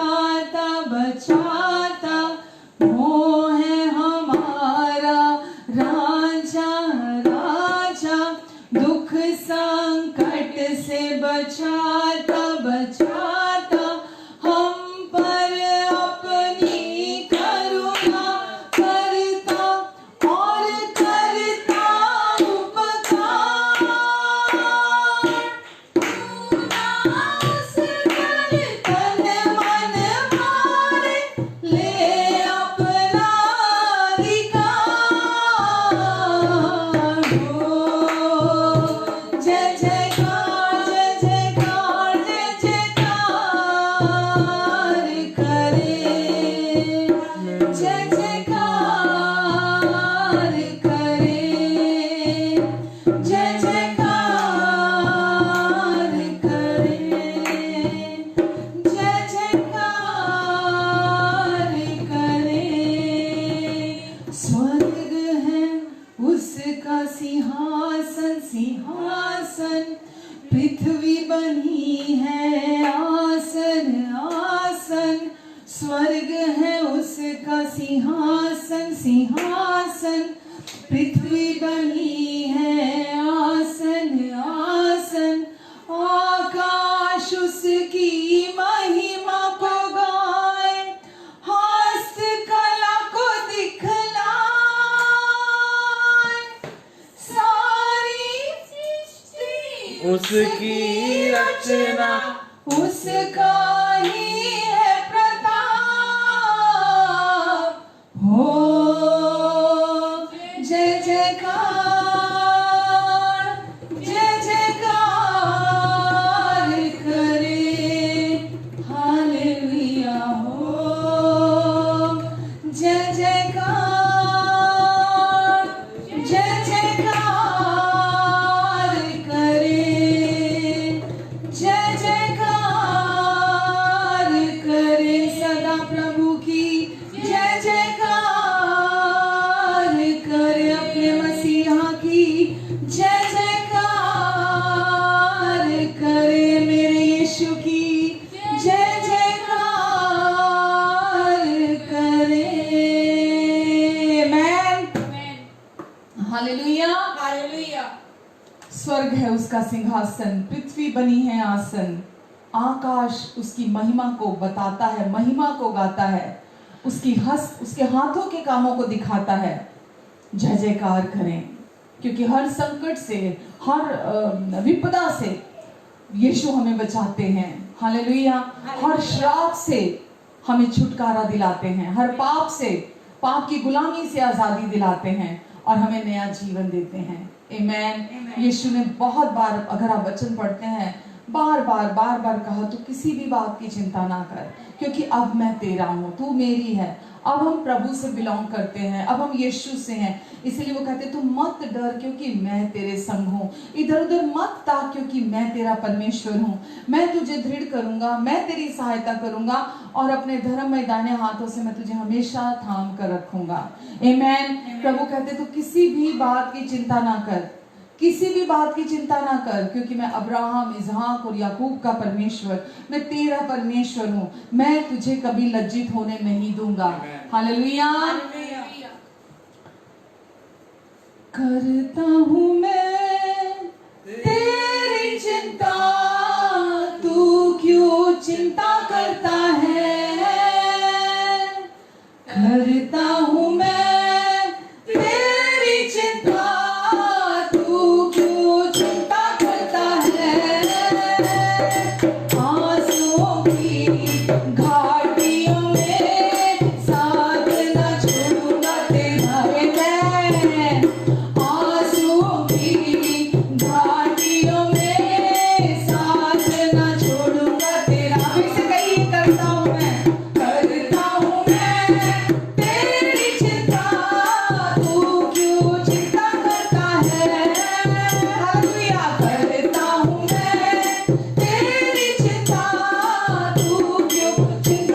बचाता बचाता, वो है हमारा राजा राजा। दुख संकट से बचाता बचाता, हम पर अपनी करुणा करता और करता उपकार। उदास कर तन मन मारे, ले अपना अधिकार हो। जय जयकार जय जयकार जय जयकार करे, जय जयकार करे, जय जयकार करे, जय जयकार करे। स्वर्ग है उसका सिंहासन सिंहासन, पृथ्वी बनी है आसन आसन। स्वर्ग है उसका सिंहासन सिंहासन, पृथ्वी बनी है आसन आसन। आकाश उसकी महिमा को गाए, हस्त कला को दिखलाए। सारी सृष्टि उसकी रचना, उसका ही है प्रताप हो। जय जयकार जय जयकार करे, हालेलुया हो। जय जयकार जय जयकार करे, जय जयकार करे। सदा प्रभु की जय जयकार करे, अपने मसीहा की जय जयकार करे, मेरे यीशु की जय जयकार करे। Amen hallelujah hallelujah. स्वर्ग है उसका सिंहासन, पृथ्वी बनी है आसन। आकाश उसकी महिमा को बताता है, महिमा को गाता है, उसकी हस्त उसके हाथों के कामों को दिखाता है। जय जयकार करें, क्योंकि हर संकट से, हर विपदा से यीशु हमें बचाते हैं। हालेलुया। हर श्राप से हमें छुटकारा दिलाते हैं, हर पाप से, पाप की गुलामी से आजादी दिलाते हैं और हमें नया जीवन देते हैं। आमेन। यीशु ने बहुत बार, अगर आप वचन पढ़ते हैं, बार बार कहा, तो किसी भी बात की चिंता ना कर, क्योंकि अब मैं तेरा हूँ, तू मेरी है। अब हम प्रभु से बिलोंग करते हैं, अब हम यीशु से हैं। इसलिए वो कहते तू मत डर, क्योंकि मैं तेरे संग हूँ। इधर उधर मत ताक, क्योंकि मैं तेरा परमेश्वर हूँ। मैं तुझे दृढ़ करूंगा, मैं तेरी सहायता करूंगा और अपने धर्ममय दाहिने हाथों से मैं तुझे हमेशा थाम कर रखूंगा। आमेन। प्रभु कहते तू किसी भी बात की चिंता ना कर, किसी भी बात की चिंता ना कर, क्योंकि मैं अब्राहम, इसहाक और याकूब का परमेश्वर, मैं तेरा परमेश्वर हूँ। मैं तुझे कभी लज्जित होने नहीं दूंगा। हालेलुया। करता हूँ मैं तेरी चिंता, तू क्यों चिंता करता है। करता हूँ मैं तेरी चिंता, तू क्यों चिंता करता है। आंसुओं की घाटियों में साथ न छोड़ूंगा तेरा मैं। आंसुओं की घाटियों में साथ न छोड़ूंगा तेरा। फिर से कहिए, करता हूँ मैं, करता हूँ मैं तेरी चिंता, तू क्यों चिंता करता है। हालेलुया। करता हूँ मैं तेरी चिंता, तू क्यों चिंता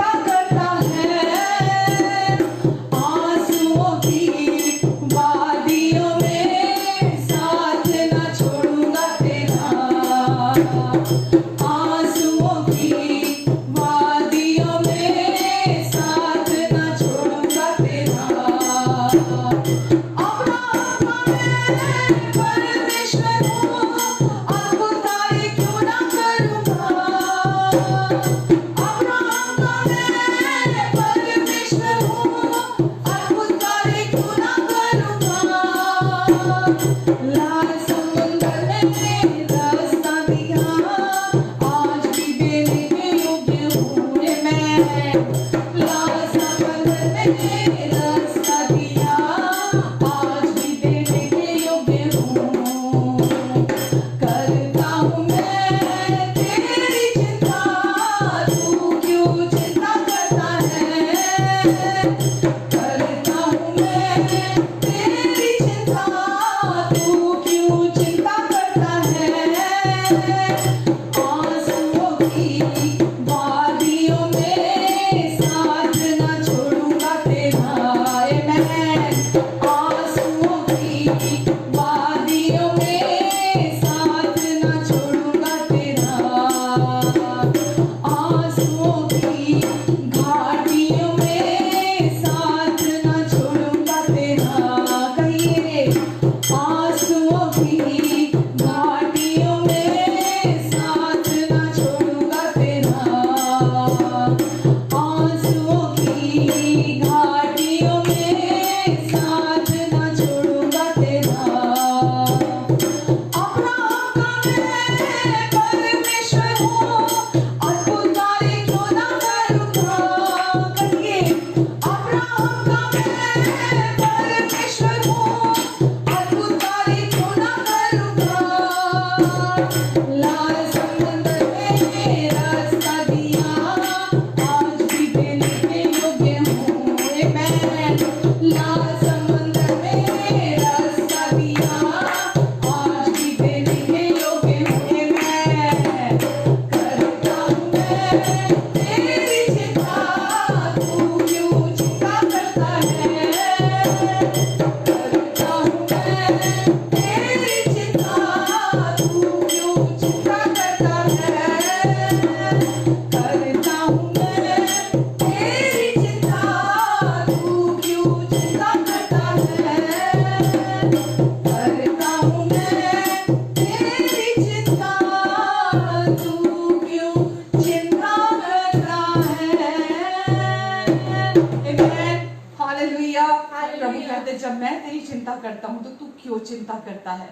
प्रभु कहते जब मैं तेरी चिंता करता हूँ तो तू क्यों चिंता करता है।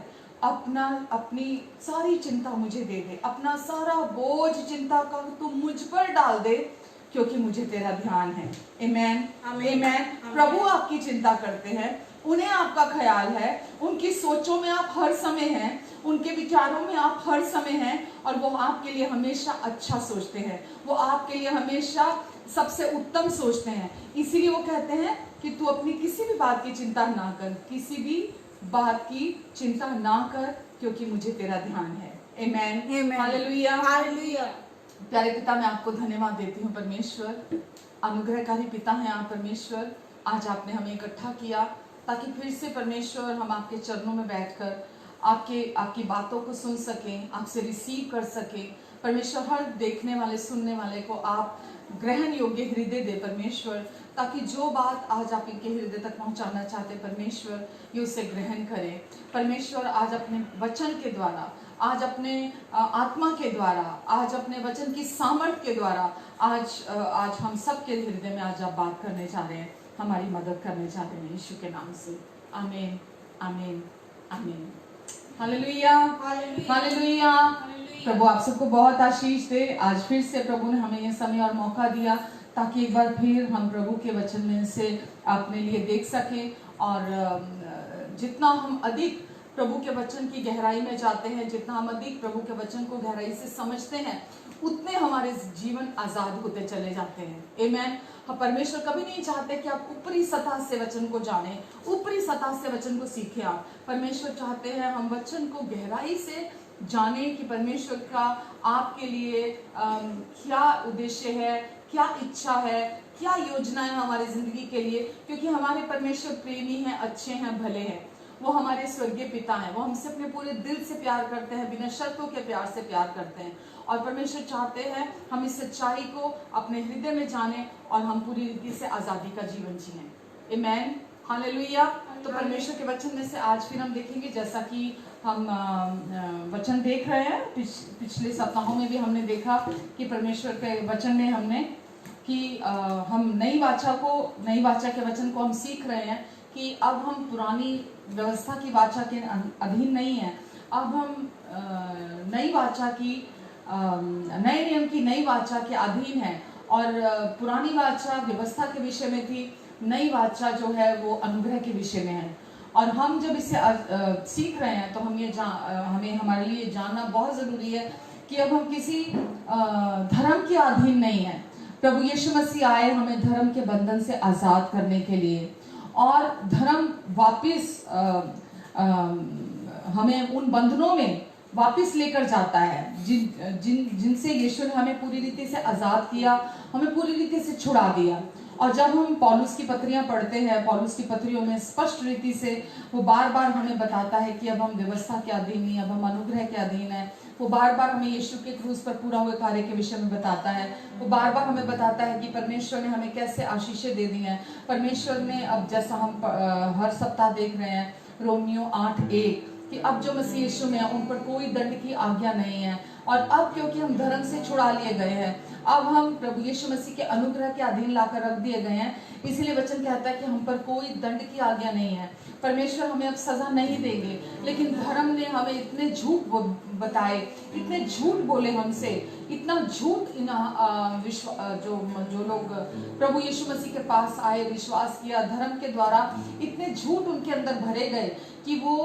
अपनी सारी चिंता मुझे दे दे, अपना सारा बोझ चिंता का तू मुझ पर डाल दे, क्योंकि मुझे तेरा ध्यान है। आमेन आमेन। प्रभु आपकी चिंता करते हैं, उन्हें आपका ख्याल है, उनकी सोचों में आप हर समय हैं, उनके विचारों में आप हर समय हैं, और वो आपके लिए हमेशा अच्छा सोचते हैं, वो आपके लिए हमेशा सबसे उत्तम सोचते हैं। इसीलिए वो कहते हैं कि तू अपनी किसी भी बात की चिंता ना कर, किसी भी बात की चिंता ना कर, क्योंकि मुझे तेरा ध्यान है। Amen hallelujah hallelujah. प्यारे पिता, मैं आपको धन्यवाद देती हूँ परमेश्वर, अनुग्रहकारी पिता हैं आप परमेश्वर। आज आपने हमें इकट्ठा किया ताकि फिर से परमेश्वर हम आपके चरणों में बैठकर आपकी बातों को सुन सकें, आपसे रिसीव कर सकें। परमेश्वर हर देखने वाले सुनने वाले को आप ग्रहण योग्य हृदय दे परमेश्वर, ताकि जो बात आज आप इनके हृदय तक पहुंचाना चाहते परमेश्वर, ये उसे ग्रहण करें परमेश्वर। आज अपने वचन के द्वारा, आज अपने आत्मा के द्वारा, आज अपने वचन की सामर्थ के द्वारा आज हम सब के हृदय में आज आप बात करने जा रहे हैं, हमारी मदद करने जा रहे हैं यीशु के नाम से। आमीन आमीन आमीन। Hallelujah hallelujah. प्रभु आप सबको बहुत आशीष दे। आज फिर से प्रभु ने हमें ये समय और मौका दिया ताकि एक बार फिर हम प्रभु के वचन में से अपने लिए देख सकें, और जितना हम अधिक प्रभु के वचन की गहराई में जाते हैं, जितना हम अधिक प्रभु के वचन को गहराई से समझते हैं, उतने हमारे जीवन आजाद होते चले जाते हैं। आमेन। परमेश्वर कभी नहीं चाहते कि आप ऊपरी सतह से वचन को जानें, ऊपरी सतह से वचन को सीखें। आप परमेश्वर चाहते हैं हम वचन को गहराई से जाने कि परमेश्वर का आपके लिए क्या उद्देश्य है, क्या इच्छा है, क्या योजना है हमारी जिंदगी के लिए, क्योंकि हमारे परमेश्वर प्रेमी हैं, अच्छे हैं, भले हैं। वो हमारे स्वर्गीय पिता हैं, वो हमसे अपने पूरे दिल से प्यार करते हैं, बिना शर्तों के प्यार से प्यार करते हैं। और परमेश्वर चाहते हैं हम इस सच्चाई को अपने हृदय में जानें और हम पूरी रीति से आज़ादी का जीवन जिएं। Amen hallelujah. तो परमेश्वर के वचन में से आज फिर हम देखेंगे, जैसा कि हम वचन देख रहे हैं, पिछले सप्ताहों में भी हमने देखा कि परमेश्वर के वचन में हमने कि हम नई वाचा के वचन को हम सीख रहे हैं कि अब हम पुरानी व्यवस्था की वाचा के अधीन नहीं है, अब हम नई वाचा की नए नियम की नई वाचा के अधीन है। और पुरानी वाचा व्यवस्था के विषय में थी, नई वाचा जो है वो अनुग्रह के विषय में है। और हम जब इसे सीख रहे हैं तो हमें हमारे लिए जानना बहुत ज़रूरी है कि अब हम किसी धर्म के अधीन नहीं है। प्रभु यीशु मसीह आए हमें धर्म के बंधन से आज़ाद करने के लिए, और धर्म वापस हमें उन बंधनों में वापस लेकर जाता है जिनसे यीशु ने हमें पूरी रीति से आज़ाद किया, हमें पूरी रीति से छुड़ा दिया। और जब हम पौलुस की पत्रियां पढ़ते हैं, पौलुस की पत्रियों में स्पष्ट रीति से वो बार बार हमें बताता है कि अब हम व्यवस्था के अधीन नहीं, अब हम अनुग्रह के अधीन है। वो बार बार हमें यीशु के क्रूस पर पूरा हुए कार्य के विषय में बताता है। वो बार बार हमें बताता है कि परमेश्वर ने हमें कैसे आशीषें दे दी हैं। परमेश्वर ने, अब जैसा हम हर सप्ताह देख रहे हैं रोमियो 8:1, कि अब जो मसीह यीशु में है उन पर कोई दंड की आज्ञा नहीं है। और अब क्योंकि हम धर्म से छुड़ा लिए गए हैं, अब हम प्रभु यीशु मसीह के अनुग्रह के अधीन लाकर रख दिए गए हैं, इसलिए वचन कहता है कि हम पर कोई दंड की आज्ञा नहीं है। परमेश्वर हमें अब सजा नहीं देंगे। लेकिन धर्म ने हमें इतने झूठ बताए, इतने झूठ बोले हमसे, इतना झूठ जो लोग प्रभु यीशु मसीह के पास आए, विश्वास किया धर्म के द्वारा, इतने झूठ उनके अंदर भरे गए कि वो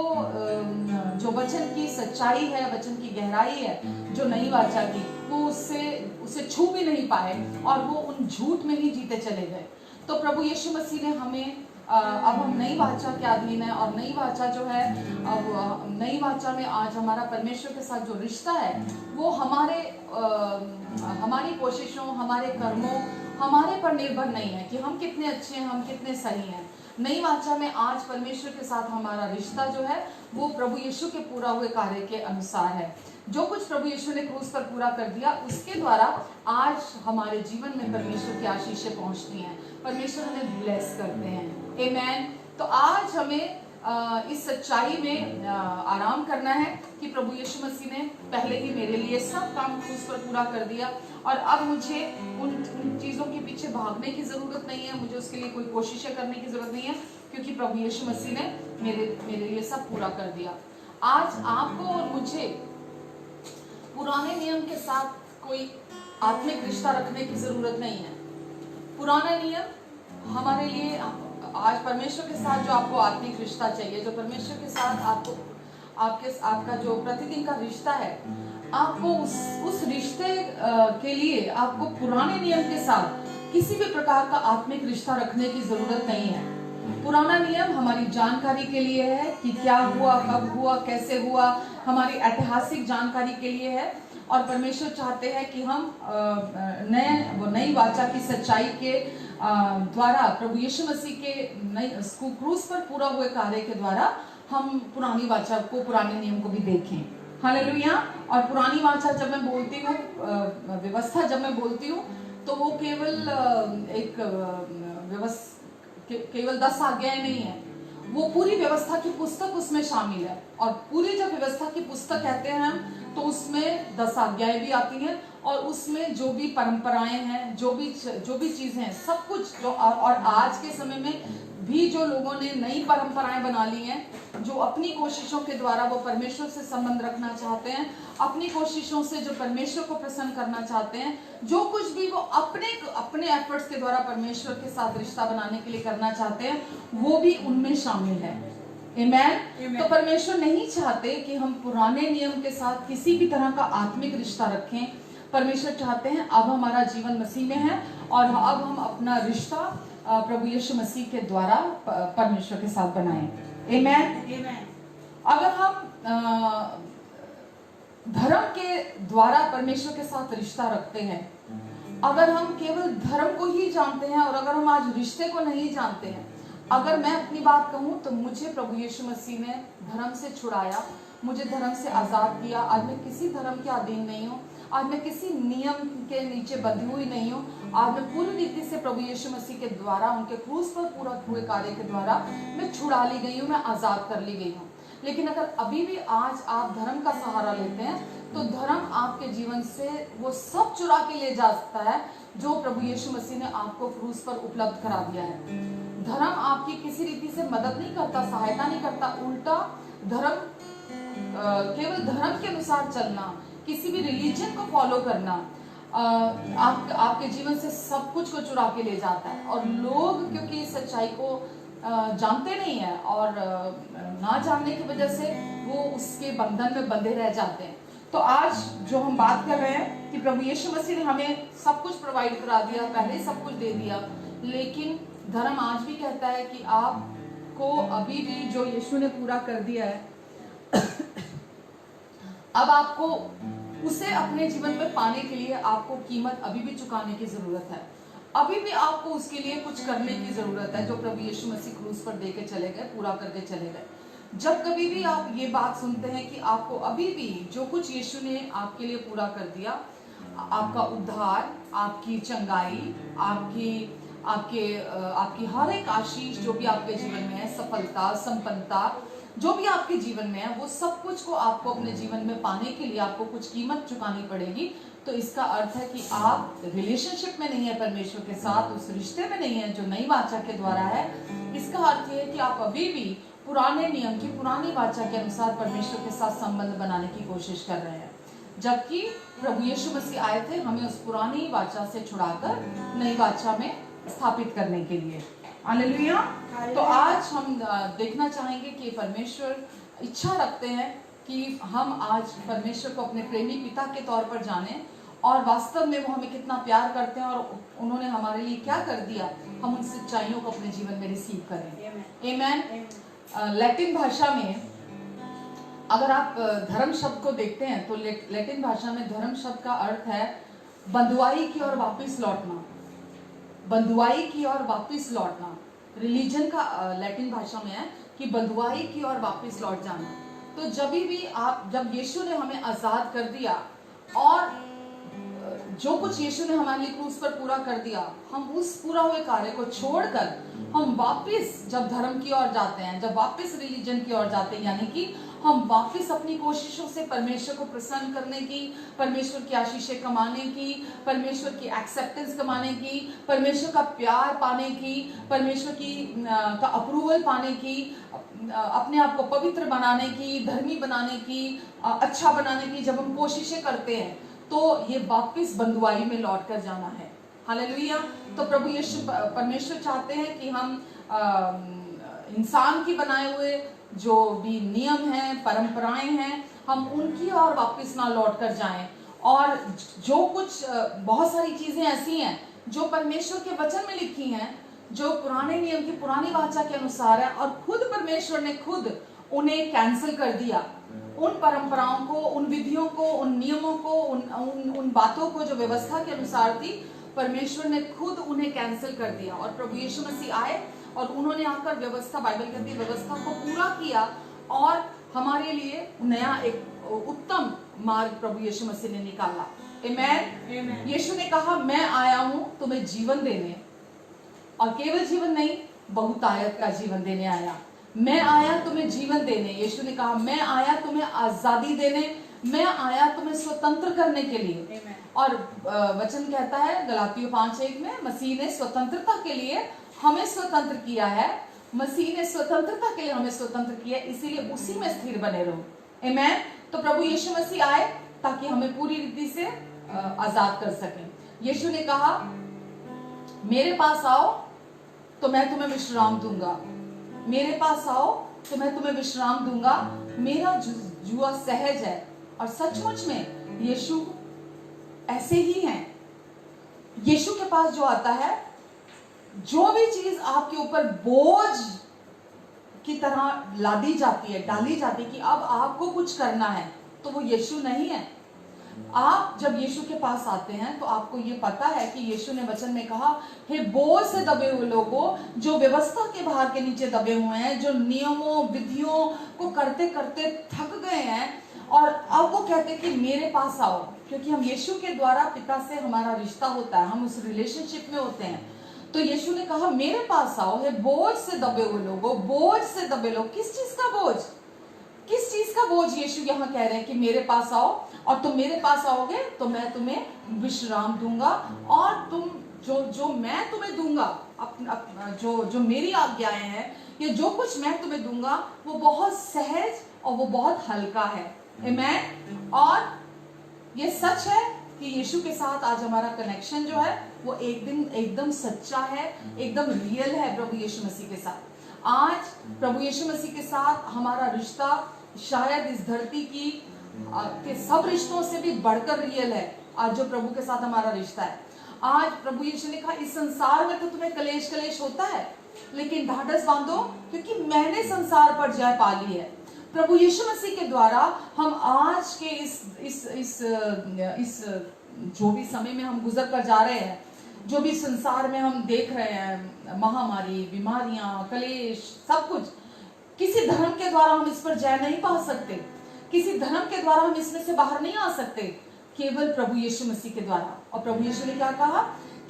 जो वचन की सच्चाई है, वचन की गहराई है, जो नई वाचा की, वो उसे छू भी नहीं पाए और वो उन झूठ में ही जीते चले गए। तो प्रभु यीशु मसीह ने हमें अब हम नई वाचा के अधीन है, और नई वाचा जो है, अब नई वाचा में आज हमारा परमेश्वर के साथ जो रिश्ता है वो हमारी कोशिशों, हमारे कर्मों, हमारे पर निर्भर नहीं है कि हम कितने अच्छे हैं, हम कितने सही हैं। नई वाचा में आज परमेश्वर के साथ हमारा रिश्ता जो है वो प्रभु यीशु के पूरा हुए कार्य के अनुसार है। जो कुछ प्रभु यीशु ने क्रूस पर पूरा कर दिया, उसके द्वारा आज हमारे जीवन में परमेश्वर की आशीषें पहुंचती हैं, परमेश्वर हमें ब्लेस करते हैं। आमेन। तो आज हमें इस सच्चाई में आराम करना है कि प्रभु यीशु मसीह ने पहले ही मेरे लिए सब काम क्रूस पर पूरा कर दिया, और अब मुझे उन चीज़ों के पीछे भागने की ज़रूरत नहीं है, मुझे उसके लिए कोई कोशिशें करने की ज़रूरत नहीं है, क्योंकि प्रभु यीशु मसीह ने मेरे लिए सब पूरा कर दिया। आज आपको और मुझे पुराने नियम के साथ कोई आत्मिक रिश्ता रखने की ज़रूरत नहीं है। पुराना नियम हमारे लिए, आज परमेश्वर के साथ जो आपको आत्मिक रिश्ता चाहिए, जो परमेश्वर के साथ आपका जो प्रतिदिन का रिश्ता है, आपको उस रिश्ते के लिए आपको पुराने नियम के साथ किसी भी प्रकार का आत्मिक रिश्ता रखने की जरूरत नहीं है। पुराना नियम हमारी जानकारी के लिए है कि क्या हुआ, कब हुआ, कैसे हुआ, हमारी ऐतिहासिक जानकारी के लिए है। और परमेश्वर चाहते हैं कि हम नई वाचा की सच्चाई के द्वारा, प्रभु यीशु मसीह के क्रूस पर पूरा हुए कार्य के द्वारा हम पुरानी वाचा को, पुराने नियम को भी देखें। हालेलुया। और पुरानी वाचा जब मैं बोलती हूँ, व्यवस्था जब मैं बोलती हूँ, तो वो केवल 10 आज्ञाएं नहीं है, वो पूरी व्यवस्था की पुस्तक उसमें शामिल है। और पूरी जब व्यवस्था की पुस्तक कहते हैं हम, तो उसमें 10 आज्ञाएं भी आती हैं, और उसमें जो भी परंपराएं हैं, जो भी चीजें हैं, सब कुछ जो, और आज के समय में भी जो लोगों ने नई परंपराएं बना ली हैं, जो अपनी कोशिशों के द्वारा वो परमेश्वर से संबंध रखना चाहते हैं, अपनी कोशिशों से जो परमेश्वर को प्रसन्न करना चाहते हैं, जो कुछ भी वो अपने एफर्ट्स के द्वारा परमेश्वर के साथ रिश्ता बनाने के लिए करना चाहते हैं, वो भी उनमें शामिल है। आमेन। तो परमेश्वर नहीं चाहते कि हम पुराने नियम के साथ किसी भी तरह का आत्मिक रिश्ता रखें। परमेश्वर चाहते हैं अब हमारा जीवन मसीह में है, और अब हम अपना रिश्ता प्रभु यीशु मसीह के द्वारा परमेश्वर के साथ बनाएं। आमेन। अगर हम धर्म के द्वारा परमेश्वर के साथ रिश्ता रखते हैं, अगर हम केवल धर्म को ही जानते हैं, और अगर हम आज रिश्ते को नहीं जानते हैं, अगर मैं अपनी बात कहूँ तो मुझे प्रभु यीशु मसीह ने धर्म से छुड़ाया, मुझे धर्म से आज़ाद किया। आज मैं किसी धर्म के अधीन नहीं हूँ, आज मैं किसी नियम के नीचे बंधी हुई नहीं हूँ। आज मैं पूरी रीति से प्रभु यीशु मसीह के द्वारा, उनके क्रूस पर पूरा हुए कार्य के द्वारा मैं छुड़ा ली गई हूँ, मैं आज़ाद कर ली गई हूँ। लेकिन अगर अभी भी आज आप धर्म का सहारा लेते हैं, तो धर्म आपके जीवन से वो सब चुरा के ले जा सकता है जो प्रभु यीशु मसीह ने आपको क्रूस पर उपलब्ध करा दिया है। धर्म आपकी किसी रीति से मदद नहीं करता, सहायता नहीं करता। उल्टा धर्म, केवल धर्म के अनुसार चलना, किसी भी रिलीजन को फॉलो करना, आपके जीवन से सब कुछ को चुरा के ले जाता है। और लोग क्योंकि इस सच्चाई को जानते नहीं है और ना जानने की वजह से वो उसके बंधन में बंधे रह जाते हैं। तो आज जो हम बात कर रहे हैं कि प्रभु यीशु मसीह ने हमें सब कुछ प्रोवाइड करा दिया, पहले सब कुछ दे दिया, लेकिन धर्म आज भी कहता है कि आपको अभी भी जो यीशु ने पूरा कर दिया है अब आपको उसे अपने जीवन में पाने के लिए आपको कीमत अभी भी चुकाने की जरूरत है। अभी भी आपको उसके लिए कुछ करने की जरूरत है जो प्रभु यीशु मसीह क्रूस पर दे के चले गए, पूरा करके चले गए। जब कभी भी आप ये बात सुनते हैं कि आपको अभी भी जो कुछ यीशु ने आपके लिए पूरा कर दिया, आपका उद्धार, आपकी चंगाई, आपकी हर एक आशीष जो भी आपके जीवन में है, सफलता, संपन्नता जो भी आपके जीवन में है, वो सब कुछ को आपको अपने जीवन में पाने के लिए आपको कुछ कीमत चुकानी पड़ेगी। तो इसका अर्थ है कि आप रिलेशनशिप में नहीं है परमेश्वर के साथ, उस रिश्ते में नहीं है जो नई वाचा के द्वारा है। इसका अर्थ ये है कि आप अभी भी पुराने नियम की, पुरानी वाचा के अनुसार परमेश्वर के साथ संबंध बनाने की कोशिश कर रहे हैं, जबकि प्रभु यीशु मसीह आए थे हमें उस पुरानी वाचा से छुड़ाकर नई वाचा में स्थापित करने के लिए। हालेलुया। तो आज हम देखना चाहेंगे कि परमेश्वर इच्छा रखते हैं कि हम आज परमेश्वर को अपने प्रेमी पिता के तौर पर जानें और वास्तव में वो हमें कितना प्यार करते हैं और उन्होंने हमारे लिए क्या कर दिया, हम उन सच्चाइयों को अपने जीवन में रिसीव करें। आमेन। लैटिन भाषा में अगर आप धर्म शब्द को देखते हैं तो लैटिन भाषा में धर्म शब्द का अर्थ है बंधुआई की ओर वापस लौटना। बंधुआई की ओर वापस लौटना रिलीजन का लैटिन भाषा में है कि बंधुआई की ओर वापस लौट जाना। तो जब यीशु ने हमें आजाद कर दिया और जो कुछ यीशु ने हमारे लिए क्रूस पर पूरा कर दिया, हम उस पूरा हुए कार्य को छोड़कर हम वापस जब धर्म की ओर जाते हैं, जब वापस रिलीजन की ओर जाते हैं, यानी कि हम वापस अपनी कोशिशों से परमेश्वर को प्रसन्न करने की, परमेश्वर की आशीषें कमाने की, परमेश्वर की एक्सेप्टेंस कमाने की, परमेश्वर का प्यार पाने की, परमेश्वर की का अप्रूवल पाने की, अपने आप को पवित्र बनाने की, धर्मी बनाने की, अच्छा बनाने की जब हम कोशिशें करते हैं तो ये वापस बंधुआई में लौट कर जाना है। हालेलुया। तो प्रभु यीशु परमेश्वर चाहते हैं कि हम इंसान की बनाए हुए जो भी नियम हैं, परंपराएं हैं, हम उनकी ओर वापस ना लौट कर जाएं। और जो कुछ बहुत सारी चीजें ऐसी हैं जो परमेश्वर के वचन में लिखी हैं, जो पुराने नियम की पुरानी वाचा के अनुसार है, और खुद परमेश्वर ने खुद उन्हें कैंसिल कर दिया। उन परंपराओं को, उन विधियों को, उन नियमों को, उन बातों को जो व्यवस्था के अनुसार थी, परमेश्वर ने खुद उन्हें कैंसिल कर दिया। और प्रभु यीशु मसीह आए और उन्होंने आकर व्यवस्था, बाइबल कहती है, व्यवस्था को पूरा किया और हमारे लिए नया एक उत्तम मार्ग प्रभु यीशु मसीह ने निकाला। आमेन। यीशु ने कहा, मैं आया हूं तुम्हें जीवन देने, और केवल जीवन नहीं, बहुतायत का जीवन देने आया। मैं आया तुम्हें जीवन देने। यीशु ने कहा, मैं आया तुम्हें आजादी देने, मैं आया तुम्हें स्वतंत्र करने के लिए। और वचन कहता है गलातियों 5:1 में, मसीह ने स्वतंत्रता के लिए हमें स्वतंत्र किया है। मसीह ने स्वतंत्रता के लिए हमें स्वतंत्र किया, इसीलिए उसी में स्थिर बने रहो। आमेन। तो प्रभु यीशु मसीह आए ताकि हमें पूरी रीति से आजाद कर सकें। यीशु ने कहा, मेरे पास आओ तो मैं तुम्हें विश्राम दूंगा, मेरे पास आओ तो मैं तुम्हें विश्राम दूंगा, मेरा जुआ सहज है। और सचमुच में यीशु ऐसे ही हैं। यीशु के पास जो आता है, जो भी चीज आपके ऊपर बोझ की तरह लादी जाती है, डाली जाती है कि अब आपको कुछ करना है, तो वो यीशु नहीं है। आप जब यीशु के पास आते हैं तो आपको ये पता है कि यीशु ने वचन में कहा, हे बोझ से दबे हुए लोगों, जो व्यवस्था के भार के नीचे दबे हुए हैं, जो नियमों विधियों को करते करते थक गए हैं, और अब वो कहते हैं कि मेरे पास आओ, क्योंकि हम यीशु के द्वारा पिता से हमारा रिश्ता होता है, हम उस रिलेशनशिप में होते हैं। तो यीशु ने कहा, मेरे पास आओ हे बोझ से दबे हुए लोगों, बोझ से दबे लोग। किस चीज का बोझ? किस चीज का बोझ यीशु यहाँ कह रहे हैं कि मेरे पास आओ, और तुम मेरे पास आओगे तो मैं तुम्हें विश्राम दूंगा, और तुम जो मैं तुम्हें दूंगा, जो मेरी आज्ञाएं हैं, ये जो कुछ मैं तुम्हें दूंगा वो बहुत सहज और वो बहुत हल्का है। आमेन। और ये सच है कि यीशु के साथ आज हमारा कनेक्शन जो है वो एक दिन एकदम सच्चा है, एकदम रियल है प्रभु यीशु मसीह के साथ। आज प्रभु यीशु मसीह के साथ हमारा रिश्ता शायद इस धरती की के सब रिश्तों से भी बढ़कर रियल है आज जो प्रभु के साथ हमारा रिश्ता है। आज प्रभु यीशु ने कहा इस संसार में तो तुम्हें कलेश कलेश होता है, लेकिन ढाढ़स बांधो क्योंकि मैंने संसार पर जय पा ली है। प्रभु यीशु मसीह के द्वारा हम आज के इस जो भी समय में हम गुजर कर जा रहे हैं, जो भी संसार में हम देख रहे हैं, महामारी, बीमारियां, कलेश, सब कुछ, किसी धर्म के द्वारा हम इस पर जय नहीं पा सकते, किसी धर्म के द्वारा हम इसमें से बाहर नहीं आ सकते, केवल प्रभु यीशु मसीह के द्वारा। और प्रभु यीशु ने क्या कहा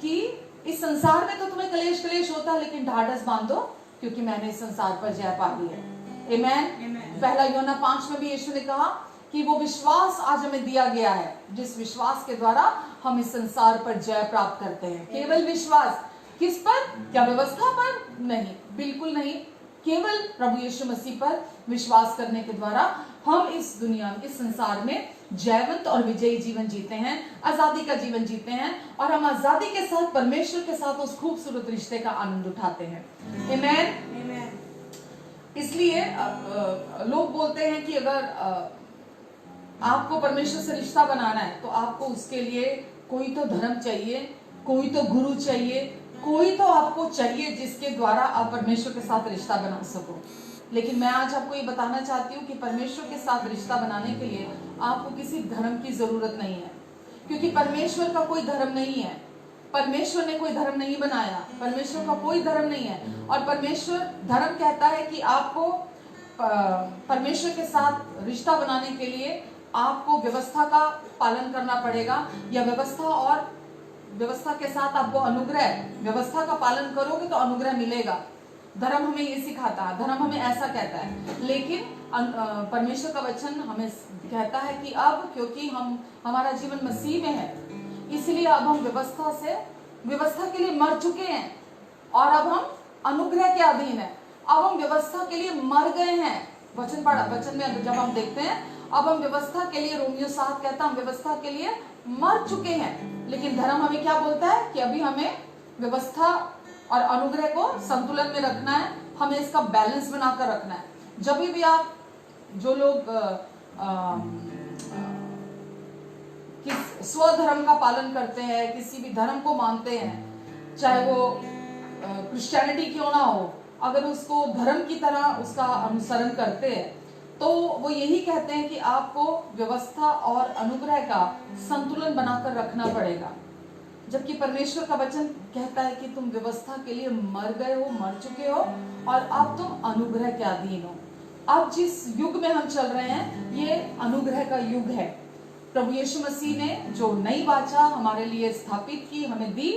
कि इस संसार में तो तुम्हें कलेश कलेश होता है, लेकिन ढाढ़स बांधो क्योंकि मैंने इस संसार पर जय पा ली है। आमेन। पहला यूहन्ना 5 में भी यीशु ने कहा कि वो विश्वास आज हमें दिया गया है जिस विश्वास के द्वारा हम इस संसार पर जय प्राप्त करते हैं। केवल विश्वास, किस पर? क्या व्यवस्था पर? नहीं, बिल्कुल नहीं, केवल प्रभु यीशु मसीह पर विश्वास करने के द्वारा हम इस दुनिया में, इस संसार में जयवंत और विजयी जीवन जीते हैं, आजादी का जीवन जीते हैं, और हम आजादी के साथ परमेश्वर के साथ उस खूबसूरत रिश्ते का आनंद उठाते हैं। आमेन। इसलिए लोग बोलते हैं कि अगर आपको परमेश्वर से रिश्ता बनाना है तो आपको उसके लिए कोई तो धर्म चाहिए, कोई तो गुरु चाहिए, कोई तो आपको चाहिए जिसके द्वारा आप परमेश्वर के साथ रिश्ता बना सको। लेकिन मैं आज आपको ये बताना चाहती हूँ कि परमेश्वर के साथ रिश्ता बनाने के लिए आपको किसी धर्म की जरूरत नहीं है, क्योंकि परमेश्वर का कोई धर्म नहीं है, परमेश्वर ने कोई धर्म नहीं बनाया, परमेश्वर का कोई धर्म नहीं है। और परमेश्वर धर्म कहता है कि आपको परमेश्वर के साथ रिश्ता बनाने के लिए आपको व्यवस्था का पालन करना पड़ेगा, या व्यवस्था के साथ आपको अनुग्रह, व्यवस्था का पालन करोगे तो अनुग्रह मिलेगा। धर्म हमें ये सिखाता है, धर्म हमें ऐसा कहता है, लेकिन परमेश्वर का वचन हमें कहता है कि अब क्योंकि हमारा जीवन मसीह में है, इसलिए अब हम व्यवस्था के लिए मर चुके हैं और अब हम अनुग्रह के अधीन है। अब हम व्यवस्था के लिए मर गए हैं। वचन में जब हम देखते हैं, अब हम व्यवस्था के लिए, रोमियो 7 कहता है हम व्यवस्था के लिए मर चुके हैं। लेकिन धर्म हमें क्या बोलता है कि अभी हमें व्यवस्था और अनुग्रह को संतुलन में रखना है, हमें इसका बैलेंस बनाकर रखना है। जब भी आप, जो लोग स्वधर्म का पालन करते हैं, किसी भी धर्म को मानते हैं, चाहे वो क्रिश्चियनिटी क्यों ना हो, अगर उसको धर्म की तरह उसका अनुसरण करते हैं तो वो यही कहते हैं कि आपको व्यवस्था और अनुग्रह का संतुलन बनाकर रखना पड़ेगा। जबकि परमेश्वर का वचन कहता है कि तुम व्यवस्था के लिए मर गए हो, मर चुके हो, और अब तुम अनुग्रह के अधीन हो। अब जिस युग में हम चल रहे हैं ये अनुग्रह का युग है। प्रभु यीशु मसीह ने जो नई वाचा हमारे लिए स्थापित की, हमें दी,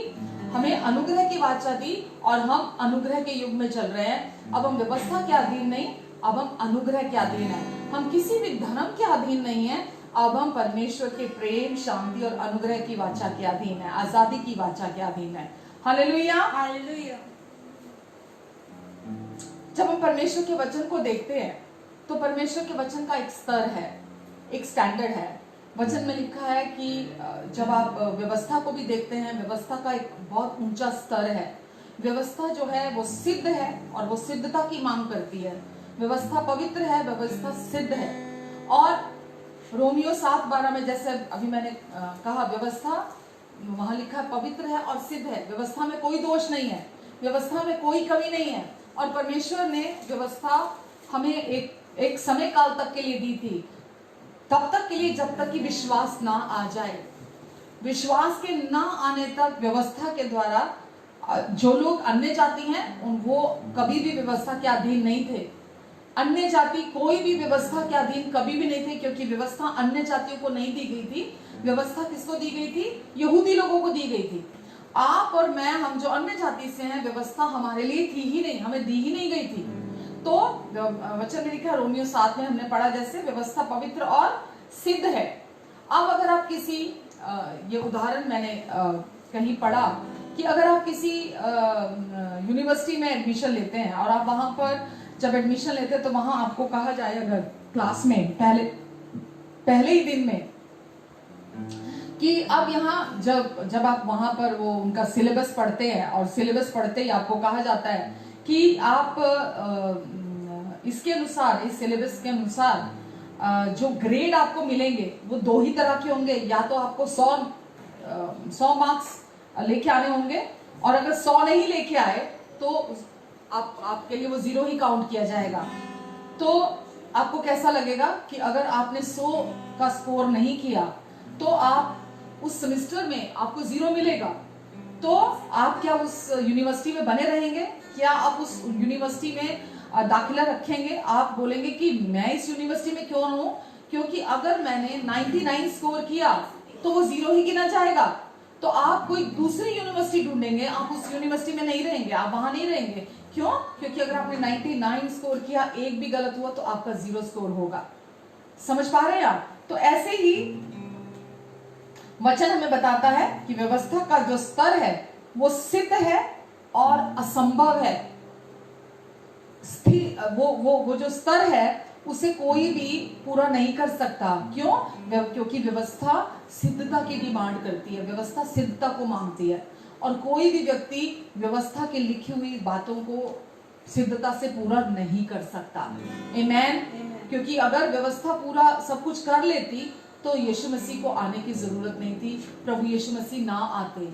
हमें अनुग्रह की वाचा दी, और हम अनुग्रह के युग में चल रहे हैं। अब हम व्यवस्था के अधीन नहीं, अब हम अनुग्रह के अधीन हैं। हम किसी भी धर्म के अधीन नहीं है, अब हम परमेश्वर के प्रेम, शांति और अनुग्रह की वाचा के अधीन है, आजादी की वाचा के अधीन है। Hallelujah, hallelujah. जब हम परमेश्वर के वचन को देखते हैं तो परमेश्वर के वचन का एक स्तर है, एक स्टैंडर्ड है। वचन में लिखा है कि जब आप व्यवस्था को भी देखते हैं, व्यवस्था का एक बहुत ऊंचा स्तर है। व्यवस्था जो है वो सिद्ध है और वो सिद्धता की मांग करती है। व्यवस्था पवित्र है, व्यवस्था सिद्ध है। और रोमियो 7:12 में जैसे अभी मैंने कहा, व्यवस्था वहां लिखा पवित्र है और सिद्ध है। व्यवस्था में कोई दोष नहीं है, व्यवस्था में कोई कमी नहीं है। और परमेश्वर ने व्यवस्था हमें एक समय काल तक के लिए दी थी, तब तक के लिए जब तक कि विश्वास ना आ जाए। विश्वास के ना आने तक व्यवस्था के द्वारा जो लोग अन्य जाति हैं वो कभी भी व्यवस्था के अधीन नहीं थे। अन्य जाति कोई भी व्यवस्था के अधीन कभी भी नहीं थे, क्योंकि व्यवस्था अन्य जातियों को नहीं दी गई थी। व्यवस्था किसको दी गई थी? यहूदी लोगों को दी गई थी। आप और मैं, हम जो अन्य जाति से हैं, व्यवस्था हमारे लिए थी ही नहीं, हमें दी ही नहीं गई थी। तो वचन में लिखा, रोमियो 7 में हमने पढ़ा जैसे व्यवस्था पवित्र और सिद्ध है। अब अगर आप किसी, ये उदाहरण मैंने कहीं पढ़ा कि अगर आप किसी यूनिवर्सिटी में एडमिशन लेते हैं और आप वहां पर जब एडमिशन लेते हैं तो वहां आपको कहा जाए, अगर क्लास में पहले ही दिन में कि अब यहाँ जब आप वहां पर वो उनका सिलेबस पढ़ते हैं और सिलेबस पढ़ते ही आपको कहा जाता है कि आप इसके अनुसार, इस सिलेबस के अनुसार जो ग्रेड आपको मिलेंगे वो दो ही तरह के होंगे। या तो आपको 100 मार्क्स लेके आने होंगे, और अगर 100 नहीं लेके आए तो आपके लिए वो 0 ही काउंट किया जाएगा। तो आपको कैसा लगेगा कि अगर आपने 100 का स्कोर नहीं किया तो आप उस सेमेस्टर में आपको 0 मिलेगा। तो आप क्या उस यूनिवर्सिटी में बने रहेंगे? क्या आप उस यूनिवर्सिटी में दाखिला रखेंगे? आप बोलेंगे कि मैं इस यूनिवर्सिटी में क्यों हूं, क्योंकि अगर मैंने 99 स्कोर किया तो वो 0 ही गिना जाएगा। तो आप कोई दूसरी यूनिवर्सिटी ढूंढेंगे, आप उस यूनिवर्सिटी में नहीं रहेंगे, आप वहां नहीं रहेंगे। क्यों? क्योंकि अगर आपने 99 स्कोर किया, एक भी गलत हुआ तो आपका 0 स्कोर होगा। समझ पा रहे हैं आप? तो ऐसे ही वचन हमें बताता है कि व्यवस्था का जो स्तर है वो सिद्ध है और असंभव है। स्थिर वो जो स्तर है उसे कोई भी पूरा नहीं कर सकता। क्यों? क्योंकि व्यवस्था सिद्धता की डिमांड करती है, व्यवस्था सिद्धता को मांगती है, और कोई भी व्यक्ति व्यवस्था की लिखी हुई बातों को सिद्धता से पूरा नहीं कर सकता। आमेन। क्योंकि अगर व्यवस्था पूरा सब कुछ कर लेती तो यीशु मसीह को आने की जरूरत नहीं थी, प्रभु यीशु मसीह ना आते।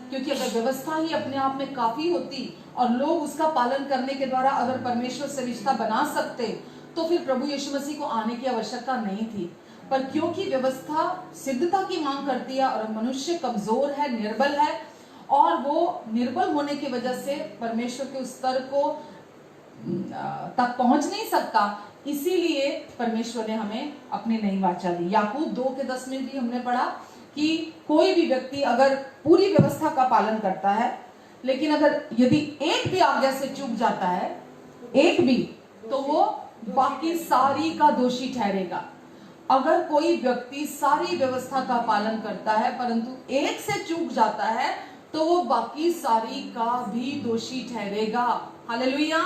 क्योंकि अगर व्यवस्था ही अपने आप में काफी होती और लोग उसका पालन करने के द्वारा अगर परमेश्वर से रिश्ता बना सकते तो फिर प्रभु यीशु मसीह को आने की आवश्यकता नहीं थी। पर क्योंकि व्यवस्था सिद्धता की मांग करती है और मनुष्य कमजोर है, निर्बल है, और वो निर्बल होने की वजह से परमेश्वर के उस स्तर को तक पहुंच नहीं सकता, इसीलिए परमेश्वर ने हमें अपनी नई वाचा दी। याकूब 2:10 में भी हमने पढ़ा कि कोई भी व्यक्ति अगर पूरी व्यवस्था का पालन करता है, लेकिन अगर यदि एक भी आज्ञा से चूक जाता है, एक भी, तो वो बाकी सारी का दोषी ठहरेगा। अगर कोई व्यक्ति सारी व्यवस्था का पालन करता है परंतु एक से चूक जाता है तो वो बाकी सारी का भी दोषी ठहरेगा। हालेलुया।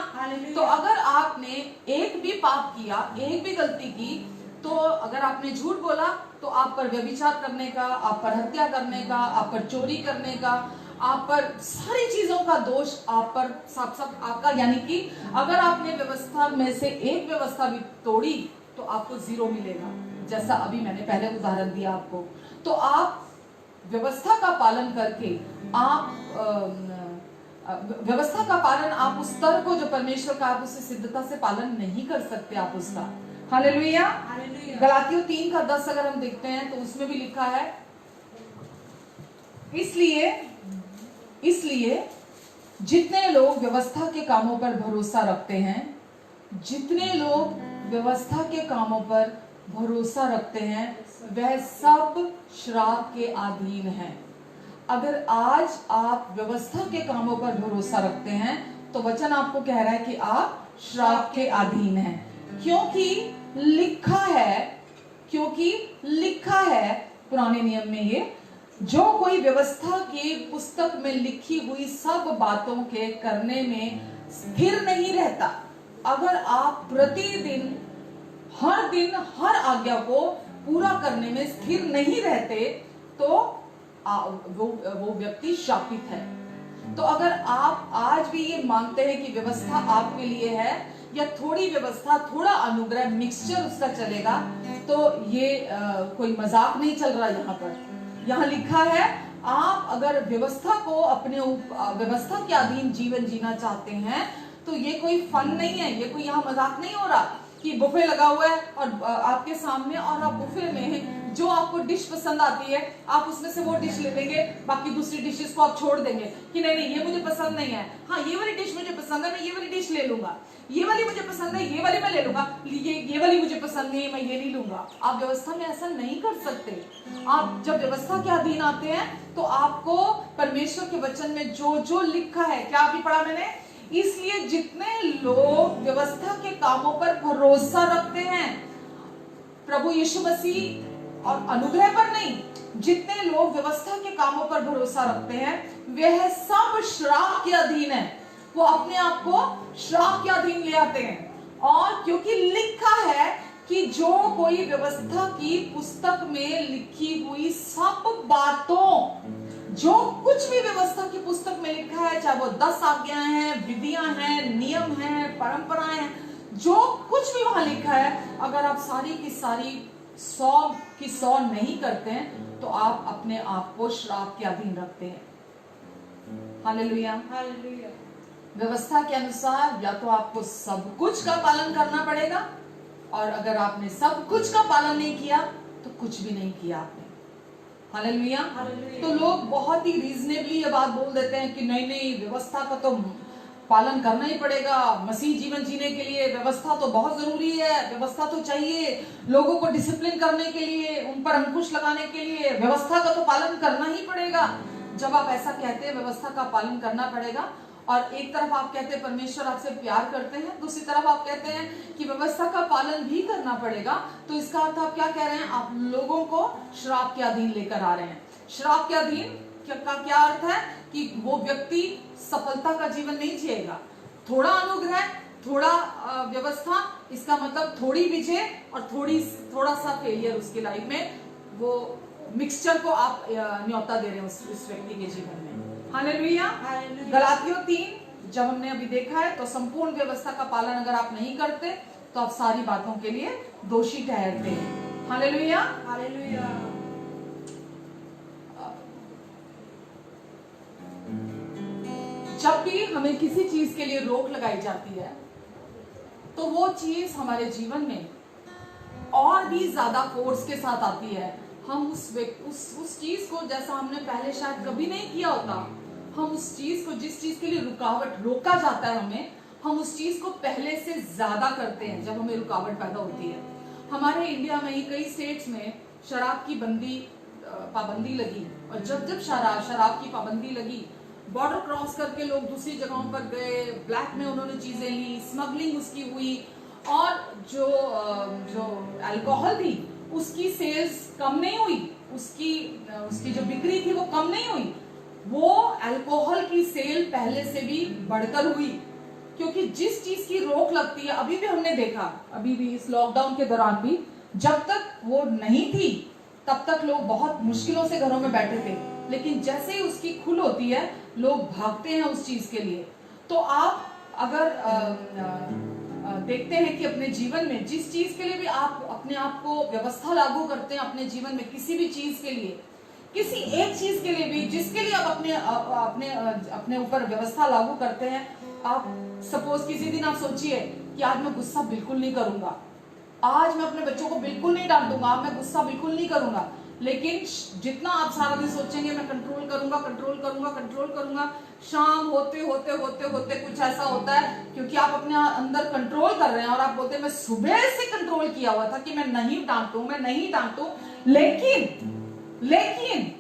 तो अगर आपने एक भी पाप किया, एक भी गलती की, तो अगर आपने झूठ बोला तो आप पर व्यभिचार करने का, आप पर हत्या करने का, आप पर चोरी करने का, आप पर सारी चीजों का दोष आप पर सब आपका, यानी कि अगर आपने व्यवस्था में से एक व्यवस्था भी तोड़ी तो आपको 0 मिलेगा। जैसा अभी मैंने पहले उदाहरण दिया आपको। तो आप व्यवस्था का पालन करके व्यवस्था का पालन, आप उस स्तर को जो परमेश्वर का, आप उसे सिद्धता से पालन नहीं कर सकते आप उसका। हालेलुया। गलातियों 3:10 अगर हम देखते हैं तो उसमें भी लिखा है, इसलिए जितने लोग व्यवस्था के कामों पर भरोसा रखते हैं, जितने लोग व्यवस्था के कामों पर भरोसा रखते हैं, वह सब श्राप के अधीन हैं। अगर आज आप व्यवस्था के कामों पर भरोसा रखते हैं तो वचन आपको कह रहा है कि आप श्राप के अधीन हैं। क्योंकि लिखा है पुराने नियम में, ये जो कोई व्यवस्था की पुस्तक में लिखी हुई सब बातों के करने में स्थिर नहीं रहता। अगर आप प्रतिदिन हर दिन हर आज्ञा को पूरा करने में स्थिर नहीं रहते तो वो व्यक्ति शापित है। तो अगर आप आज भी ये मानते हैं कि व्यवस्था आपके लिए है, या थोड़ी व्यवस्था, थोड़ा अनुग्रह, मिक्सचर उसका चलेगा, तो ये कोई मजाक नहीं चल रहा। यहाँ पर यहाँ लिखा है, आप अगर व्यवस्था को अपने व्यवस्था के अधीन जीवन जीना चाहते हैं तो ये कोई फन नहीं है, ये कोई यहाँ मजाक नहीं हो रहा कि बुफे लगा हुआ है और आपके सामने, और आप बुफे में जो आपको डिश पसंद आती है आप उसमें से वो डिश ले लेंगे, बाकी दूसरी डिशेस को आप छोड़ देंगे कि नहीं ये मुझे पसंद नहीं है, हाँ ये वाली डिश मुझे पसंद है, मैं ये वाली डिश ले लूंगा, ये वाली मुझे पसंद है, ये वाली मैं ले लूंगा, ये वाली मुझे पसंद नहीं है, मैं ये नहीं लूंगा। आप व्यवस्था में ऐसा नहीं कर सकते। आप जब व्यवस्था के अधीन आते हैं तो आपको परमेश्वर के वचन में जो जो लिखा है, क्या अभी पढ़ा मैंने, इसलिए जितने लोग व्यवस्था के कामों पर भरोसा रखते हैं, प्रभु यीशु मसीह और अनुग्रह पर नहीं, जितने लोग व्यवस्था के कामों पर भरोसा रखते हैं वह सब श्राप के अधीन है। वो अपने आप को श्राप के अधीन ले आते हैं। और क्योंकि लिखा है कि जो कोई व्यवस्था की पुस्तक में लिखी हुई सब बातों, जो कुछ भी व्यवस्था की पुस्तक में लिखा है, चाहे वो 10 आज्ञाएं हैं, विधियां हैं, नियम हैं, परंपराएं हैं, जो कुछ भी वहां लिखा है, अगर आप सारी की सारी 100 की 100 नहीं करते हैं तो आप अपने आप को श्राप के अधीन रखते हैं। हालेलुया। हालेलुया। व्यवस्था के अनुसार या तो आपको सब कुछ का पालन करना पड़ेगा, और अगर आपने सब कुछ का पालन नहीं किया तो कुछ भी नहीं किया आपने। हालेलुया। तो लोग बहुत ही रीजनेबली ये बात बोल देते हैं कि नहीं नहीं, व्यवस्था का तो पालन करना ही पड़ेगा, मसीह जीवन जीने के लिए व्यवस्था तो बहुत जरूरी है, व्यवस्था तो चाहिए, लोगों को डिसिप्लिन करने के लिए, उन पर अंकुश लगाने के लिए व्यवस्था का तो पालन करना ही पड़ेगा। जब आप ऐसा कहते हैं व्यवस्था का पालन करना पड़ेगा, और एक तरफ आप कहते हैं परमेश्वर आपसे प्यार करते हैं, दूसरी तरफ आप कहते हैं कि व्यवस्था का पालन भी करना पड़ेगा, तो इसका अर्थ आप क्या कह रहे हैं? आप लोगों को श्राप के अधीन लेकर आ रहे हैं। श्राप के अधीन का क्या अर्थ है? कि वो व्यक्ति सफलता का जीवन नहीं जिएगा। थोड़ा अनुग्रह, थोड़ा व्यवस्था, इसका मतलब थोड़ी विजय और थोड़ा सा फेलियर उसकी लाइफ में, वो मिक्सचर को आप न्योता दे रहे हैं उस व्यक्ति के जीवन में। हालेलुया। गलातियों 3 जब हमने अभी देखा है, तो संपूर्ण व्यवस्था का पालन अगर आप नहीं करते तो आप सारी बातों के लिए दोषी ठहरते हैं। हालेलुया। हालेलुया। जब भी हमें किसी चीज के लिए रोक लगाई जाती है तो वो चीज हमारे जीवन में और भी ज्यादा फोर्स के साथ आती है। हम उस चीज को, जैसा हमने पहले शायद कभी नहीं किया होता, हम उस चीज को, जिस चीज के लिए रोका जाता है हमें, हम उस चीज को पहले से ज्यादा करते हैं जब हमें रुकावट पैदा होती है। हमारे इंडिया में ही कई स्टेट्स में शराब की पाबंदी लगी, और जब शराब की पाबंदी लगी, बॉर्डर क्रॉस करके लोग दूसरी जगहों पर गए, ब्लैक में उन्होंने चीजें ली, स्मगलिंग उसकी हुई, और जो अल्कोहल थी उसकी सेल्स कम नहीं हुई, उसकी जो बिक्री थी वो कम नहीं हुई, वो अल्कोहल की सेल पहले से भी बढ़कर हुई। क्योंकि जिस चीज की रोक लगती है, अभी भी हमने देखा, अभी भी इस लॉकडाउन के दौरान भी, जब तक वो नहीं थी तब तक लोग बहुत मुश्किलों से घरों में बैठे थे, लेकिन जैसे ही उसकी खुल होती है लोग भागते हैं उस चीज के लिए। तो आप अगर देखते हैं कि अपने जीवन में जिस चीज के लिए भी आप अपने आप को व्यवस्था लागू करते हैं, अपने जीवन में किसी भी चीज के लिए, किसी एक चीज के लिए भी जिसके लिए आप अपने ऊपर व्यवस्था लागू करते हैं, आप सपोज किसी दिन आप सोचिए कि आज मैं गुस्सा बिल्कुल नहीं करूंगा, आज मैं अपने बच्चों को बिल्कुल नहीं डांटूंगा, मैं गुस्सा बिल्कुल नहीं करूंगा, लेकिन जितना आप सारा दिन सोचेंगे मैं कंट्रोल करूंगा कंट्रोल करूंगा कंट्रोल करूंगा, शाम होते होते होते होते कुछ ऐसा होता है, क्योंकि आप अपने अंदर कंट्रोल कर रहे हैं और आप बोलते हैं मैं सुबह से कंट्रोल किया हुआ था कि मैं नहीं डांटूं, लेकिन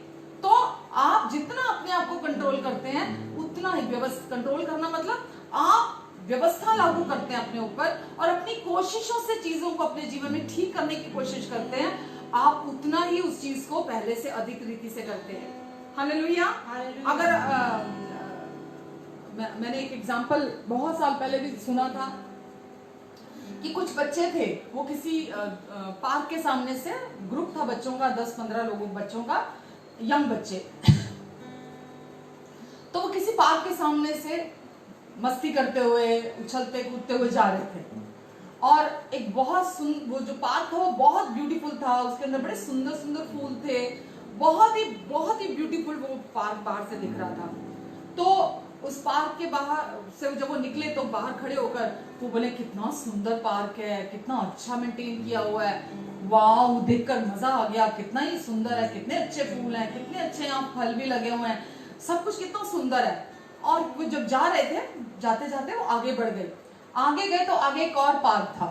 तो आप जितना अपने आप को कंट्रोल करते हैं उतना ही व्यवस्था, कंट्रोल करना मतलब आप व्यवस्था लागू करते हैं अपने ऊपर और अपनी कोशिशों से चीजों को अपने जीवन में ठीक करने की कोशिश करते हैं, आप उतना ही उस चीज को पहले से अधिक रीति से करते हैं। हालेलुया। अगर मैंने एक एग्जांपल बहुत साल पहले भी सुना था कि कुछ बच्चे थे, वो किसी पार्क के सामने से, ग्रुप था बच्चों का, 10-15 लोगों बच्चों का, यंग बच्चे, तो वो किसी पार्क के सामने से मस्ती करते हुए, उछलते कूदते हुए जा रहे थे, और एक बहुत वो जो पार्क था वो बहुत ब्यूटीफुल था, उसके अंदर बड़े सुंदर सुंदर फूल थे, बहुत ही ब्यूटीफुल वो पार्क बाहर से दिख रहा था। तो उस पार्क के बाहर से जब वो निकले तो बाहर खड़े होकर वो बोले कितना सुंदर पार्क है, कितना अच्छा मेंटेन किया हुआ है, वाह, देखकर मजा आ गया, कितना ही सुंदर है, कितने अच्छे फूल हैं, कितने अच्छे यहाँ फल भी लगे हुए हैं, सब कुछ कितना सुंदर है। और वो जब जा रहे थे, जाते जाते वो आगे बढ़ गए, आगे गए तो आगे एक और पार्क था,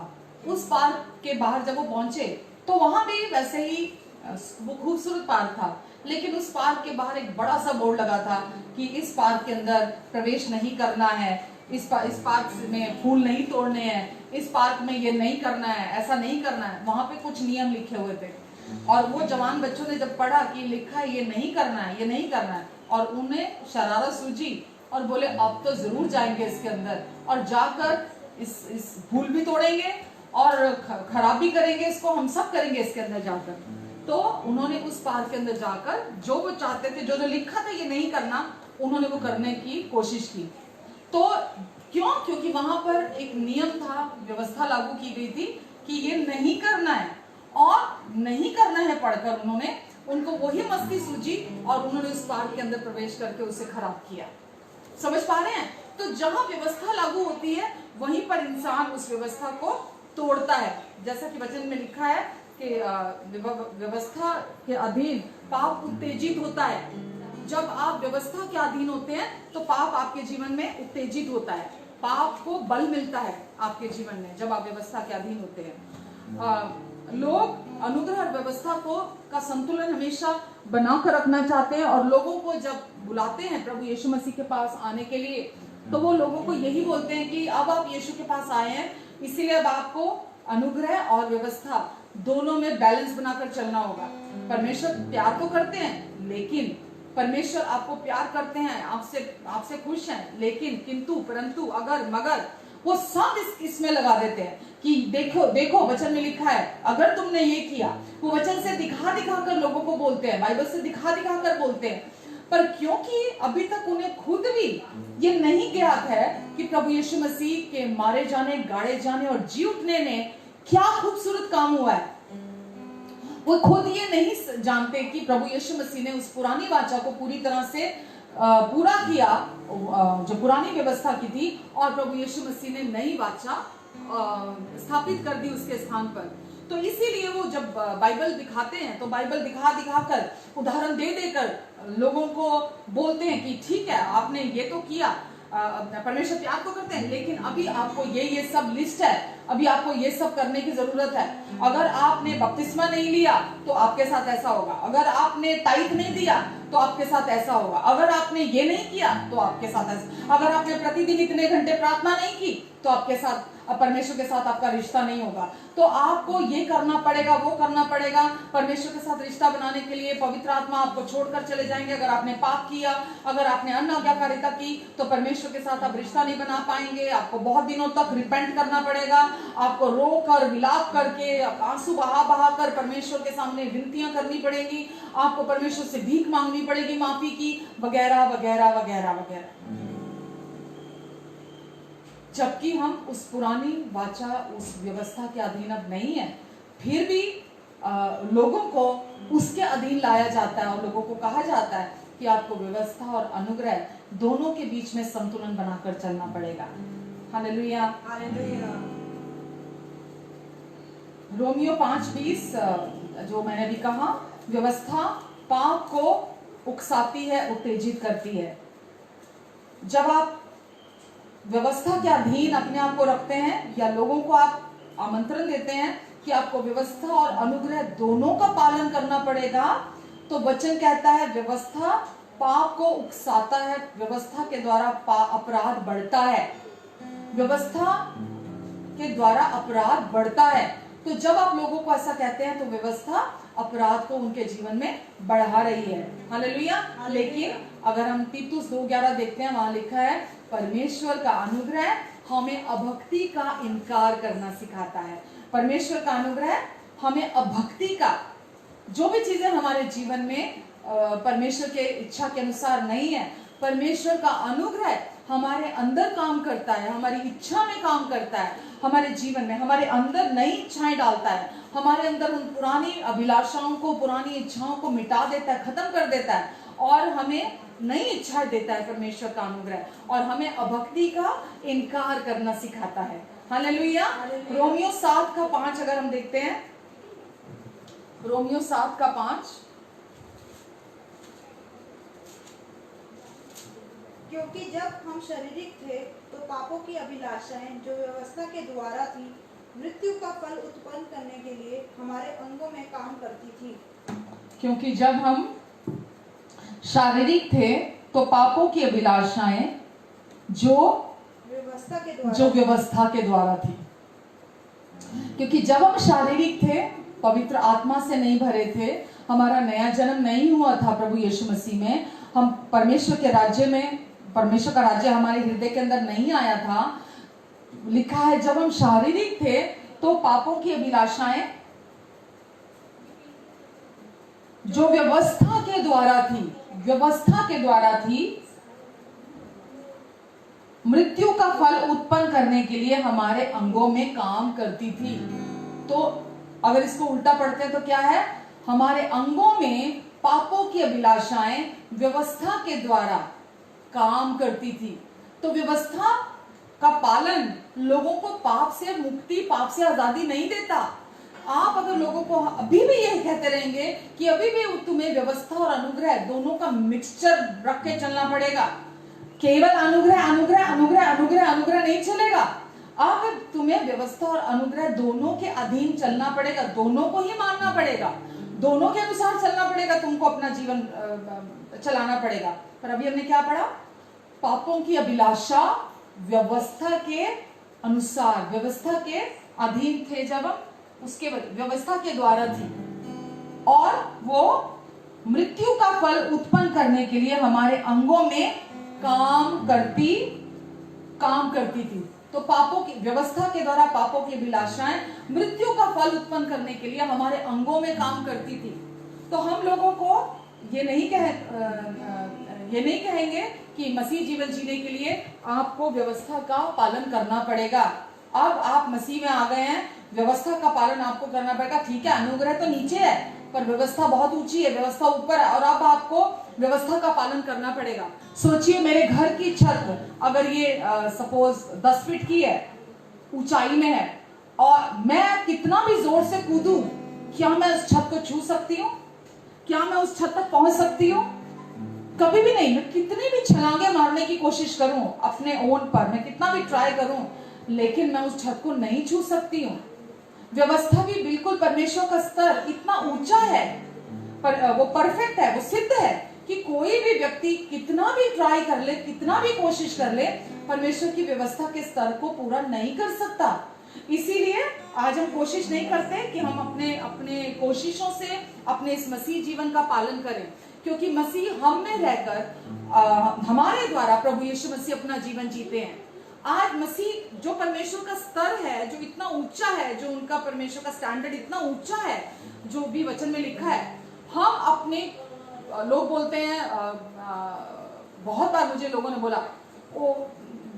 उस पार्क के बाहर जब वो पहुंचे तो वहां भी वैसे ही वो खूबसूरत पार्क था, लेकिन उस पार्क के बाहर एक बड़ा सा बोर्ड लगा था कि इस पार्क के अंदर प्रवेश नहीं करना है, इस पार्क में फूल नहीं तोड़ने हैं, इस पार्क में ये नहीं करना है, ऐसा नहीं करना है, वहां पे कुछ नियम लिखे हुए थे। और वो जवान बच्चों ने जब पढ़ा कि लिखा है ये नहीं करना है, ये नहीं करना है, और उन्हें शरारत सूझी और बोले अब तो जरूर जाएंगे इसके अंदर और जाकर इस फूल भी तोड़ेंगे और खराब भी करेंगे इसको, हम सब करेंगे इसके अंदर जाकर। तो उन्होंने उस पार्क के अंदर जाकर जो वो चाहते थे, जो लिखा था ये नहीं करना, उन्होंने वो करने की कोशिश की। तो क्यों? क्योंकि वहां पर एक नियम था, व्यवस्था लागू की गई थी कि ये नहीं करना है, और नहीं करना है पढ़कर उनको वही मस्ती सूझी और उन्होंने उस पार्क के अंदर प्रवेश करके उसे खराब किया। समझ पा रहे हैं? तो जहां व्यवस्था लागू होती है वहीं पर इंसान उस व्यवस्था को तोड़ता है। जैसा कि वचन में लिखा है कि व्यवस्था के अधीन पाप उत्तेजित होता है। जब आप व्यवस्था के अधीन होते हैं तो पाप आपके जीवन में उत्तेजित होता है, पाप को बल मिलता है आपके जीवन में जब आप व्यवस्था के अधीन होते हैं। लोग अनुग्रह और व्यवस्था का संतुलन हमेशा बनाकर रखना चाहते हैं, और लोगों को जब बुलाते हैं प्रभु यीशु मसीह के पास आने के लिए, तो वो लोगों को यही बोलते हैं कि अब आप यीशु के पास आए हैं, इसीलिए अब आपको अनुग्रह और व्यवस्था दोनों में बैलेंस बनाकर चलना होगा। परमेश्वर प्यार तो करते हैं, लेकिन परमेश्वर आपको प्यार करते हैं, आपसे खुश हैं, लेकिन किंतु परंतु अगर मगर वो सब इसमें लगा देते हैं कि देखो देखो वचन में लिखा है, अगर तुमने ये किया। वो वचन से दिखा कर लोगों को बोलते हैं, बाइबल से दिखा कर बोलते हैं, पर क्योंकि अभी तक उन्हें खुद भी ये नहीं ज्ञात है कि प्रभु यीशु मसीह के मारे जाने, गाड़े जाने और जी उठने में क्या खूबसूरत काम हुआ है। वो खुद ये नहीं जानते कि प्रभु यीशु मसीह ने उस पुरानी वाचा को पूरी तरह से पूरा किया, जो पुरानी व्यवस्था की थी, और प्रभु यीशु मसीह ने नई वाचा स्थापित कर दी उसके स्थान पर। तो इसीलिए वो जब बाइबल दिखाते हैं तो बाइबल दिखा कर, उदाहरण दे देकर लोगों को बोलते हैं कि ठीक है, आपने ये तो किया, परमेश्वर प्यार तो करते हैं, लेकिन अभी आपको ये सब लिस्ट है, अभी आपको ये सब करने की जरूरत है। अगर आपने बपतिस्मा नहीं लिया तो आपके साथ ऐसा होगा, अगर आपने टाइट नहीं दिया तो आपके साथ ऐसा होगा, अगर आपने ये नहीं किया तो आपके साथ ऐसा, अगर आपने प्रतिदिन इतने घंटे प्रार्थना नहीं की तो आपके साथ, परमेश्वर के साथ आपका रिश्ता नहीं होगा। तो आपको ये करना पड़ेगा, वो करना पड़ेगा। परमेश्वर के साथ रिश्ता बनाने के लिए पवित्र आत्मा आपको छोड़कर चले जाएंगे। अगर आपने पाप किया, अगर आपने अनाज्ञाकारिता की, तो परमेश्वर के साथ आप रिश्ता नहीं बना पाएंगे। आपको बहुत दिनों तक रिपेंट करना पड़ेगा, आपको रो कर, विलाप करके, आंसू बहा कर परमेश्वर के सामने विनतियां करनी पड़ेगी, आपको परमेश्वर से भीख मांगनी पड़ेगी माफी की, वगैरह वगैरह वगैरह वगैरह। जबकि हम उस पुरानी वाचा, उस व्यवस्था के अधीन अब नहीं है, फिर भी लोगों को उसके अधीन लाया जाता है और लोगों को कहा जाता है कि आपको व्यवस्था और अनुग्रह दोनों के बीच में संतुलन बनाकर चलना पड़ेगा। Hallelujah, hallelujah. रोमियो 5:20, जो मैंने भी कहा, व्यवस्था पाप को उकसाती है, उत्तेजित करती है। जब आप व्यवस्था के अधीन अपने आप को रखते हैं या लोगों को आप आमंत्रण देते हैं कि आपको व्यवस्था और अनुग्रह दोनों का पालन करना पड़ेगा, तो वचन कहता है व्यवस्था पाप को उकसाता है, व्यवस्था के द्वारा अपराध बढ़ता है, व्यवस्था के द्वारा अपराध बढ़ता है। तो जब आप लोगों को ऐसा कहते हैं तो व्यवस्था अपराध को उनके जीवन में बढ़ा रही है। हालेलुया। लेकिन अगर हम तीतुस 2:11 देखते हैं, वहां लिखा है परमेश्वर का अनुग्रह हमें अभक्ति का इनकार करना सिखाता है। परमेश्वर का अनुग्रह हमें अभक्ति का, जो भी चीजें हमारे जीवन में परमेश्वर के इच्छा के अनुसार नहीं है, परमेश्वर का अनुग्रह हमारे अंदर काम करता है, हमारी इच्छा में काम करता है, हमारे जीवन में हमारे अंदर नई इच्छाएं डालता है, हमारे अंदर उन पुरानी अभिलाषाओं को, पुरानी इच्छाओं को मिटा देता है, खत्म कर देता है, और हमें नई इच्छा देता है परमेश्वर का अनुग्रह, और हमें अभक्ति का इनकार करना सिखाता है। हालेलुया। रोमियो 7:5 अगर हम देखते हैं, रोमियो 7:5, क्योंकि जब हम शारीरिक थे तो पापों की अभिलाषाएं जो व्यवस्था के द्वारा थी, मृत्यु का फल उत्पन्न करने के लिए हमारे अंगों में काम करती थी। क्योंकि जब हम शारीरिक थे तो पापों की अभिलाषाएं जो व्यवस्था के द्वारा थी, क्योंकि जब हम शारीरिक थे, पवित्र आत्मा से नहीं भरे थे, हमारा नया जन्म नहीं हुआ था प्रभु यीशु मसीह में, हम परमेश्वर के राज्य में, परमेश्वर का राज्य हमारे हृदय के अंदर नहीं आया था। लिखा है जब हम शारीरिक थे, तो पापों की अभिलाषाएं जो व्यवस्था के द्वारा थी मृत्यु का फल उत्पन्न करने के लिए हमारे अंगों में काम करती थी। तो अगर इसको उल्टा पढ़ते हैं तो क्या है, हमारे अंगों में पापों की अभिलाषाएं व्यवस्था के द्वारा काम करती थी। तो व्यवस्था का पालन लोगों को पाप से मुक्ति, पाप से आजादी नहीं देता। आप अगर लोगों को अभी भी यही कहते रहेंगे कि अभी भी तुम्हें व्यवस्था और अनुग्रह दोनों का मिक्सचर रख के चलना पड़ेगा, केवल अनुग्रह अनुग्रह अनुग्रह अनुग्रह अनुग्रह नहीं चलेगा, अब तुम्हें व्यवस्था और अनुग्रह दोनों के अधीन चलना पड़ेगा, दोनों को ही मानना पड़ेगा, दोनों के अनुसार चलना पड़ेगा, तुमको अपना जीवन चलाना पड़ेगा। पर अभी हमने क्या पढ़ा, पापों की अभिलाषा व्यवस्था के अनुसार, व्यवस्था के अधीन थे जब हम, उसके व्यवस्था के द्वारा थी, और वो मृत्यु का फल उत्पन्न करने के लिए हमारे अंगों में काम करती थी। तो पापों की व्यवस्था के द्वारा पापों की अभिलाषाएं मृत्यु का फल उत्पन्न करने के लिए हमारे अंगों में काम करती थी। तो हम लोगों को ये नहीं कहेंगे कि मसीह जीवन जीने के लिए आपको व्यवस्था का पालन करना पड़ेगा। अब आप मसीह में आ गए हैं, व्यवस्था का पालन आपको करना पड़ेगा। ठीक है, अनुग्रह तो नीचे है पर व्यवस्था बहुत ऊंची है, व्यवस्था ऊपर है, और अब आपको व्यवस्था का पालन करना पड़ेगा। सोचिए, मेरे घर की छत अगर ये सपोज 10 फीट की है, ऊंचाई में है, और मैं कितना भी जोर से कूदूं, क्या मैं उस छत को छू सकती हूँ? क्या मैं उस छत तक पहुंच सकती हूँ? कभी भी नहीं। मैं कितनी भी छलांगे मारने की कोशिश करूं अपने ओन पर, मैं कितना भी ट्राई करूं, लेकिन मैं उस छत को नहीं छू सकती हूँ। व्यवस्था भी बिल्कुल, परमेश्वर का स्तर इतना ऊंचा है, पर वो परफेक्ट है, वो सिद्ध है कि कोई भी व्यक्ति कितना भी ट्राई कर ले, कितना भी कोशिश कर ले, परमेश्वर की व्यवस्था के स्तर को पूरा नहीं कर सकता। इसीलिए आज हम कोशिश नहीं करते कि हम अपने कोशिशों से अपने इस मसीह जीवन का पालन करें, क्योंकि मसीह हम में रहकर हमारे द्वारा प्रभु यीशु मसीह अपना जीवन जीते हैं। आज मसीह जो परमेश्वर का स्तर है, जो इतना ऊंचा है, जो उनका परमेश्वर का स्टैंडर्ड इतना ऊंचा है, जो भी वचन में लिखा है, हम अपने, लोग बोलते हैं, बहुत बार मुझे लोगों ने बोला, ओ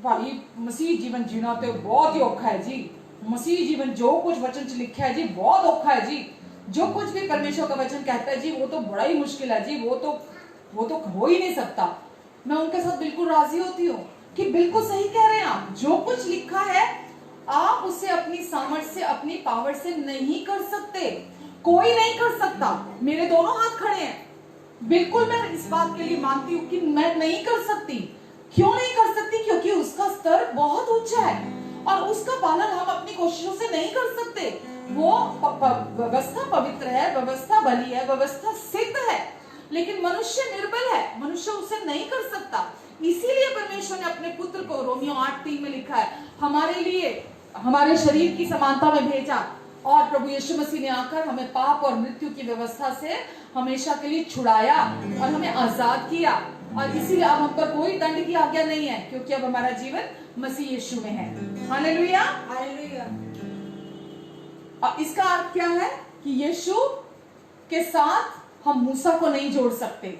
भाई मसीह जीवन जीना तो बहुत ही औखा है जी, मसीह जीवन जो कुछ वचन लिखा है जी बहुत औखा है जी, जो कुछ भी परमेश्वर का वचन कहता है जी वो तो बड़ा ही मुश्किल है जी, वो तो हो ही नहीं सकता। मैं उनके साथ बिल्कुल राजी होती हूँ कि बिल्कुल सही कह रहे हैं आप, जो कुछ लिखा है आप उसे अपनी सामर्थ्य से, अपनी पावर से नहीं कर सकते, कोई नहीं कर सकता। मेरे दोनों हाथ खड़े हैं, बिल्कुल मैं इस बात के लिए मानती हूँ कि मैं नहीं कर सकती। क्यों नहीं कर सकती? क्योंकि उसका स्तर बहुत ऊंचा है और उसका पालन हम अपनी कोशिशों से नहीं कर सकते। वो व्यवस्था पवित्र है, व्यवस्था बली है, व्यवस्था सिद्ध है, लेकिन मनुष्य निर्बल है, मनुष्य उसे नहीं कर सकता। इसीलिए परमेश्वर ने अपने पुत्र को, रोमियो 8:3 में लिखा है, हमारे लिए हमारे शरीर की समानता में भेजा, और प्रभु यीशु मसीह ने आकर हमें पाप और मृत्यु की व्यवस्था से हमेशा के लिए छुड़ाया और हमें आजाद किया। और इसीलिए अब हम पर कोई दंड की आज्ञा नहीं है, क्योंकि अब हमारा जीवन मसीह यीशु में है। Hallelujah, hallelujah. अब इसका अर्थ क्या है कि यीशु के साथ हम मूसा को नहीं जोड़ सकते।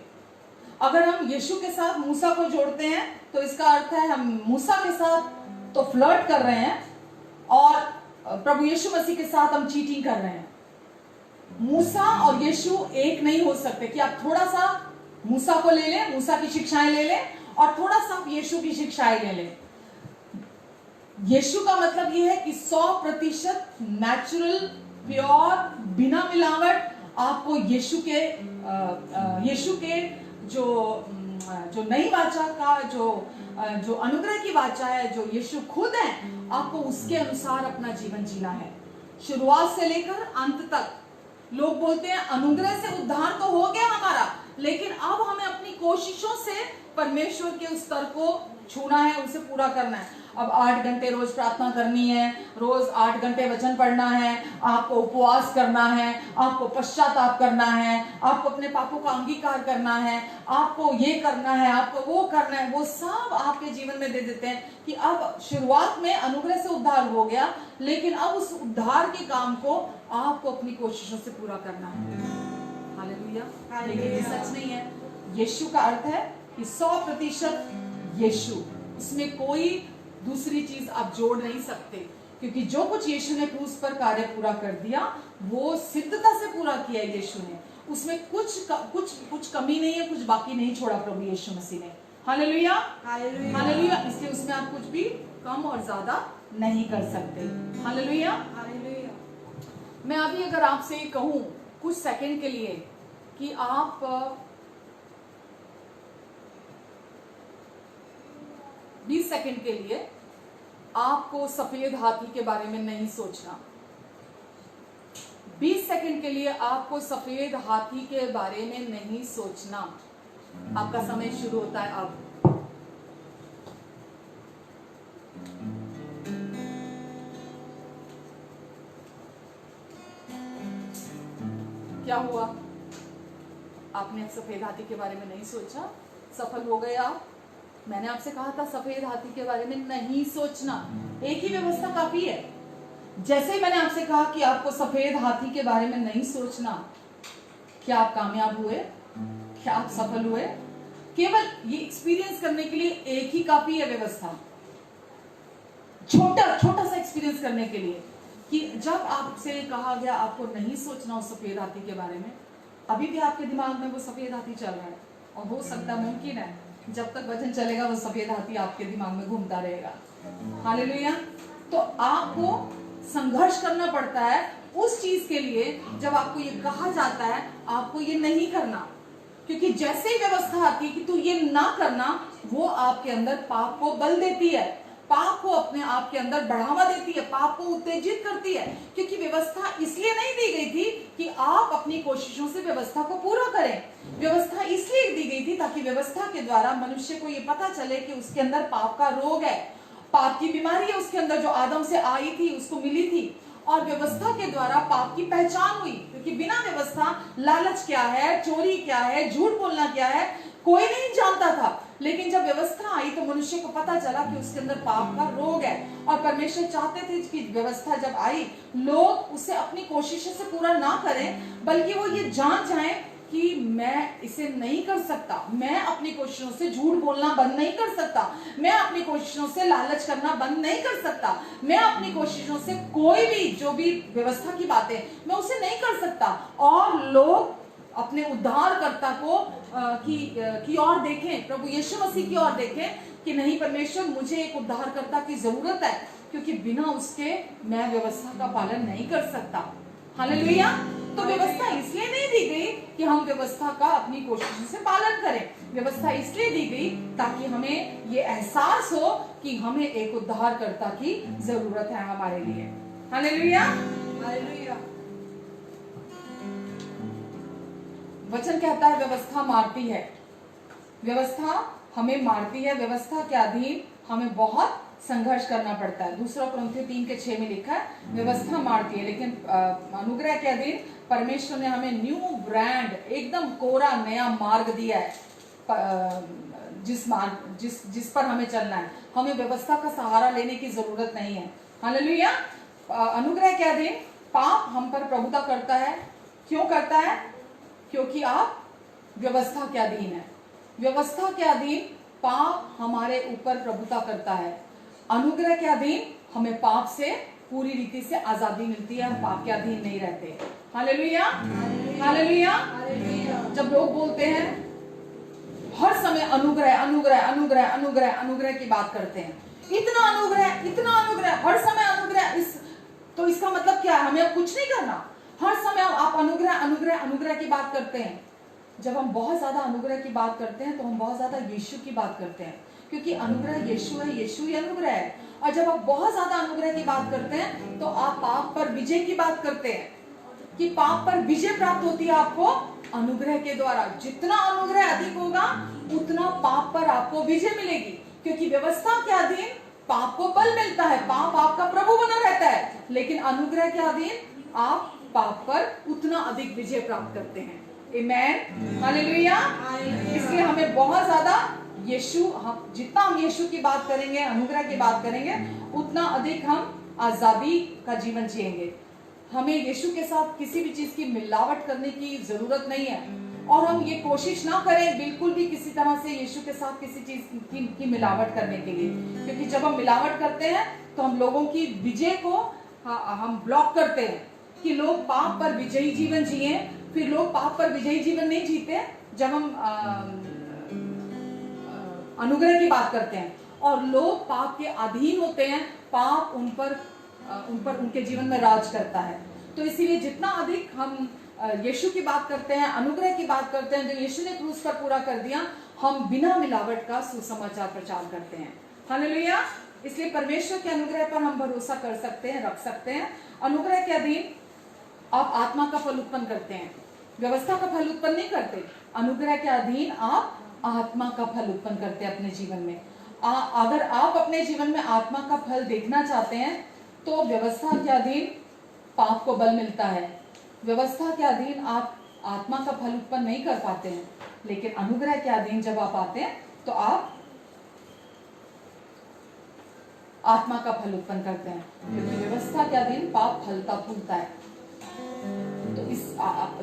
अगर हम यीशु के साथ मूसा को जोड़ते हैं तो इसका अर्थ है हम मूसा के साथ तो फ्लर्ट कर रहे हैं और प्रभु यीशु मसीह के साथ हम चीटिंग कर रहे हैं। मूसा और यीशु एक नहीं हो सकते कि आप थोड़ा सा मूसा को ले लें, मूसा की शिक्षाएं ले लें, और थोड़ा सा यीशु की शिक्षाएं ले लें। यीशु का मतलब यह है कि 100% नेचुरल, प्योर, बिना मिलावट आपको यीशु के जो नई वाचा का, जो अनुग्रह की वाचा है, जो यीशु खुद है, आपको उसके अनुसार अपना जीवन जीना है, शुरुआत से लेकर अंत तक। लोग बोलते हैं अनुग्रह से उद्धार तो हो गया हमारा, लेकिन अब हमें अपनी कोशिशों से परमेश्वर के उस स्तर को छूना है, उसे पूरा करना है। अब 8 घंटे रोज प्रार्थना करनी है, रोज 8 घंटे वचन पढ़ना है, आपको उपवास करना है, आपको पश्चाताप करना है, आपको अपने पापों का अंगीकार करना है, आपको ये करना है, आपको वो करना है। वो सब आपके जीवन में दे देते हैं कि अब शुरुआत में अनुग्रह से उद्धार हो गया, लेकिन अब उस उद्धार के काम को आपको अपनी कोशिशों से पूरा करना है। हालेलुया। लेकिन ये सच नहीं है। यीशु का अर्थ है कि 100% यीशु, उसमें कोई दूसरी चीज आप जोड़ नहीं सकते, क्योंकि जो कुछ यीशु ने क्रूस पर कार्य पूरा कर दिया वो सिद्धता से पूरा किया यीशु ने। उसमें कुछ कमी नहीं है, कुछ बाकी नहीं छोड़ा प्रभु यीशु मसीह ने। Hallelujah, hallelujah, hallelujah. इसलिए उसमें आप कुछ भी कम और ज्यादा नहीं कर सकते। Hallelujah, hallelujah. मैं अभी अगर आपसे कहूं कुछ सेकंड के लिए कि आप 20 सेकंड के लिए आपको सफेद हाथी के बारे में नहीं सोचना। 20 सेकंड के लिए आपको सफेद हाथी के बारे में नहीं सोचना। आपका समय शुरू होता है अब। क्या हुआ? आपने सफेद हाथी के बारे में नहीं सोचा, सफल हो गए आप। मैंने आपसे कहा था सफेद हाथी के बारे में नहीं सोचना, एक ही व्यवस्था काफी है। जैसे ही मैंने आपसे कहा कि आपको सफेद हाथी के बारे में नहीं सोचना, क्या आप कामयाब हुए? क्या आप सफल हुए? केवल ये एक्सपीरियंस करने के लिए एक ही काफी है व्यवस्था, छोटा सा एक्सपीरियंस करने के लिए, कि जब आपसे कहा गया आपको नहीं सोचना उस सफेद हाथी के बारे में, अभी भी आपके दिमाग में वो सफेद हाथी चल रहा है, और हो सकता है, मुमकिन है, जब तक वचन चलेगा वो सफेद हाथी आपके दिमाग में घूमता रहेगा। हालेलुया। तो आपको संघर्ष करना पड़ता है उस चीज के लिए, जब आपको ये कहा जाता है आपको ये नहीं करना, क्योंकि जैसे ही व्यवस्था आती है कि तू ये ना करना, वो आपके अंदर पाप को बल देती है, पाप को अपने आप के अंदर बढ़ावा देती है, पाप को उत्तेजित करती है। क्योंकि व्यवस्था इसलिए नहीं दी गई थी कि आप अपनी कोशिशों से व्यवस्था को पूरा करें। व्यवस्था इसलिए दी गई थी ताकि व्यवस्था के द्वारा मनुष्य को ये पता चले कि उसके अंदर पाप का रोग है, पाप की बीमारी है उसके अंदर, जो आदम से आई थी, उसको मिली थी। और व्यवस्था के द्वारा पाप की पहचान हुई, क्योंकि बिना व्यवस्था लालच क्या है, चोरी क्या है, झूठ बोलना क्या है, कोई नहीं जानता था। लेकिन जब व्यवस्था आई तो मनुष्य को पता चला कि उसके अंदर पाप का रोग है, और परमेश्वर चाहते थे कि व्यवस्था जब आई, लोग उसे अपनी कोशिशों से पूरा ना करें, बल्कि वो ये जान जाएं कि मैं इसे नहीं कर सकता, मैं अपनी कोशिशों से झूठ बोलना बंद नहीं कर सकता, मैं अपनी कोशिशों से लालच करना बंद नहीं कर सकता, मैं अपनी कोशिशों से कोई भी जो भी व्यवस्था की बातें मैं उसे नहीं कर सकता। और लोग अपने उद्धारकर्ता को की ओर देखें, प्रभु यीशु मसीह की ओर देखें कि नहीं, परमेश्वर मुझे एक उद्धारकर्ता की जरूरत है, क्योंकि बिना उसके मैं व्यवस्था का पालन नहीं कर सकता। हालेलुया। तो व्यवस्था इसलिए नहीं दी गई कि हम व्यवस्था का अपनी कोशिशों से पालन करें, व्यवस्था इसलिए दी गई ताकि हमें ये एहसास हो कि हमें एक उद्धारकर्ता की जरूरत है हमारे लिए। Hallelujah, hallelujah. वचन कहता है व्यवस्था मारती है, व्यवस्था हमें मारती है, व्यवस्था के अधीन हमें बहुत संघर्ष करना पड़ता है। दूसरा कुरिन्थियों 3:6 में लिखा है व्यवस्था मारती है, लेकिन अनुग्रह के अधीन परमेश्वर ने हमें न्यू ब्रांड, एकदम कोरा नया मार्ग दिया है, जिस पर हमें चलना है। हमें व्यवस्था का सहारा लेने की जरूरत नहीं है। हालेलुया। अनुग्रह के अधीन पाप हम पर प्रभुता करता है। क्यों करता है? क्योंकि आप व्यवस्था के अधीन है। व्यवस्था के अधीन पाप हमारे ऊपर प्रभुता करता है। अनुग्रह के अधीन हमें पाप से पूरी रीति से आजादी मिलती है, हम पाप के अधीन नहीं रहते। Hallelujah, hallelujah. जब लोग बोलते हैं हर समय अनुग्रह अनुग्रह अनुग्रह अनुग्रह अनुग्रह की बात करते हैं, इतना अनुग्रह हर समय अनुग्रह, तो इसका मतलब क्या है? हमें कुछ नहीं करना, हर समय आप अनुग्रह अनुग्रह अनुग्रह की बात करते हैं। जब हम बहुत ज्यादा अनुग्रह की बात करते हैं तो हम बहुत ज्यादा यीशु की बात करते हैं, क्योंकि अनुग्रह यीशु है, यीशु ही अनुग्रह है। और जब आप बहुत ज्यादा अनुग्रह की बात करते हैं तो आप पाप पर विजय की बात करते हैं, कि पाप पर विजय प्राप्त होती है आपको अनुग्रह के द्वारा। जितना अनुग्रह अधिक होगा उतना पाप पर आपको विजय मिलेगी, क्योंकि व्यवस्था के अधीन पाप को बल मिलता है, पाप आपका प्रभु बना रहता है, लेकिन अनुग्रह के अधीन आप पाप पर उतना अधिक विजय प्राप्त करते हैं। आमेन, हालेलुया। इसलिए हमें बहुत ज्यादा हम जितना हम यीशु की बात करेंगे, अनुग्रह की बात करेंगे, उतना अधिक हम आजादी का जीवन जिएंगे। हमें यीशु के साथ किसी भी चीज की मिलावट करने की जरूरत नहीं है, और हम ये कोशिश ना करें बिल्कुल भी किसी तरह से यीशु के साथ किसी चीज की मिलावट करने के लिए, क्योंकि जब हम मिलावट करते हैं तो हम लोगों की विजय को हम ब्लॉक करते हैं कि लोग पाप पर विजयी जीवन जिए। फिर लोग पाप पर विजयी जीवन नहीं जीते जब हम अनुग्रह की बात करते हैं, और लोग पाप के अधीन होते हैं, पाप उन पर उनके जीवन में राज करता है। तो इसीलिए जितना अधिक हम यीशु की बात करते हैं, अनुग्रह की बात करते हैं, जो यीशु ने क्रूस पर पूरा कर दिया, हम बिना मिलावट का सुसमाचार प्रचार करते हैं। हालेलुया। इसलिए परमेश्वर के अनुग्रह पर हम भरोसा कर सकते हैं, रख सकते हैं। अनुग्रह के अधीन आप आत्मा का फल उत्पन्न करते हैं, व्यवस्था का फल उत्पन्न नहीं करते। अनुग्रह के अधीन आप आत्मा का फल उत्पन्न करते हैं अपने जीवन में। अगर आप अपने जीवन में आत्मा का फल देखना चाहते हैं तो व्यवस्था के अधीन पाप को बल मिलता है, व्यवस्था के अधीन आप आत्मा का फल उत्पन्न नहीं कर पाते हैं। लेकिन अनुग्रह के अधीन जब आप आते हैं तो आप आत्मा का फल उत्पन्न करते हैं, क्योंकि व्यवस्था के अधीन पाप फलता फूलता है। तो इस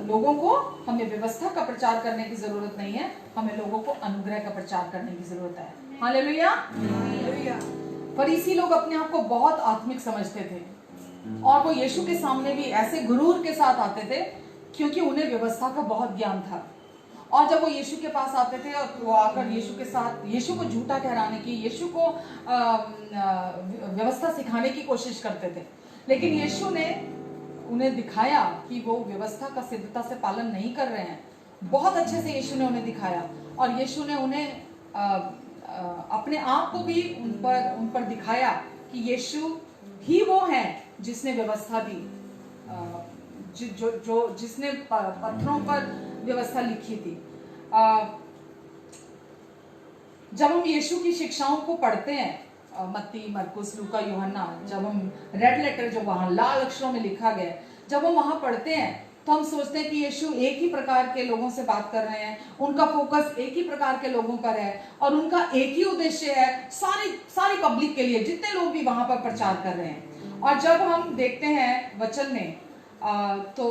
लोगों को हमें व्यवस्था का प्रचार करने की जरूरत नहीं है, हमें लोगों को अनुग्रह का प्रचार करने की जरूरत है। हालेलुया। फरीसी लोग अपने आप को बहुत आत्मिक समझते थे, और वो यीशु के सामने भी ऐसे गुरूर के साथ आते थे क्योंकि उन्हें व्यवस्था का बहुत ज्ञान था। और जब वो यीशु के पास आते थे और वो आकर यीशु के साथ यीशु को झूठा ठहराने की, यीशु को व्यवस्था सिखाने की कोशिश करते थे, लेकिन यीशु ने उन्हें दिखाया कि वो व्यवस्था का सिद्धता से पालन नहीं कर रहे हैं। बहुत अच्छे से यीशु ने उन्हें दिखाया, और यीशु ने उन्हें अपने आप को भी उन पर दिखाया कि यीशु ही वो है जिसने व्यवस्था दी, जिसने पत्थरों पर व्यवस्था लिखी थी। जब हम यीशु की शिक्षाओं को पढ़ते हैं, मत्ती, मरकुस, लूका, यूहन्ना, जब हम रेड लेटर जो वहां लाल अक्षरों में लिखा गया, जब हम वहां पढ़ते हैं तो हम सोचते हैं कि यीशु एक ही प्रकार के लोगों से बात कर रहे हैं, उनका फोकस एक ही प्रकार के लोगों पर है, और उनका एक ही उद्देश्य है सारी पब्लिक के लिए, जितने लोग भी वहां पर प्रचार कर रहे हैं। और जब हम देखते हैं वचन में तो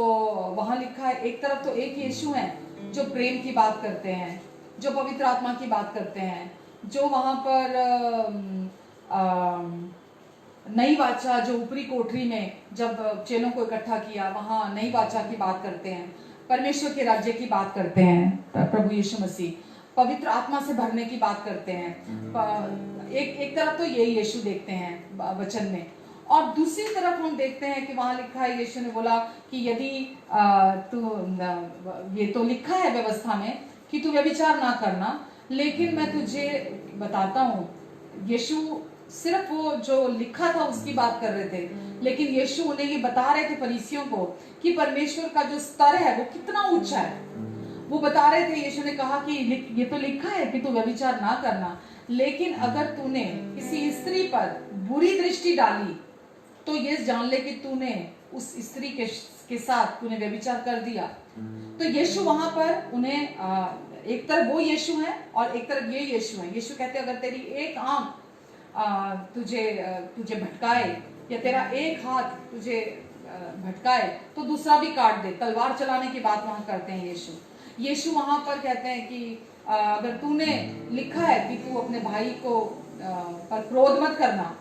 वहां लिखा है, एक तरफ तो एक यीशु है जो प्रेम की बात करते हैं, जो पवित्र आत्मा की बात करते हैं, जो वहां पर नई वाचा, जो ऊपरी कोठरी में जब चेलों को इकट्ठा किया, वहां नई वाचा की बात करते हैं, परमेश्वर के राज्य की बात करते हैं, प्रभु यीशु मसीह पवित्र आत्मा से भरने की बात करते हैं। एक तरफ तो यही यीशु देखते हैं वचन में, और दूसरी तरफ हम देखते हैं कि वहां लिखा है, यीशु ने बोला कि यदि ये तो लिखा है व्यवस्था में कि तू व्यभिचार ना करना, लेकिन मैं तुझे बताता हूँ, यीशु सिर्फ वो जो लिखा था उसकी बात कर रहे थे, लेकिन यीशु उन्हें ये बता रहे थे फरीसियों को कि परमेश्वर का जो स्तर है वो कितना ऊंचा है। वो बता रहे थे, यीशु ने कहा कि ये तो लिखा है कि तू व्यभिचार ना करना, लेकिन अगर तूने किसी स्त्री पर बुरी दृष्टि डाली तो ये जान ले कि तूने उस स्त्री के साथ तूने व्यभिचार कर दिया। तो यीशु वहां पर उन्हें एक तरफ वो यीशु है और एक तरफ ये यीशु है। यीशु कहते अगर तेरी एक आंख तुझे भटकाए या तेरा एक हाथ तुझे भटकाए तो दूसरा भी काट दे। तलवार चलाने की बात वहां करते हैं यीशु वहां पर कहते हैं कि अगर तूने लिखा है कि तू अपने भाई को पर क्रोध मत करना,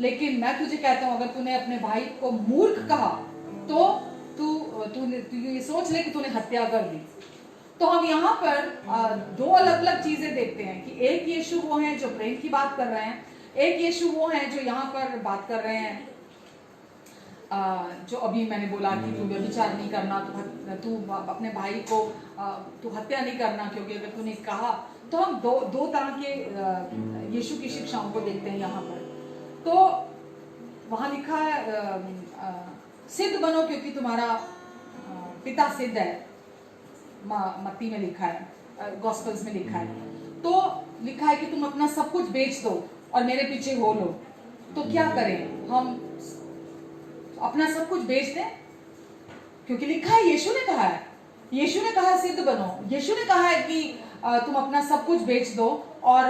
लेकिन मैं तुझे कहता हूं अगर तूने अपने भाई को मूर्ख कहा तो तू ये सोच ले कि तूने हत्या कर दी। तो हम यहाँ पर दो अलग अलग चीजें देखते हैं कि एक यीशु वो हैं जो प्रेम की बात कर रहे हैं, एक यीशु वो हैं जो यहाँ पर बात कर रहे हैं जो अभी मैंने बोला कि तू व्यभिचार नहीं करना, तू अपने भाई को तू हत्या नहीं करना, क्योंकि अगर तूने कहा तो हम दो तरह के यीशु की शिक्षाओं को देखते हैं यहाँ पर। तो वहां लिखा है सिद्ध बनो क्योंकि तुम्हारा पिता सिद्ध है। मत्ती में लिखा है, गॉस्पेल्स में लिखा है। तो लिखा है कि तुम अपना सब कुछ बेच दो और मेरे पीछे हो लो। तो क्या करें हम? अपना सब कुछ बेच दें? क्योंकि लिखा है, यीशु ने कहा है, यीशु ने कहा है सिद्ध बनो, यीशु ने कहा है कि तुम अपना सब कुछ बेच दो और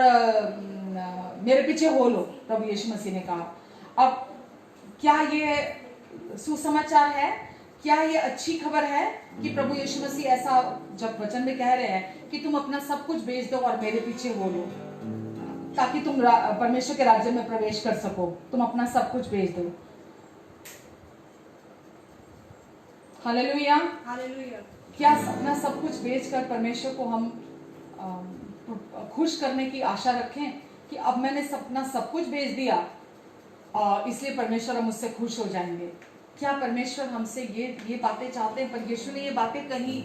मेरे पीछे हो लो, प्रभु यीशु मसीह ने कहा। अब क्या ये सुसमाचार है? क्या ये अच्छी खबर है कि प्रभु यीशु मसीह ऐसा जब वचन में कह रहे हैं कि तुम अपना सब कुछ बेच दो और मेरे पीछे हो लो, ताकि तुम परमेश्वर के राज्य में प्रवेश कर सको, तुम अपना सब कुछ बेच दो। Hallelujah, hallelujah. क्या अपना सब कुछ बेचकर परमेश्वर को हम खुश करने की आशा रखें कि अब मैंने अपना सब कुछ बेच दिया और इसलिए परमेश्वर हम मुझसे खुश हो जाएंगे? क्या परमेश्वर हमसे ये बातें चाहते हैं? पर यीशु ने ये बातें कही,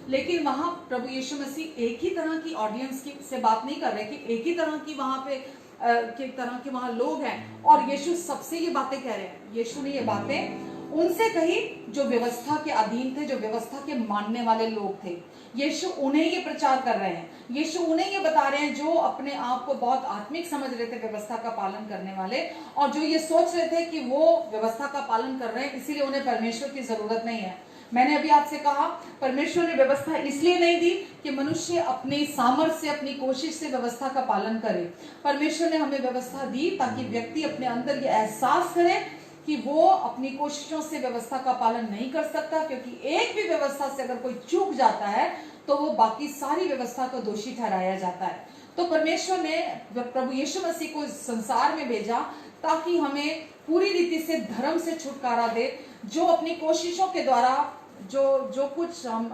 लेकिन वहां प्रभु यीशु मसीह एक ही तरह की ऑडियंस की से बात नहीं कर रहे कि एक ही तरह की वहां पे के तरह के वहां लोग हैं और यीशु सबसे ये बातें कह रहे हैं। यीशु ने ये बातें उनसे कही जो व्यवस्था के अधीन थे, जो व्यवस्था के मानने वाले लोग थे। यीशु उन्हें ये प्रचार कर रहे हैं, यीशु उन्हें ये बता रहे हैं जो अपने आप को बहुत आत्मिक समझ रहे थे, व्यवस्था का पालन करने वाले, और जो ये सोच रहे थे कि वो व्यवस्था का पालन कर रहे हैं इसीलिए उन्हें परमेश्वर की जरूरत नहीं है। मैंने अभी आपसे कहा, परमेश्वर ने व्यवस्था इसलिए नहीं दी कि मनुष्य अपने सामर्थ्य से, अपनी कोशिश से व्यवस्था का पालन करे। परमेश्वर ने हमें व्यवस्था दी ताकि व्यक्ति अपने अंदर ये एहसास करे कि वो अपनी कोशिशों से व्यवस्था का पालन नहीं कर सकता, क्योंकि एक भी व्यवस्था से अगर कोई चूक जाता है तो वो बाकी सारी व्यवस्था को दोषी ठहराया जाता है। तो परमेश्वर ने प्रभु यीशु मसीह को इस संसार में भेजा ताकि हमें पूरी रीति से धर्म से छुटकारा दे, जो अपनी कोशिशों के द्वारा जो कुछ हम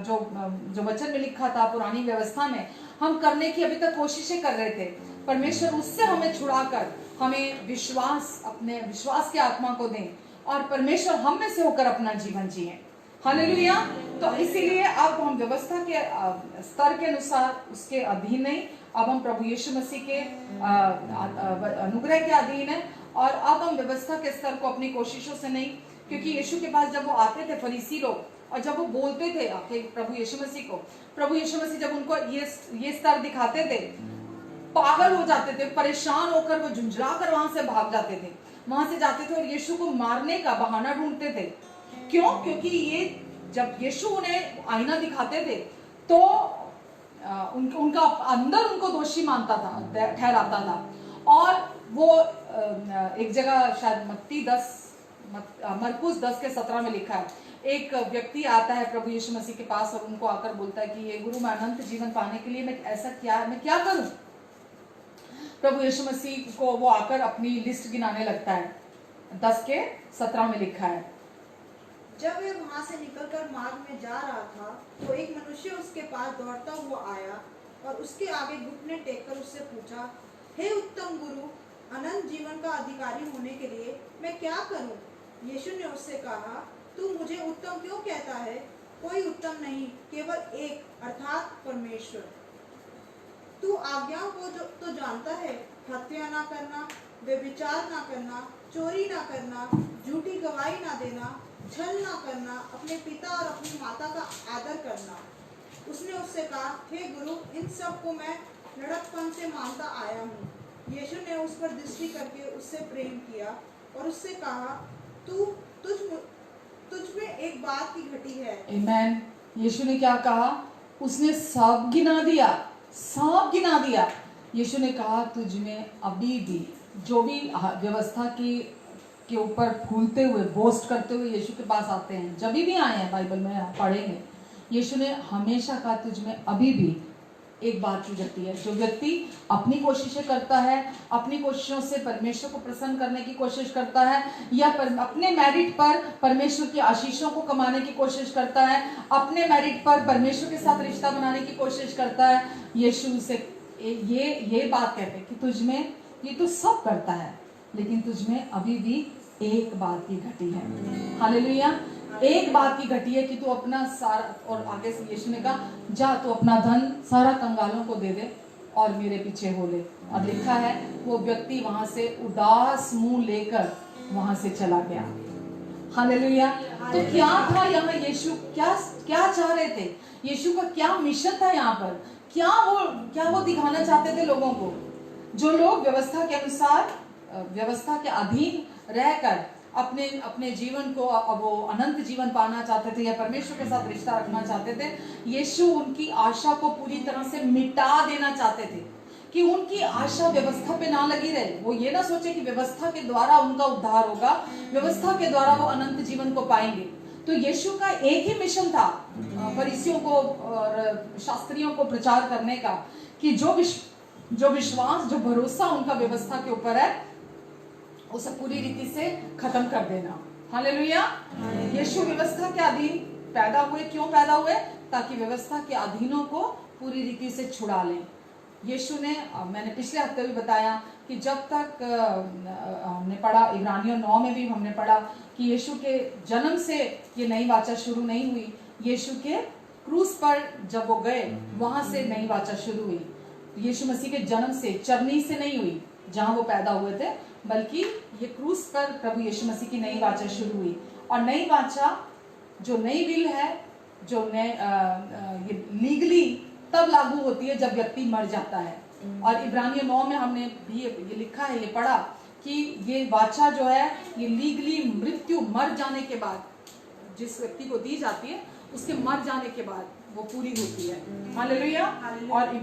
जो वचन में लिखा था पुरानी व्यवस्था में हम करने की अभी तक कोशिशें कर रहे थे, परमेश्वर उससे हमें छुड़ाकर हमें विश्वास, अपने विश्वास की आत्मा को दें और परमेश्वर हम में से होकर अपना जीवन जिए। हालेलुया। तो इसीलिए अब हम व्यवस्था के स्तर के अनुसार उसके अधीन नहीं, अब हम प्रभु यीशु मसीह के अनुग्रह के अधीन है और अब हम व्यवस्था के स्तर को अपनी कोशिशों से नहीं, क्योंकि यीशु के पास जब वो आते थे फरीसी लोग और जब वो बोलते थे आके प्रभु यीशु मसीह को, प्रभु यीशु मसीह जब उनको ये स्तर दिखाते थे, पागल हो जाते थे, परेशान होकर वो झुंझला कर वहां से भाग जाते थे, वहां से जाते थे और यीशु को मारने का बहाना ढूंढते थे। क्यों? क्योंकि ये जब यीशु उन्हें आईना दिखाते थे तो उनका अंदर उनको दोषी मानता था, ठहराता था। और वो एक जगह शायद मरकुस 10:17 में लिखा है, एक व्यक्ति आता है प्रभु यीशु मसीह के पास और उनको आकर बोलता है कि ये गुरु, मैं अनंत जीवन पाने के लिए मैं क्या करूं? प्रभु यीशु मसीह को वो आकर अपनी लिस्ट गिनाने लगता है। 10:17 में लिखा है, जब वे वहां से निकलकर मार्ग में जा रहा था तो एक मनुष्य उसके पास दौड़ता हुआ आया और उसके आगे घुटने टेककर उससे पूछा, हे उत्तम गुरु, अनंत जीवन का अधिकारी होने के लिए मैं क्या करूं? यीशु ने उससे कहा, तू मुझे उत्तम क्यों कहता है? कोई उत्तम नहीं, केवल एक, अर्थात परमेश्वर। तू आज्ञाओं को तो जानता है, हत्या ना करना, व्यभिचार ना करना, चोरी ना करना, झूठी गवाही ना देना, छल ना करना, अपने पिता और अपनी माता का आदर करना। उसने उससे कहा, हे गुरु, इन सब को मैं लड़कपन से मानता आया हूँ। यीशु ने उस पर दृष्टि करके उससे प्रेम किया और उससे कहा, तुझ में एक बात की घटी है। आमेन। यीशु ने क्या कहा? उसने सब गिना दिया। यीशु ने कहा, तुझ में अभी भी, जो भी व्यवस्था के ऊपर फूलते हुए, बोस्ट करते हुए यीशु के पास आते हैं, जब भी आए हैं, बाइबल में पढ़ेंगे, यीशु ने हमेशा कहा, तुझ में अभी भी एक बात की घटी है। जो व्यक्ति अपनी कोशिशें करता है, अपनी कोशिशों से परमेश्वर को प्रसन्न करने की कोशिश करता है, या अपने मेरिट पर परमेश्वर की आशीषों को कमाने की कोशिश करता है, अपने मेरिट पर परमेश्वर के साथ रिश्ता बनाने की कोशिश करता है, यीशु से ये बात कहते हैं कि तुझ में, ये तो सब करता है, लेकिन तुझ में अभी भी एक बात की घटी है। हालेलुया। एक बात की घटी है कि तू अपना सारा, और आगे से यीशु ने कहा, जा तू अपना धन सारा कंगालों को दे दे और मेरे पीछे हो ले। और लिखा है वो व्यक्ति वहां से उदास मुंह लेकर वहां से चला गया। हालेलुया। तो क्या था यहाँ, यीशु क्या क्या चाह रहे थे, यीशु का क्या मिशन था यहाँ पर, क्या वो दिखाना चाहते थे लोगों को? जो लोग व्यवस्था के अनुसार, व्यवस्था के अधीन रहकर अपने अपने जीवन को वो अनंत जीवन पाना चाहते थे या परमेश्वर के साथ रिश्ता रखना चाहते थे, यीशु उनकी आशा को पूरी तरह से मिटा देना चाहते थे कि उनकी आशा व्यवस्था पे ना लगी रहे। वो ये ना सोचे कि व्यवस्था के द्वारा उनका उद्धार होगा, व्यवस्था के द्वारा वो अनंत जीवन को पाएंगे। तो यीशु का एक ही मिशन था फरीसियों को और शास्त्रियों को प्रचार करने का कि जो विश्वास, जो भरोसा उनका व्यवस्था के ऊपर है, उसे पूरी रीति से खत्म कर देना। हालेलुया। यीशु व्यवस्था के अधीन पैदा हुए। क्यों पैदा हुए? ताकि व्यवस्था के अधीनों को पूरी रीति से छुड़ा लें। यीशु ने, मैंने पिछले हफ्ते भी बताया कि जब तक हमने पढ़ा, इब्रानियों 9 में भी हमने पढ़ा कि यीशु के जन्म से ये नई वाचा शुरू नहीं हुई, यीशु के क्रूस पर जब वो गए वहां से नई वाचा शुरू हुई। यीशु मसीह के जन्म से, चरनी से नहीं हुई जहां वो पैदा हुए थे, बल्कि ये क्रूस पर प्रभु यीशु मसीह की नई वाचा शुरू हुई। और नई वाचा जो नई विल है, जो ये लीगली तब लागू होती है जब व्यक्ति मर जाता है। और इब्रानियों 9 में हमने भी ये लिखा है, ये पढ़ा कि ये वाचा जो है ये लीगली मृत्यु, मर जाने के बाद जिस व्यक्ति को दी जाती है, उसके मर जाने के बाद वो पूरी होती है। हालेलुया। और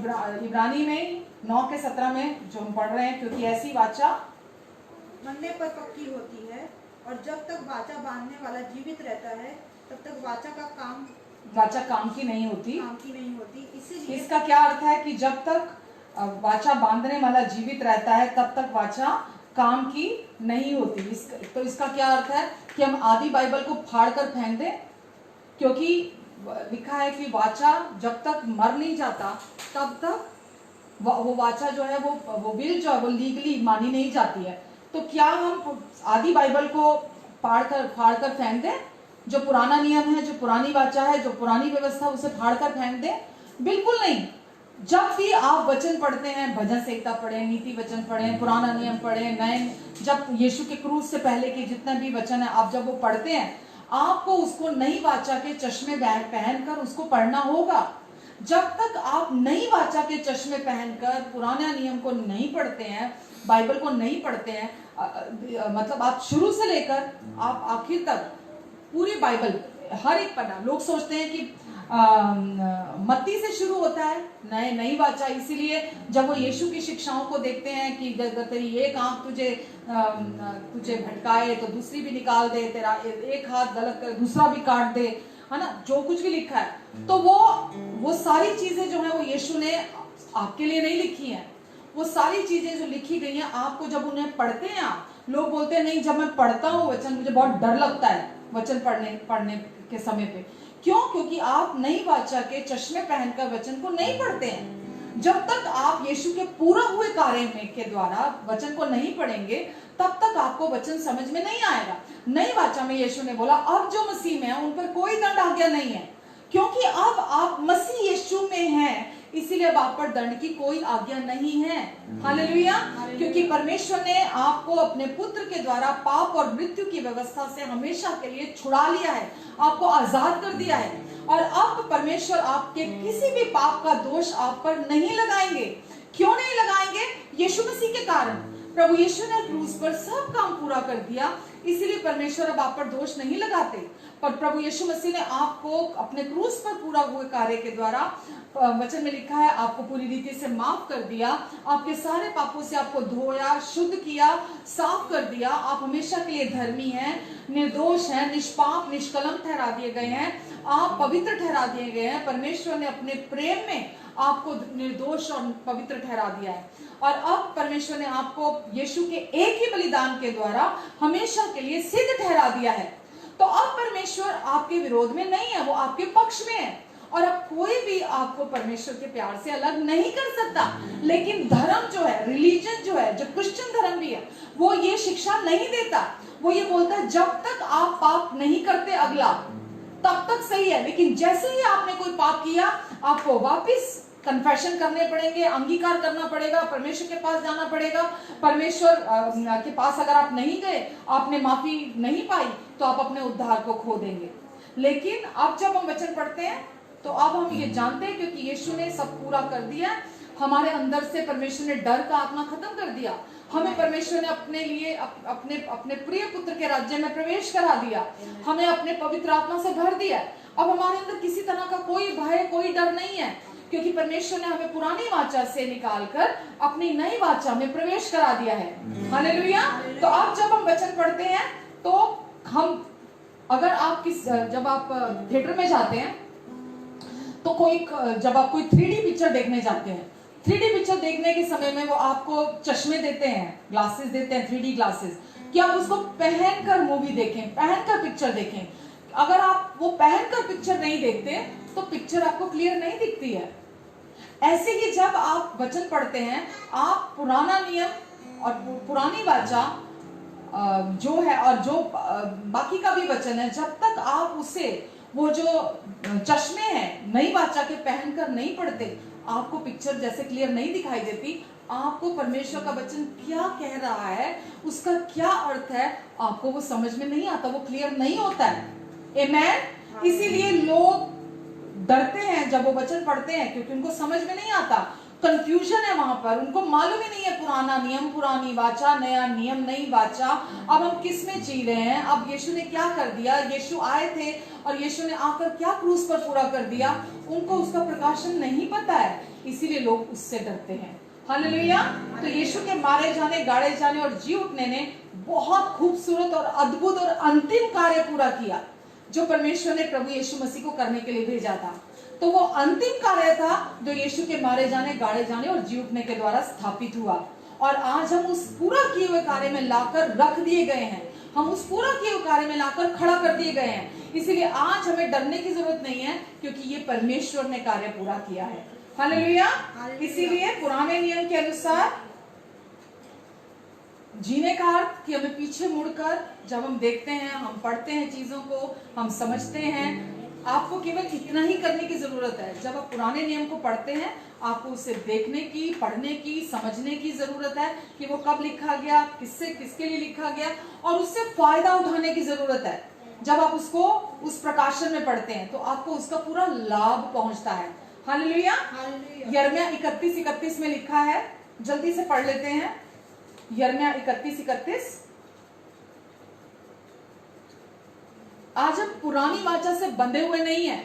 इब्रानी में 9 के 17 में जो हम पढ़ रहे हैं, क्योंकि ऐसी वाचा मरने पर पक्की होती है, और जब तक वाचा बांधने वाला जीवित रहता है तब तक वाचा काम की नहीं होती। इसीलिए इसका क्या अर्थ है कि जब तक वाचा बांधने वाला जीवित रहता है तब तक वाचा काम की नहीं होती। तो इसका क्या अर्थ है कि हम आदि बाइबल को फाड़ कर फेंक दें, क्योंकि लिखा है कि वाचा जब तक मर नहीं जाता तब तक वो वाचा जो है, वो विल जो है वो लीगली मानी नहीं जाती है। तो क्या हम आदि बाइबल को फाड़ कर फेंक दें? जो पुराना नियम है, जो पुरानी वाचा है, जो पुरानी व्यवस्था, उसे फाड़ कर फेंक दें? बिल्कुल नहीं। जब भी आप वचन पढ़ते हैं, भजन संहिता पढ़ें, नीति वचन पढ़ें, पुराना नियम पढ़ें, नए, जब यीशु के क्रूस से पहले के जितने भी वचन है, आप जब वो पढ़ते हैं, आपको उसको नई वाचा के चश्मे पहनकर उसको पढ़ना होगा। जब तक आप नई वाचा के चश्मे पहनकर पुराना नियम को नहीं पढ़ते हैं, बाइबल को नहीं पढ़ते हैं, मतलब आप शुरू से लेकर आप आखिर तक पूरी बाइबल, हर एक पन्ना, लोग सोचते हैं कि मत्ती से शुरू होता है नई वाचा, इसीलिए जब वो यीशु की शिक्षाओं को देखते हैं कि तेरी एक आंख तुझे भटकाए तो दूसरी भी निकाल दे, तेरा एक हाथ गलत कर दूसरा भी काट दे, है ना, जो कुछ भी लिखा है, तो वो सारी चीजें जो है वो यीशु ने आपके लिए नहीं लिखी है। वो सारी चीजें जो लिखी गई हैं, आपको जब उन्हें पढ़ते हैं, आप लोग बोलते हैं नहीं, जब मैं पढ़ता हूँ वचन मुझे बहुत डर लगता है वचन पढ़ने के समय पे। क्यों? क्योंकि आप नई वाचा के चश्मे पहनकर वचन को नहीं पढ़ते हैं। जब तक आप यीशु के पूरा हुए कार्य में के द्वारा वचन को नहीं पढ़ेंगे, तब तक आपको वचन समझ में नहीं आएगा। नई वाचा में यीशु ने बोला, अब जो मसीह में है उन पर कोई दंड आज्ञा नहीं है, क्योंकि अब आप मसीह यीशु में हैं, इसीलिए अब आप पर दंड की कोई आज्ञा नहीं है। हालेलुया। क्योंकि परमेश्वर ने आपको अपने पुत्र के द्वारा पाप और मृत्यु की व्यवस्था से हमेशा के लिए छुड़ा लिया है, आपको आजाद कर दिया है। और अब परमेश्वर आपके किसी भी पाप का दोष आप पर नहीं लगाएंगे। क्यों नहीं लगाएंगे? यीशु मसीह के कारण। प्रभु यीशु ने क्रूस पर सब काम पूरा कर दिया, इसीलिए परमेश्वर अब आप पर दोष नहीं लगाते। पर प्रभु यीशु मसीह ने आपको अपने क्रूस पर पूरा हुए कार्य के द्वारा, वचन में लिखा है, आपको पूरी रीति से माफ कर दिया, आपके सारे पापों से आपको धोया, शुद्ध किया, साफ कर दिया। आप हमेशा के लिए धर्मी हैं, निर्दोष हैं, निष्पाप, निष्कलंक ठहरा दिए गए हैं, आप पवित्र ठहरा दिए गए हैं। परमेश्वर ने अपने प्रेम में आपको निर्दोष और पवित्र ठहरा दिया है। और अब परमेश्वर ने आपको यीशु के एक ही बलिदान के द्वारा हमेशा के लिए सिद्ध ठहरा दिया है। तो अब परमेश्वर आपके विरोध में नहीं है, वो आपके पक्ष में है। और अब कोई भी आपको परमेश्वर के प्यार से अलग नहीं कर सकता। लेकिन धर्म जो है, रिलीजन जो है, जो क्रिश्चियन धर्म भी है, वो ये शिक्षा नहीं देता। वो ये बोलता है जब तक आप पाप नहीं करते अगला, तब तक सही है, लेकिन जैसे ही आपने कोई पाप किया, आपको वापस कन्फेशन करने पड़ेंगे, अंगीकार करना पड़ेगा, परमेश्वर के पास जाना पड़ेगा। परमेश्वर के पास अगर आप नहीं गए, आपने माफी नहीं पाई, तो आप अपने उद्धार को खो देंगे। लेकिन अब जब हम वचन पढ़ते हैं तो अब हम ये जानते हैं, क्योंकि यीशु ने सब पूरा कर दिया, हमारे अंदर से परमेश्वर ने डर का आत्मा खत्म कर दिया, हमें परमेश्वर ने अपने लिए अपने अपने प्रिय पुत्र के राज्य में प्रवेश करा दिया, हमें अपने पवित्र आत्मा से भर दिया। अब हमारे अंदर किसी तरह का कोई भय, कोई डर नहीं है, क्योंकि परमेश्वर ने हमें पुरानी वाचा से निकालकर अपनी नई वाचा में प्रवेश करा दिया है। हालेलुया। तो अब जब हम वचन पढ़ते हैं तो हम, अगर आप जब आप थिएटर में जाते हैं तो जब आप कोई 3D पिक्चर देखने जाते हैं, 3D पिक्चर देखने के समय में वो आपको चश्मे देते हैं, ग्लासेस देते हैं, 3D ग्लासेस, कि आप उसको पहनकर मूवी देखें, पहनकर पिक्चर देखें। अगर आप वो पहनकर पिक्चर नहीं देखते तो पिक्चर आपको क्लियर नहीं दिखती है। ऐसे ही जब आप वचन पढ़ते हैं, आप पुराना नियम और पुरानी वाचा जो है और जो बाकी का भी वचन है, जब तक आप उसे, वो जो चश्मे हैं नई वाचा के पहनकर नहीं पढ़ते, आपको पिक्चर जैसे क्लियर नहीं दिखाई देती। आपको परमेश्वर का वचन क्या कह रहा है, उसका क्या अर्थ है, आपको वो समझ में नहीं आता, वो क्लियर नहीं होता है। आमेन। इसीलिए लोग डरते हैं जब वो वचन पढ़ते हैं, क्योंकि उनको समझ में नहीं आता, कंफ्यूजन है वहां पर, उनको मालूम ही नहीं है पुराना नियम, पुरानी वाचा, नया नियम, नई वाचा, अब हम किस में जी रहे हैं, अब यीशु ने क्या कर दिया, यीशु आए थे और यीशु ने आकर क्या क्रूस पर पूरा कर दिया, उनको उसका प्रकाशन नहीं पता है, इसीलिए लोग उससे डरते हैं। हालेलुया। तो यीशु के मारे जाने, गाड़े जाने और जी उठने ने बहुत खूबसूरत और अद्भुत और अंतिम कार्य पूरा किया, जो परमेश्वर ने प्रभु यीशु मसीह को करने के लिए भेजा था। तो वो अंतिम कार्य था जो यीशु के मारे जाने, गाड़े जाने और जी उठने के द्वारा स्थापित हुआ, और आज हम उस पूरा किए हुए कार्य में लाकर रख दिए गए हैं, हम उस पूरा किए हुए कार्य में लाकर खड़ा कर दिए गए हैं। इसीलिए आज हमें डरने की जरूरत नहीं है, क्योंकि ये परमेश्वर ने कार्य पूरा किया है। हालेलुया। इसीलिए पुराने नियम के अनुसार जीने का अर्थ कि हमें पीछे मुड़कर जब हम देखते हैं, हम पढ़ते हैं चीजों को, हम समझते हैं, आपको केवल इतना ही करने की जरूरत है। जब आप पुराने नियम को पढ़ते हैं, आपको उसे देखने की, पढ़ने की, समझने की जरूरत है कि वो कब लिखा गया, किससे, किसके लिए लिखा गया, और उससे फायदा उठाने की जरूरत है। जब आप उसको उस प्रकाशन में पढ़ते हैं तो आपको उसका पूरा लाभ पहुंचता है। हालेलुया। यिर्मयाह 31:31 में लिखा है, जल्दी से पढ़ लेते हैं। यिर्मयाह 31:31। आज हम पुरानी वाचा से बंधे हुए नहीं हैं,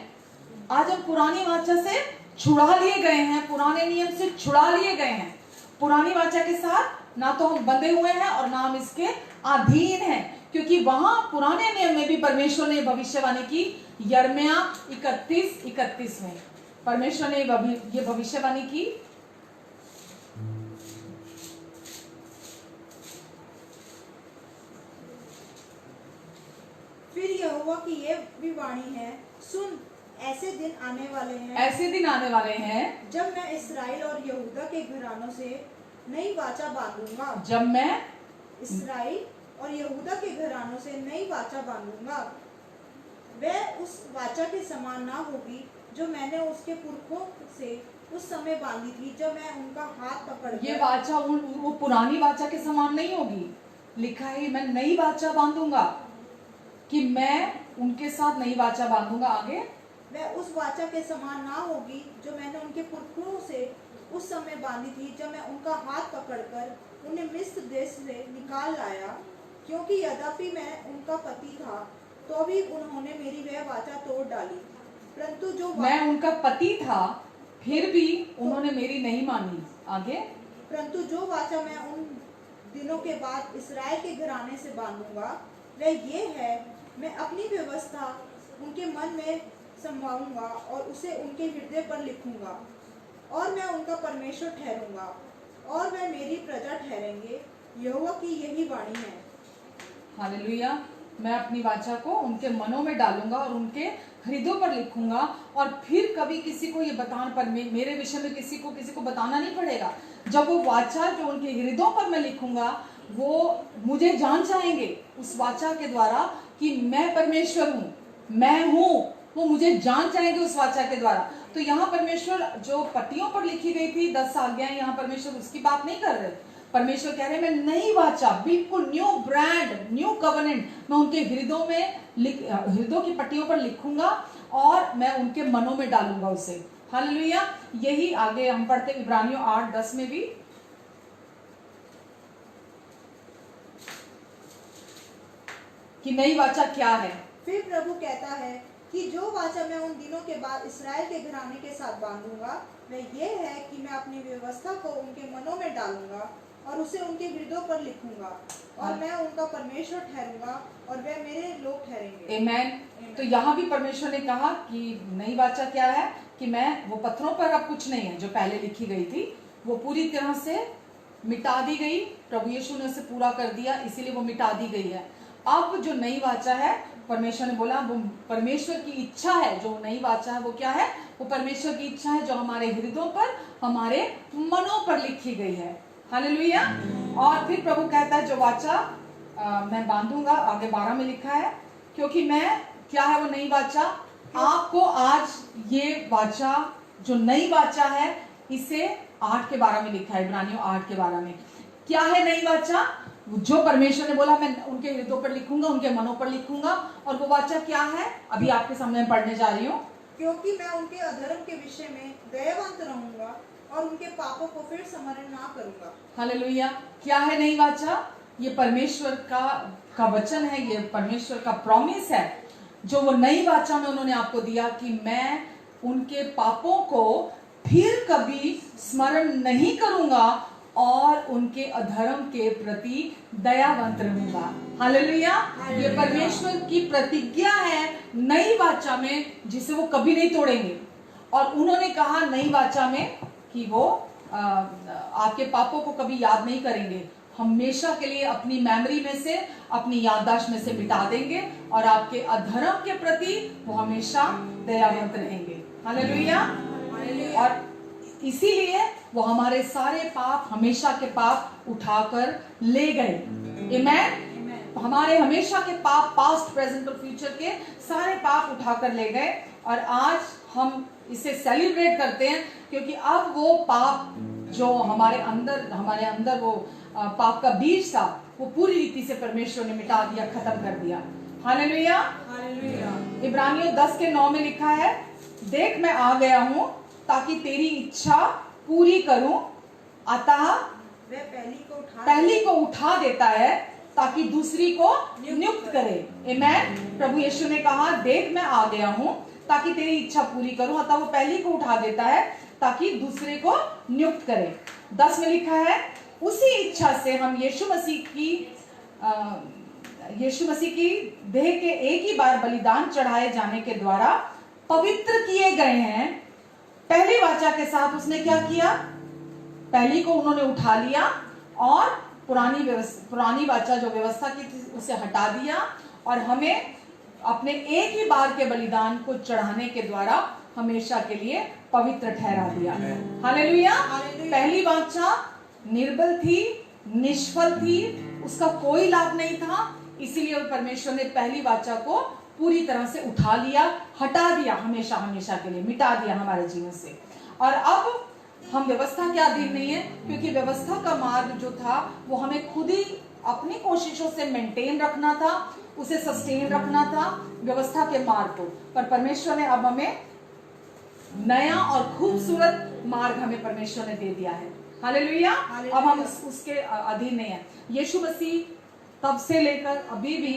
आज हम पुरानी वाचा से छुड़ा लिए गए हैं, पुराने नियम से छुड़ा लिए गए हैं। पुरानी वाचा के साथ ना तो हम बंधे हुए हैं और ना हम इसके अधीन हैं, क्योंकि वहां पुराने नियम में भी परमेश्वर ने भविष्यवाणी की। यिर्मयाह 31:31 में परमेश्वर ने ये भविष्यवाणी की। फिर यहोवा की ये भी वाणी है, सुन, ऐसे दिन आने वाले हैं, ऐसे दिन आने वाले हैं जब मैं इसराइल और यहूदा के घरानों से नई वाचा बांधूंगा, जब मैं इसराइल और यहूदा के घरानों से नई वाचा बांधूंगा। वह उस वाचा के समान ना होगी जो मैंने उसके पुरखों से उस समय बांधी थी, जब मैं उनका हाथ पकड़ ये वाचा वो पुरानी वाचा के समान नहीं होगी। लिखा है मैं नई वाचा बांधूंगा, कि मैं उनके साथ नई वाचा बांधूंगा। आगे, वह उस वाचा के समान ना होगी जो मैंने उनके पुरखों से उस समय बांधी थी, जब मैं उनका हाथ पकड़कर उन्हें मिस्र देश से निकाल लाया, क्योंकि यद्यपि मैं उनका पति था तो भी उन्होंने मेरी वह वाचा तोड़ डाली। परंतु जो मैं उनका पति था फिर भी उन्होंने मेरी नहीं मानी। आगे, परंतु जो वाचा मैं उन दिनों के बाद इसराइल के घराने से बांधूंगा वह ये है, मैं अपनी व्यवस्था उनके मन में संभालूंगा और उसे उनके हृदय पर लिखूंगा, और मैं उनका परमेश्वर ठहरूंगा और वह मेरी प्रजा ठहरेंगे। यहोवा की यही वाणी है। हालेलुया। मैं अपनी वाचा को उनके मनों में डालूंगा और उनके हृदयों पर लिखूंगा, और फिर कभी किसी को ये बताना पर मेरे विषय में किसी को बताना नहीं पड़ेगा। जब वो वाचा जो उनके हृदयों पर मैं लिखूंगा, वो मुझे जान जाएंगे उस वाचा के द्वारा कि मैं परमेश्वर हूँ, मैं हूँ। वो मुझे जान जाएंगे उस वाचा के द्वारा। तो यहाँ परमेश्वर जो पट्टियों पर लिखी गई थी 10 आज्ञाएं, यहाँ परमेश्वर उसकी बात नहीं कर रहे। परमेश्वर कह रहे हैं मैं नई वाचा, बिल्कुल न्यू ब्रांड, न्यू कवनेंट मैं उनके हृदयों में हृदयों की पट्टियों पर लिखूंगा और मैं उनके मनों में डालूंगा उसे। हालेलुया। यही आगे हम पढ़ते इब्रानियों 8:10 में भी, कि नई वाचा क्या है। फिर प्रभु कहता है कि जो वाचा मैं उन दिनों के बाद इस्राएल के घराने के साथ बांधूंगा वह ये है कि मैं अपनी व्यवस्था को उनके मनों में डालूंगा और उसे उनके हृदयों पर लिखूंगा और मैं उनका परमेश्वर ठहरूंगा और वे मेरे लोग ठहरेंगे। आमेन। तो यहाँ भी परमेश्वर ने कहा कि नई वाचा क्या है, कि मैं वो पत्थरों पर अब कुछ नहीं है जो पहले लिखी गई थी, वो पूरी तरह से मिटा दी गई। प्रभु यीशु ने उसे पूरा कर दिया, इसीलिए वो मिटा दी गई है। अब जो नई वाचा है, परमेश्वर ने बोला वो परमेश्वर की इच्छा है। जो नई वाचा है वो क्या है, वो परमेश्वर की इच्छा है जो हमारे हृदयों पर, हमारे मनों पर लिखी गई है। हालेलुया। और फिर प्रभु कहता है जो वाचा मैं बांधूंगा, आगे 12 में लिखा है, क्योंकि मैं क्या है वो नई वाचा, आपको आज ये वाचा जो नई वाचा है इसे 8:12 में लिखा है, इब्रानियों 8:12 में। क्या है नई वाचा, जो परमेश्वर ने बोला मैं उनके हृदयों पर लिखूंगा, उनके मनों पर लिखूंगा। और वो वाचा क्या है, अभी आपके सामने पढ़ने जा रही हूँ। क्योंकि मैं उनके अधर्म के विषय में दयावंत रहूंगा और उनके पापों को फिर स्मरण ना करूंगा। हालेलुया। क्या है नई वाचा, ये परमेश्वर का वचन है, ये परमेश्वर का प्रॉमिस है जो वो नई वाचा में उन्होंने आपको दिया कि मैं उनके पापों को फिर कभी स्मरण नहीं करूंगा और उनके अधर्म के प्रति दयावंत रहूंगा। हालेलुया। ये परमेश्वर की प्रतिज्ञा है नई वाचा में, जिसे वो कभी नहीं तोड़ेंगे। और उन्होंने कहा नई वाचा में कि वो आपके पापों को कभी याद नहीं करेंगे, हमेशा के लिए अपनी मेमोरी में से, अपनी याददाश्त में से मिटा देंगे और आपके अधर्म के प्रति वो हमेशा दयावंत रहेंगे। हालेलुया। और इसीलिए वो हमारे सारे पाप, हमेशा के पाप उठाकर ले गए। आमेन। हमारे हमेशा के पाप, पास्ट, प्रेजेंट और फ्यूचर के सारे पाप उठाकर ले गए। और आज हम इसे सेलिब्रेट करते हैं क्योंकि अब वो पाप जो हमारे अंदर वो पाप का बीज था, वो पूरी रीति से परमेश्वर ने मिटा दिया, खत्म कर दिया। हालेलुया। इब्रानियों 10:9 में लिखा है, देख मैं आ गया हूं ताकि तेरी इच्छा पूरी करूं, अतः वह पहली को उठा देता है ताकि दूसरी को नियुक्त करे। आमेन। प्रभु यीशु ने कहा देख मैं आ गया हूं ताकि तेरी इच्छा पूरी करूं, अतः वो पहली को उठा देता है ताकि दूसरे को नियुक्त करे। 10 में लिखा है, उसी इच्छा से हम यीशु मसीह की देह के एक ही बार बलिदान चढ़ाए जाने के द्वारा पवित्र किए गए हैं। पहली वाचा के साथ उसने क्या किया, पहली को उन्होंने उठा लिया और पुरानी वाचा जो व्यवस्था की थी उसे हटा दिया और हमें अपने एक ही बार के बलिदान को चढ़ाने के द्वारा हमेशा के लिए पवित्र ठहरा दिया। हालेलुया। पहली वाचा निर्बल थी, निष्फल थी, उसका कोई लाभ नहीं था, इसीलिए परमेश्वर ने पहली वाचा को पूरी तरह से उठा लिया, हटा दिया, हमेशा के लिए मिटा दिया हमारे जीवन से। और अब हम व्यवस्था के अधीन नहीं है, क्योंकि व्यवस्था का मार्ग जो था वो हमें खुद ही अपनी कोशिशों से मेंटेन रखना था, उसे सस्टेन रखना था व्यवस्था के मार्ग को। पर परमेश्वर ने अब हमें नया और खूबसूरत मार्ग हमें परमेश्वर ने दे दिया है। हालेलुया। अब हम उसके अधीन नहीं है। यीशु मसीह तब से लेकर अभी भी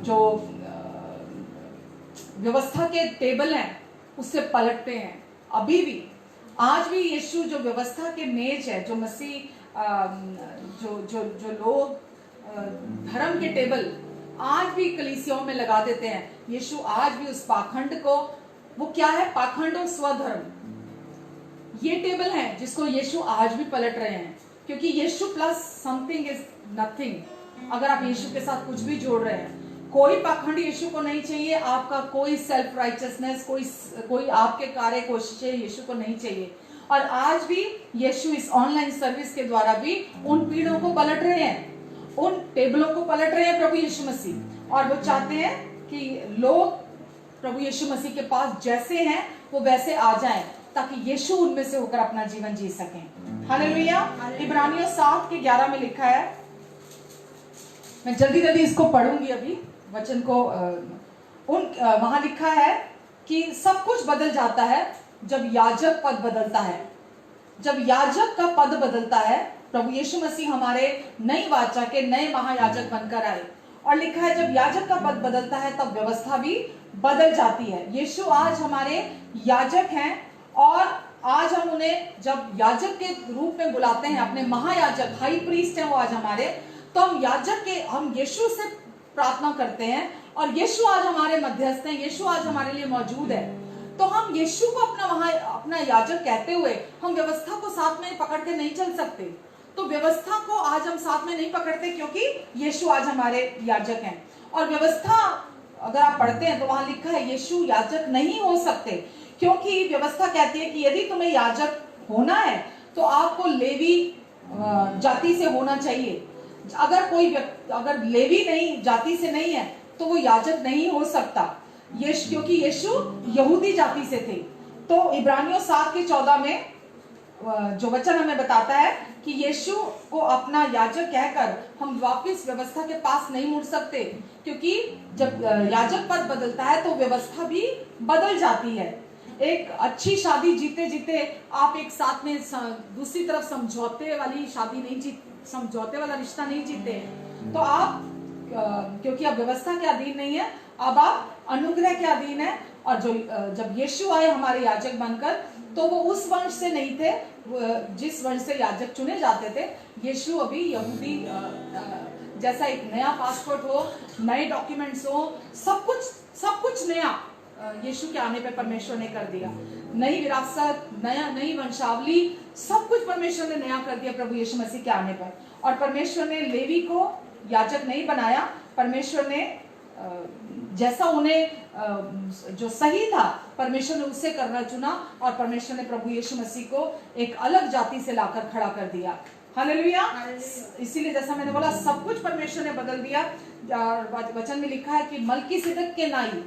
जो व्यवस्था के टेबल हैं उससे पलटते हैं। अभी भी आज भी यीशु जो व्यवस्था के मेज है, जो मसीह जो लोग धर्म के टेबल आज भी कलीसियाओं में लगा देते हैं, यीशु आज भी उस पाखंड को, वो क्या है, पाखंड और स्वधर्म, ये टेबल है जिसको यीशु आज भी पलट रहे हैं। क्योंकि यीशु प्लस समथिंग इज नथिंग। अगर आप यीशु के साथ कुछ भी जोड़ रहे हैं, कोई पाखंड यीशु को नहीं चाहिए, आपका कोई सेल्फ राइचियसनेस, कोई आपके कार्य कोशिशें यीशु को नहीं चाहिए। और आज भी यीशु इस ऑनलाइन सर्विस के द्वारा भी उन पीढ़ों को पलट रहे हैं, उन टेबलों को पलट रहे हैं प्रभु यीशु मसीह। और वो चाहते हैं कि लोग प्रभु यीशु मसीह के पास जैसे हैं वो वैसे आ जाएं ताकि यीशु उनमें से होकर अपना जीवन जी सकें। हालेलुया। इब्रानियों 7:11 में लिखा है, मैं जल्दी जल्दी इसको पढ़ूंगी अभी वचन को। वहां लिखा है कि सब कुछ बदल जाता है जब याजक पद बदलता है। जब याजक का पद बदलता है, प्रभु यीशु मसीह हमारे नई वाचा के नए महायाजक बनकर आए, और लिखा है जब याजक का पद बदलता है तब व्यवस्था भी बदल जाती है। यीशु आज हमारे याजक हैं, और आज हम उन्हें जब याजक के रूप में बुलाते हैं, अपने महायाजक हाई प्रीस्ट हैं वो आज हमारे, तो हम यीशु से प्रार्थना करते हैं, और यीशु आज हमारे मध्यस्थ हैं, यीशु आज हमारे लिए मौजूद है। तो हम यीशु को अपना याजक कहते हुए हम व्यवस्था को साथ में पकड़ के नहीं चल सकते। तो व्यवस्था को आज हम साथ में नहीं पकड़ते क्योंकि यीशु आज हमारे याजक हैं। और व्यवस्था अगर आप पढ़ते हैं तो वहां लिखा है यीशु याजक नहीं हो सकते, क्योंकि व्यवस्था कहती है कि यदि तुम्हें याजक होना है तो आपको लेवी जाति से होना चाहिए। अगर लेवी नहीं जाति से नहीं है तो वो याजक नहीं हो सकता, क्योंकि यीशु यहूदी जाति से थे। तो इब्रानियों 7:14 में जो वचन हमें बताता है कि यीशु को अपना याजक कहकर हम वापस व्यवस्था के पास नहीं मुड़ सकते, क्योंकि जब याजक पद बदलता है तो व्यवस्था भी बदल जाती है। एक अच्छी शादी जीते जीते आप एक साथ में दूसरी तरफ समझौते वाला रिश्ता नहीं जीते हैं। तो आप क्योंकि आप व्यवस्था के अधीन नहीं है, अब आप अनुग्रह के अधीन है। और जब यीशु आए हमारे याजक बनकर, तो वो उस वंश से नहीं थे जिस वंश से याजक चुने जाते थे। यीशु अभी यहूदी जैसा एक नया पासपोर्ट हो, नए डॉक्यूमेंट्स हो, सब कुछ नया यीशु के आने पे परमेश्वर ने कर दिया। नई विरासत, नई वंशावली, सब कुछ परमेश्वर ने नया कर दिया प्रभु यीशु मसीह के आने पर। और परमेश्वर ने लेवी को याजक नहीं बनाया, परमेश्वर ने जैसा उन्हें जो सही था परमेश्वर ने उससे करना चुना, और परमेश्वर ने प्रभु यीशु मसीह को एक अलग जाति से लाकर खड़ा कर दिया। हालेलुया। इसीलिए जैसा मैंने बोला सब कुछ परमेश्वर ने बदल दिया। वचन में लिखा है कि मलकीसिदक के नाई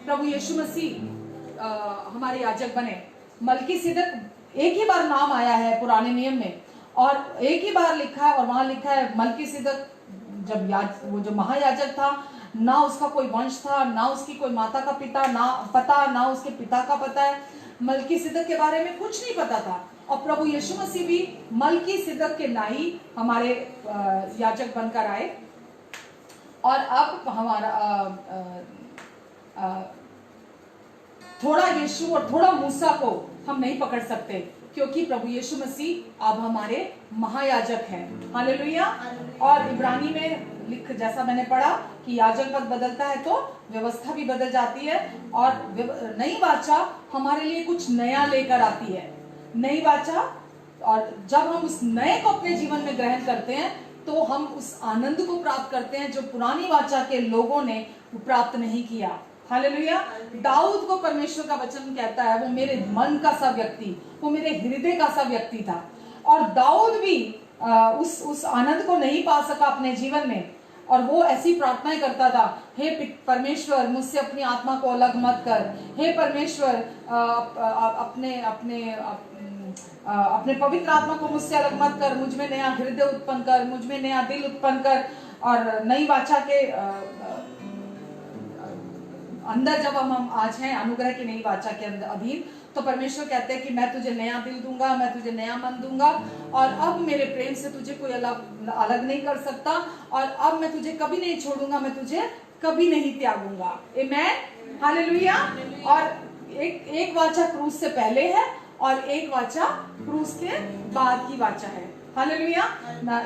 प्रभु यीशु मसीह हमारे याजक बने। मलकीसिदक एक ही बार नाम आया है पुराने नियम में, और एक ही बार लिखा है, और वहां लिखा है मलकीसिदक जब वो जो महायाजक था, ना उसका कोई वंश था, ना उसकी कोई माता का पिता ना उसके पिता का पता है। मलकीसिदक के बारे में कुछ नहीं पता था, और प्रभु यीशु मसीह भी मलकीसिदक के नाई हमारे याजक बनकर आए। और अब हमारा थोड़ा यीशु और थोड़ा मूसा को हम नहीं पकड़ सकते, क्योंकि प्रभु यीशु मसीह अब हमारे महायाजक हैं। हालेलुया। और इब्रानी में जैसा मैंने पढ़ा कि याजक पद बदलता है तो व्यवस्था भी बदल जाती है, और नई वाचा हमारे लिए कुछ नया लेकर आती है। नई वाचा, और जब हम उस नए को अपने जीवन में ग्रहण करते हैं तो हम उस आनंद को प्राप्त करते हैं जो पुरानी वाचा के लोगों ने प्राप्त नहीं किया। हालेलुया। दाऊद को परमेश्वर का वचन कहता है वो मेरे मन का सा व्यक्ति, वो मेरे हृदय का सा व्यक्ति था, और दाऊद भी उस आनंद को नहीं पा सका अपने जीवन में, और वो ऐसी प्रार्थनाएं करता था, हे परमेश्वर मुझसे अपनी आत्मा को अलग मत कर, हे परमेश्वर अपने पवित्र आत्मा को मुझसे अलग मत कर, मुझ में नया हृदय उत्पन्न कर, मुझ में नया दिल उत्पन्न कर। और नई वाचा के अंदर जब हम आज हैं अनुग्रह की नई वाचा के अधीन, तो परमेश्वर कहते हैं कि मैं तुझे नया दिल दूंगा, मैं तुझे नया मन दूंगा, और अब मेरे प्रेम से तुझे कोई अलग नहीं कर सकता, और अब मैं तुझे कभी नहीं छोड़ूंगा, मैं तुझे कभी नहीं त्यागूंगा। आमेन। हालेलुया। और एक वाचा क्रूस से पहले है और एक वाचा क्रूस के बाद की वाचा है। हालेलुया।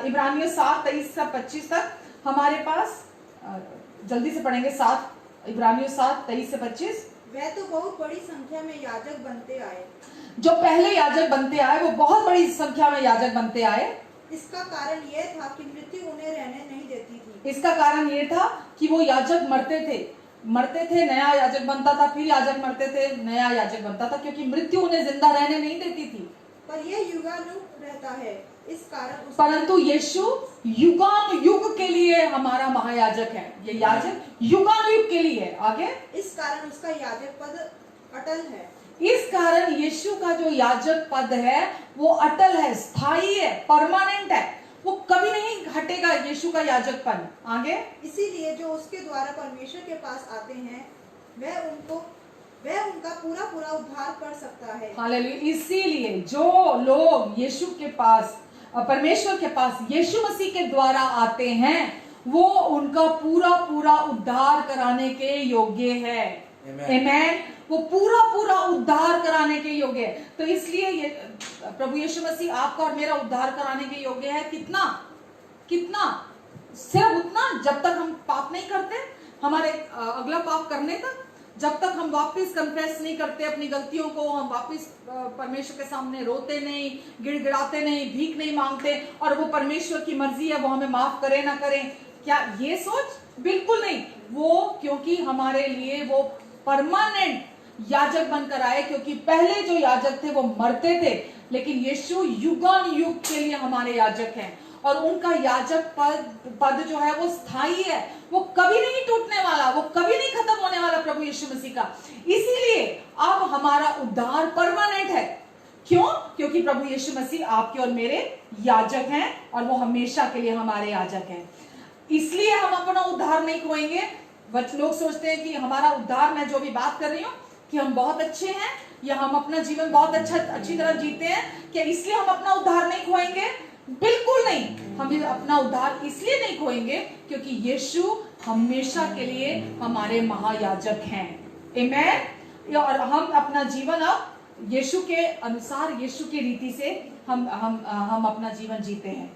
इब्रानियों 7:23 से 25 तक हमारे पास, जल्दी से पढ़ेंगे। इब्रानियों 7:23 से 25। वह तो बहुत बड़ी संख्या में याजक बनते आए। जो पहले याजक बनते आए वो बहुत बड़ी संख्या में याजक बनते आए। इसका कारण यह था कि मृत्यु उन्हें रहने नहीं देती थी। इसका कारण ये था कि वो याजक मरते थे, नया याजक बनता था, फिर याजक मरते थे, नया याजक बनता था, क्योंकि मृत्यु उन्हें जिंदा रहने नहीं देती थी। पर यह युगानुग रहता है, इस कारण परंतु यीशु युगानुयुग के लिए हमारा महायाजक है। ये याजक युगानुयुग के लिए। आगे, इस कारण उसका याजक पद अटल है। इस कारण यीशु का जो याजक पद है वो अटल है, स्थायी है, परमानेंट है, वो कभी नहीं हटेगा यीशु का याजक पद। आगे, इसीलिए जो उसके द्वारा परमेश्वर के पास आते हैं वह उनका पूरा पूरा उद्धार कर सकता है। हालेलुया। इसीलिए जो लोग यीशु के पास, परमेश्वर के पास यीशु मसीह के द्वारा आते हैं वो उनका पूरा पूरा उद्धार कराने के योग्य है। आमेन। वो पूरा पूरा उद्धार कराने के योग्य है। तो इसलिए ये प्रभु यीशु मसीह आपका और मेरा उद्धार कराने के योग्य है। कितना कितना? सिर्फ उतना जब तक हम पाप नहीं करते, हमारे अगला पाप करने तक, जब तक हम वापस कन्फेस नहीं करते अपनी गलतियों को, हम वापस परमेश्वर के सामने रोते नहीं, गिड़गिड़ाते नहीं, भीख नहीं मांगते और वो परमेश्वर की मर्जी है वो हमें माफ करे ना करे, क्या ये सोच? बिल्कुल नहीं। वो क्योंकि हमारे लिए वो परमानेंट याजक बनकर आए, क्योंकि पहले जो याजक थे वो मरते थे, लेकिन यीशु युगान युग के लिए हमारे याजक हैं और उनका याजक पद जो है वो स्थायी है, वो कभी नहीं टूटने वाला, वो कभी नहीं खत्म होने वाला प्रभु यीशु मसीह का। इसीलिए अब हमारा उद्धार परमानेंट है। क्यों? क्योंकि प्रभु यीशु मसीह आपके और मेरे याजक हैं और वो हमेशा के लिए हमारे याजक हैं। इसलिए हम अपना उद्धार नहीं खोएंगे। लोग सोचते हैं कि हमारा उद्धार, मैं जो भी बात कर रही हूँ कि हम बहुत अच्छे हैं या हम अपना जीवन बहुत अच्छी तरह जीते हैं, क्या इसलिए हम अपना उद्धार नहीं खोएंगे? बिल्कुल नहीं। हम अपना उद्धार इसलिए नहीं खोएंगे क्योंकि यीशु हमेशा के लिए हमारे महायाजक हैं। आमेन। और हम अपना जीवन अब यीशु के अनुसार, यीशु की रीति से हम अपना जीवन जीते हैं।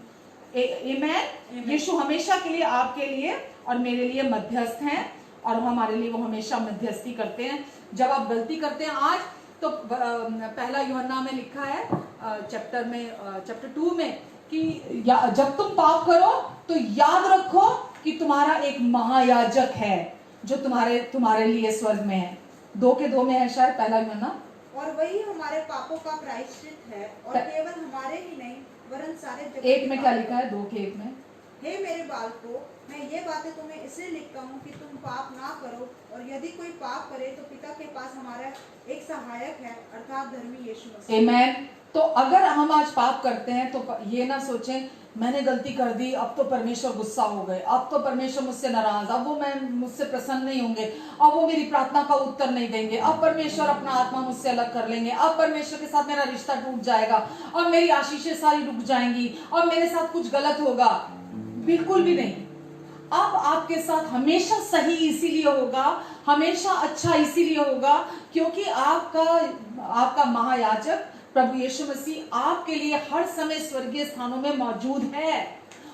आमेन। यीशु हमेशा के लिए आपके लिए और मेरे लिए मध्यस्थ हैं और हमारे लिए वो हमेशा मध्यस्थी करते हैं। जब आप गलती करते हैं आज, तो पहला यूहन्ना में लिखा है चैप्टर 2 में कि जब तुम पाप करो तो याद रखो कि तुम्हारा एक महायाजक है जो तुम्हारे लिए स्वर्ग में है। 2:2 में है शायद पहला यूहन्ना। और वही हमारे पापों का प्रायश्चित है, और केवल हमारे ही नहीं वरन सारे जगत। 1 में क्या लिखा है? 2:1 में, हे मेरे बालकों, मैं ये बातें तुम्हें इसलिए लिखता हूँ कि तुम पाप ना करो, और यदि कोई पाप करे तो पिता के पास हमारा एक सहायक है, अर्थात धर्मी यीशु मसीह। आमेन। तो अगर हम आज पाप करते हैं तो ये ना सोचें मैंने गलती कर दी, अब तो परमेश्वर गुस्सा हो गए, अब तो परमेश्वर मुझसे नाराज, अब वो मुझसे प्रसन्न नहीं होंगे, अब वो मेरी प्रार्थना का उत्तर नहीं देंगे, अब परमेश्वर अपना आत्मा मुझसे अलग कर लेंगे, अब परमेश्वर के साथ मेरा रिश्ता टूट जाएगा, अब मेरी आशीषें सारी रुक जाएंगी, अब मेरे साथ कुछ गलत होगा। बिल्कुल भी नहीं। अब आपके साथ हमेशा सही इसीलिए होगा, हमेशा अच्छा इसीलिए होगा क्योंकि आपका महायाजक प्रभु यीशु मसीह आपके लिए हर समय स्वर्गीय स्थानों में मौजूद है।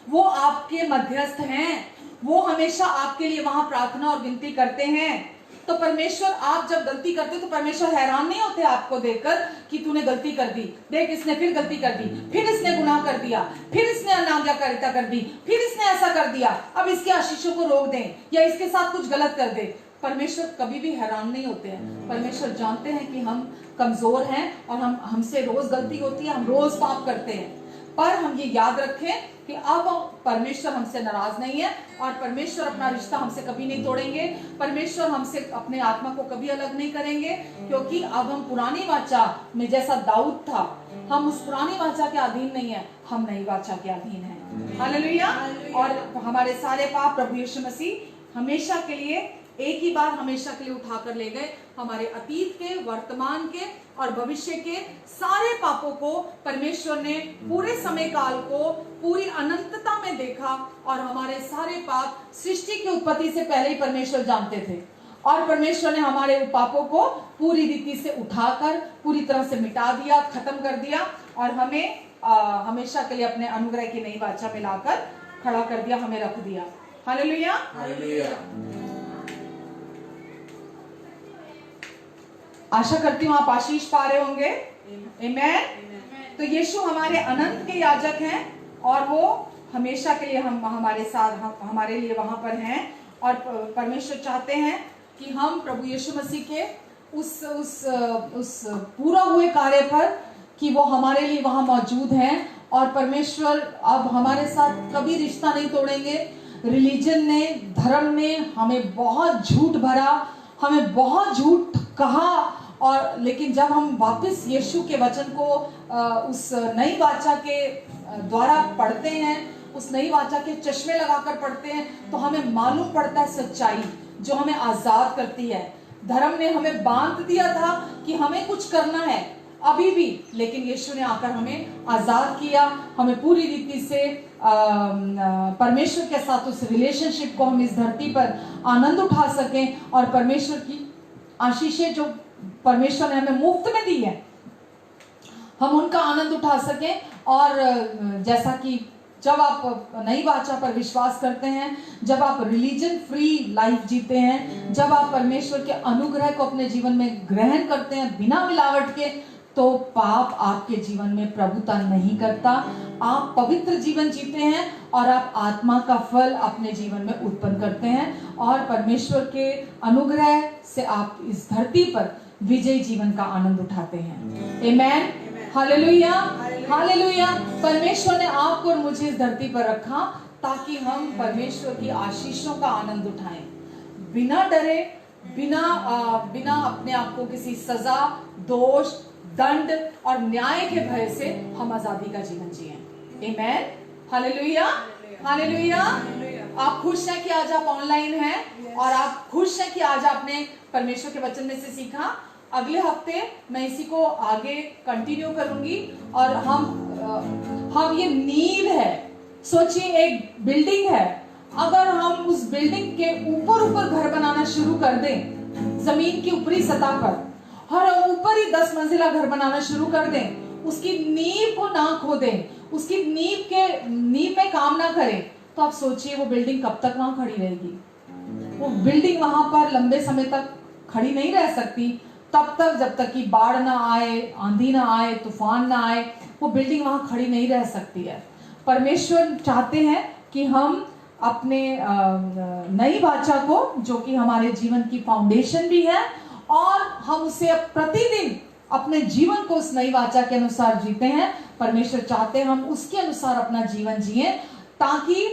वो आपके मध्यस्थ हैं, वो हमेशा आपके लिए वहां प्रार्थना और विनती करते हैं। तो परमेश्वर, आप जब गलती करते तो परमेश्वर हैरान नहीं होते आपको देखकर कि तूने गलती कर दी, देख इसने फिर गलती कर दी, फिर इसने गुनाह कर दिया, फिर इसने अनाज्ञाकारिता कर दी, फिर इसने ऐसा कर दिया, अब इसके आशीषों को रोक दें या इसके साथ कुछ गलत कर दे। परमेश्वर कभी भी हैरान नहीं होते हैं। परमेश्वर जानते हैं कि हम कमजोर हैं और हमसे रोज गलती होती है, हम रोज पाप करते हैं, पर हम ये याद रखें कि अब परमेश्वर हमसे नाराज नहीं है और परमेश्वर अपना रिश्ता हमसे कभी नहीं तोड़ेंगे। परमेश्वर हमसे अपने आत्मा को कभी अलग नहीं करेंगे, क्योंकि अब हम पुरानी वाचा में, जैसा दाऊद था, हम उस पुरानी वाचा के अधीन नहीं है, हम नई वाचा के अधीन हैं। हालेलुया। और हमारे सारे पाप प्रभु यीशु मसीह हमेशा के लिए, एक ही बार हमेशा के लिए उठा कर ले गए। हमारे अतीत के, वर्तमान के और भविष्य के सारे पापों को परमेश्वर ने पूरे समय काल को पूरी अनंतता में देखा और हमारे सारे पाप सृष्टि की उत्पत्ति से पहले ही परमेश्वर जानते थे और परमेश्वर ने हमारे पापों को पूरी रीति से उठाकर पूरी तरह से मिटा दिया, खत्म कर दिया और हमें हमेशा के लिए अपने अनुग्रह की नई वाचा में लाकर खड़ा कर दिया, हमें रख दिया। हालेलुया। आशा करती हूँ आप आशीष पा रहे होंगे। आमेन। तो यीशु हमारे अनंत के याजक हैं और वो हमेशा के लिए हमारे साथ, हमारे लिए वहां पर हैं और परमेश्वर चाहते हैं कि हम प्रभु यीशु मसीह के उस पूरा हुए कार्य पर, कि वो हमारे लिए वहां मौजूद हैं और परमेश्वर अब हमारे साथ कभी रिश्ता नहीं तोड़ेंगे। रिलीजन ने, धर्म ने हमें बहुत झूठ भरा, हमें बहुत झूठ कहा और लेकिन जब हम वापस यीशु के वचन को उस नई वाचा के द्वारा पढ़ते हैं, उस नई वाचा के चश्मे लगाकर पढ़ते हैं, तो हमें मालूम पड़ता है सच्चाई जो हमें आजाद करती है। धर्म ने हमें बांध दिया था कि हमें कुछ करना है अभी भी, लेकिन यीशु ने आकर हमें आजाद किया। हमें पूरी रीति से परमेश्वर के साथ उस रिलेशनशिप को हम इस धरती पर आनंद उठा सकें और परमेश्वर की आशीषें जो परमेश्वर ने हमें मुफ्त में दी है, हम उनका आनंद उठा सकें। और जैसा कि जब आप नई वाचा पर विश्वास करते हैं, जब आप रिलीजन फ्री लाइफ जीते हैं, जब आप परमेश्वर के अनुग्रह को अपने जीवन में ग्रहण करते हैं बिना मिलावट के, तो पाप आपके जीवन में प्रभुता नहीं करता। आप पवित्र जीवन जीते हैं और आप आत्मा का फल अपने जीवन में उत्पन्न करते हैं और परमेश्वर के अनुग्रह से आप इस धरती पर विजयी जीवन का आनंद उठाते हैं। आमेन, हालेलुया, हालेलुया। परमेश्वर ने आपको और मुझे इस धरती पर रखा ताकि हम परमेश्वर की आशीषों का आनंद उठाएं, बिना डरे, बिना अपने आप को किसी सजा, दोष, दंड और न्याय के भय से हम आजादी का जीवन जिएं। आमेन, हालेलुया, हालेलुया। आप खुश हैं कि आज आप ऑनलाइन हैं और आप खुश हैं कि आज आपने परमेश्वर के वचन में से सीखा। अगले हफ्ते मैं इसी को आगे कंटिन्यू करूंगी और हम ये नींव है, सोचिए एक बिल्डिंग है, अगर हम उस बिल्डिंग के ऊपर घर बनाना शुरू कर दें, जमीन की ऊपरी सतह पर, और ऊपर ही 10 मंजिला घर बनाना शुरू कर दें, उसकी नींव को ना खोदें, उसकी नींव में काम ना करें, तो आप सोचिए वो बिल्डिंग कब तक वहां खड़ी रहेगी। वो बिल्डिंग वहां पर लंबे समय तक खड़ी नहीं रह सकती, तब तक जब तक कि बाढ़ ना आए, आंधी ना आए, तूफान ना आए, वो बिल्डिंग वहां खड़ी नहीं रह सकती है। परमेश्वर चाहते हैं कि हम अपने नई वाचा को, जो कि हमारे जीवन की फाउंडेशन भी है, और हम उसे प्रतिदिन अपने जीवन को उस नई वाचा के अनुसार जीते हैं। परमेश्वर चाहते हैं हम उसके अनुसार अपना जीवन जिए, ताकि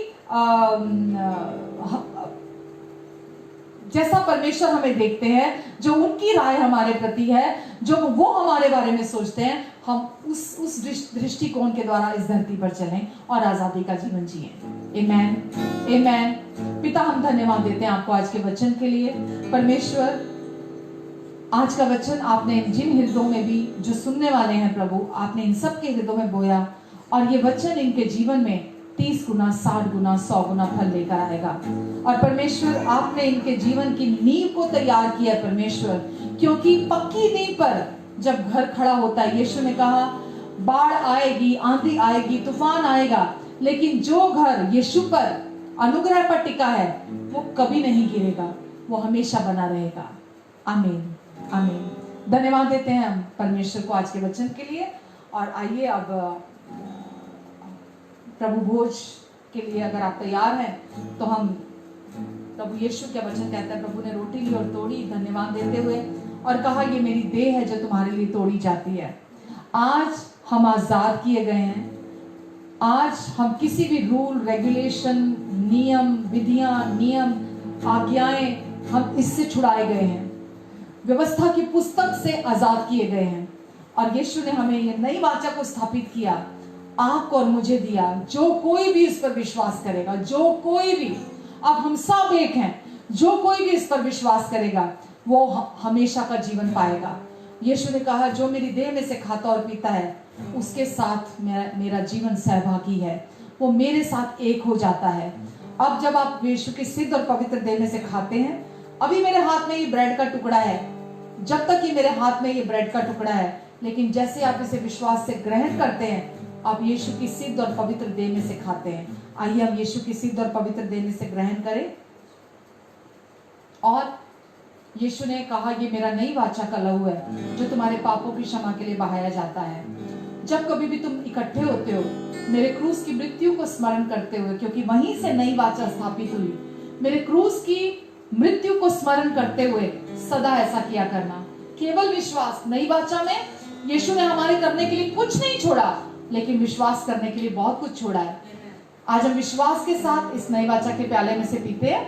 जैसा परमेश्वर हमें देखते हैं, जो उनकी राय हमारे प्रति है, जो वो हमारे बारे में सोचते हैं, हम उस दृष्टिकोण के द्वारा इस धरती पर चलें और आजादी का जीवन जिएं। आमेन, आमेन। पिता, हम धन्यवाद देते हैं आपको आज के वचन के लिए। परमेश्वर, आज का वचन आपने जिन हृदयों में भी जो सुनने वाले हैं प्रभु, आपने इन सब के हृदयों में बोया, और ये वचन इनके जीवन में 30 गुना, 60 गुना, 100 गुना फल लेकर आएगा। और परमेश्वर, आपने इनके जीवन की नींव को तैयार किया परमेश्वर, क्योंकि पक्की नींव पर जब घर खड़ा होता है, यीशु ने कहा बाढ़ आएगी, आंधी आएगी, तूफान आएगा, लेकिन जो घर यीशु पर, अनुग्रह पर टिका है, वो कभी नहीं गिरेगा, वो हमेशा बना रहेगा। आमीन, आमीन। धन्यवाद देते हैं हम परमेश्वर को आज के वचन के लिए। और आइए अब प्रभु भोज के लिए अगर आप तैयार हैं, तो हम, प्रभु यीशु क्या वचन कहता है, प्रभु ने रोटी ली और तोड़ी, धन्यवाद देते हुए, और कहा ये मेरी देह है जो तुम्हारे लिए तोड़ी जाती है। आज हम आजाद किए गए हैं। आज हम किसी भी रूल, रेगुलेशन, नियम, विधियां, नियम, आज्ञाएं, हम इससे छुड़ाए गए हैं। व्यवस्था की पुस्तक से आजाद किए गए हैं, और यीशु ने हमें ये नई वाचा को स्थापित किया, आपको और मुझे दिया। जो कोई भी इस पर विश्वास करेगा, जो कोई भी, अब हम सब एक हैं, जो कोई भी इस पर विश्वास करेगा वो हमेशा का जीवन पाएगा। यीशु ने कहा जो मेरी देह में से खाता और पीता है, उसके साथ मेरा जीवन सहभागी है, वो मेरे साथ एक हो जाता है। अब जब आप यीशु की सिद्ध और पवित्र देह में से खाते हैं, अभी मेरे हाथ में ये ब्रेड का टुकड़ा है, जब तक ये मेरे हाथ में ये ब्रेड का टुकड़ा है, लेकिन जैसे आप इसे विश्वास से ग्रहण करते हैं, आप यीशु की सिद्ध और पवित्र देह में से खाते हैं। आइए हम यीशु की सिद्ध और पवित्र देह में से ग्रहण करें। और यीशु ने कहा ये मेरा नई वाचा का लहू है, जो तुम्हारे पापों की क्षमा के लिए बहाया जाता है। जब कभी भी तुम इकट्ठे होते हो, मेरे क्रूस की मृत्यु को स्मरण करते हुए, क्योंकि वहीं से नई वाचा स्थापित हुई, मेरे क्रूस की मृत्यु को स्मरण करते हुए सदा ऐसा किया करना। केवल विश्वास, नई वाचा में यीशु ने हमारे करने के लिए कुछ नहीं छोड़ा, लेकिन विश्वास करने के लिए बहुत कुछ छोड़ा है। आज हम विश्वास के साथ इस नई वाचा के प्याले में से पीते हैं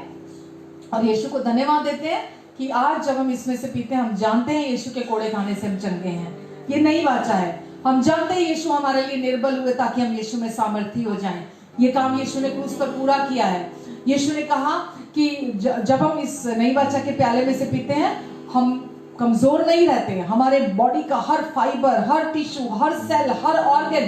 और यीशु को धन्यवाद देते हैं कि आज जब हम इसमें से पीते हैं, हम जानते हैं यीशु के कोड़े खाने से हम चंगे हैं। ये नई वाचा है। हम जानते हैं यीशु हमारे लिए निर्बल हुए ताकि हम यीशु में सामर्थी हो जाएं। ये काम यीशु ने क्रूस पर पूरा किया है। यीशु ने कहा कि जब हम इस नई वाचा के प्याले में से पीते हैं, हम कमजोर नहीं रहते। हमारे बॉडी का हर फाइबर, हर टिश्यू, हर सेल, हर ऑर्गन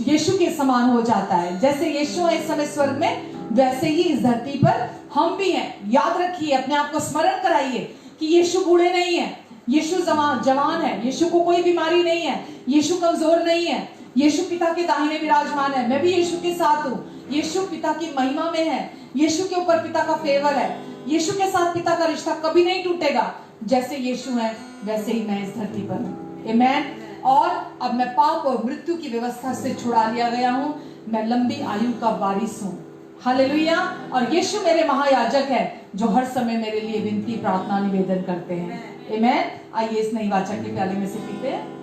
यीशु के समान हो जाता है। जैसे यीशु है इस समय स्वर्ग में, वैसे ही इस धरती पर हम भी हैं। याद रखिए, अपने आप को स्मरण कराइए कि यीशु बूढ़े नहीं है, यीशु जवान है, यीशु को कोई बीमारी नहीं है, यीशु कमजोर नहीं है, यीशु पिता के दाहिने विराजमान है। मैं भी यीशु के साथ हूँ। यीशु पिता की महिमा में है। यीशु के ऊपर पिता का फेवर है। यीशु के साथ पिता का रिश्ता कभी नहीं टूटेगा। जैसे यीशु है वैसे ही मैं इस धरती पर हूँ। आमीन। और अब मैं पाप और मृत्यु की व्यवस्था से छुड़ा लिया गया हूँ। मैं लंबी आयु का वारिस हूँ। हालेलुया। और यीशु मेरे महायाजक है जो हर समय मेरे लिए विनती, प्रार्थना, निवेदन करते हैं। आमीन। आइए इस नई वाचा के प्याले में से पीते हैं।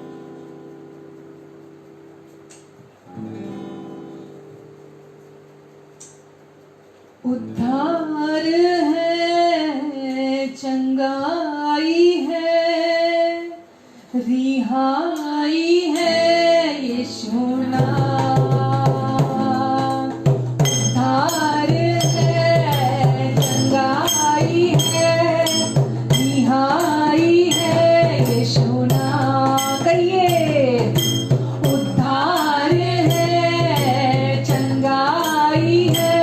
उद्धार है, चंगाई है, रिहाई है यीशु नाम। उद्धार है, चंगाई है, रिहाई है यीशु नाम। कहिए, उद्धार है, चंगाई है,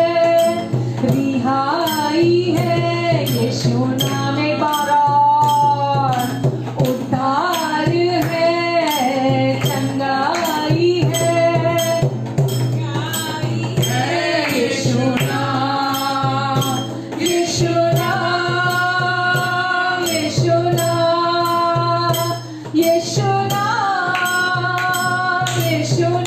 रिहाई है यीशु नाम। एक बार और, उद्धार है, चंगाई है, यीशु नाम, यीशु नाम, यीशु नाम, यीशु नाम, यीशु नाम।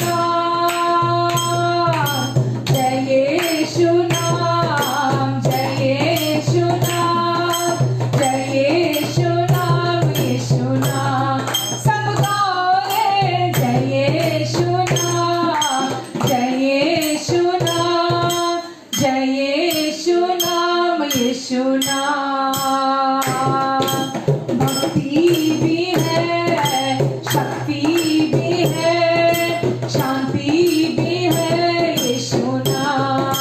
जय यीशु नाम, जय यीशु नाम, जय यीशु नाम, यीशु नाम। सब गाओ रे, जय यीशु नाम, जय यीशु नाम, जय यीशु नाम, यीशु नाम। भक्ति भी है, शक्ति भी है, शांति भी है यीशु नाम।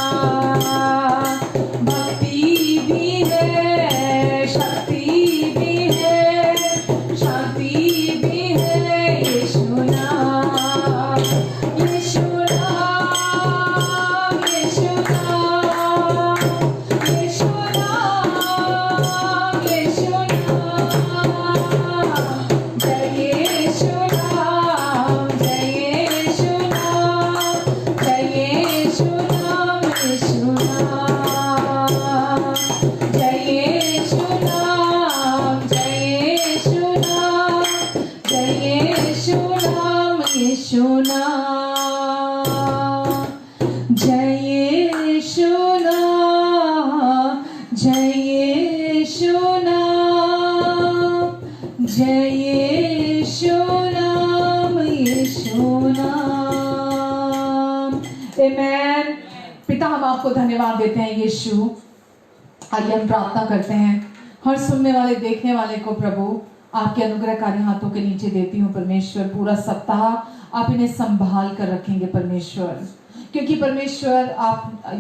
भक्ति भी है, शक्ति भी है, शांति भी है यीशु नाम। यीशु नाम, यीशु नाम, यीशु नाम, यीशु नाम। जय यीशु नाम, जय यीशु नाम, जय यीशु नाम, यीशु नाम। जय यीशु नाम, जय यीशु नाम, जय यीशु नाम, यीशु नाम। जय यीशु नाम, जय यीशु नाम, जय यीशु नाम, यीशु नाम। आमीन। पिता, हम आपको धन्यवाद देते हैं यीशु। आइए हम प्रार्थना करते हैं। हर सुनने वाले, देखने वाले को प्रभु आपके अनुग्रहकारी हाथों के नीचे देती हूँ परमेश्वर। पूरा सप्ताह आप इन्हें संभाल कर रखेंगे परमेश्वर, क्योंकि परमेश्वर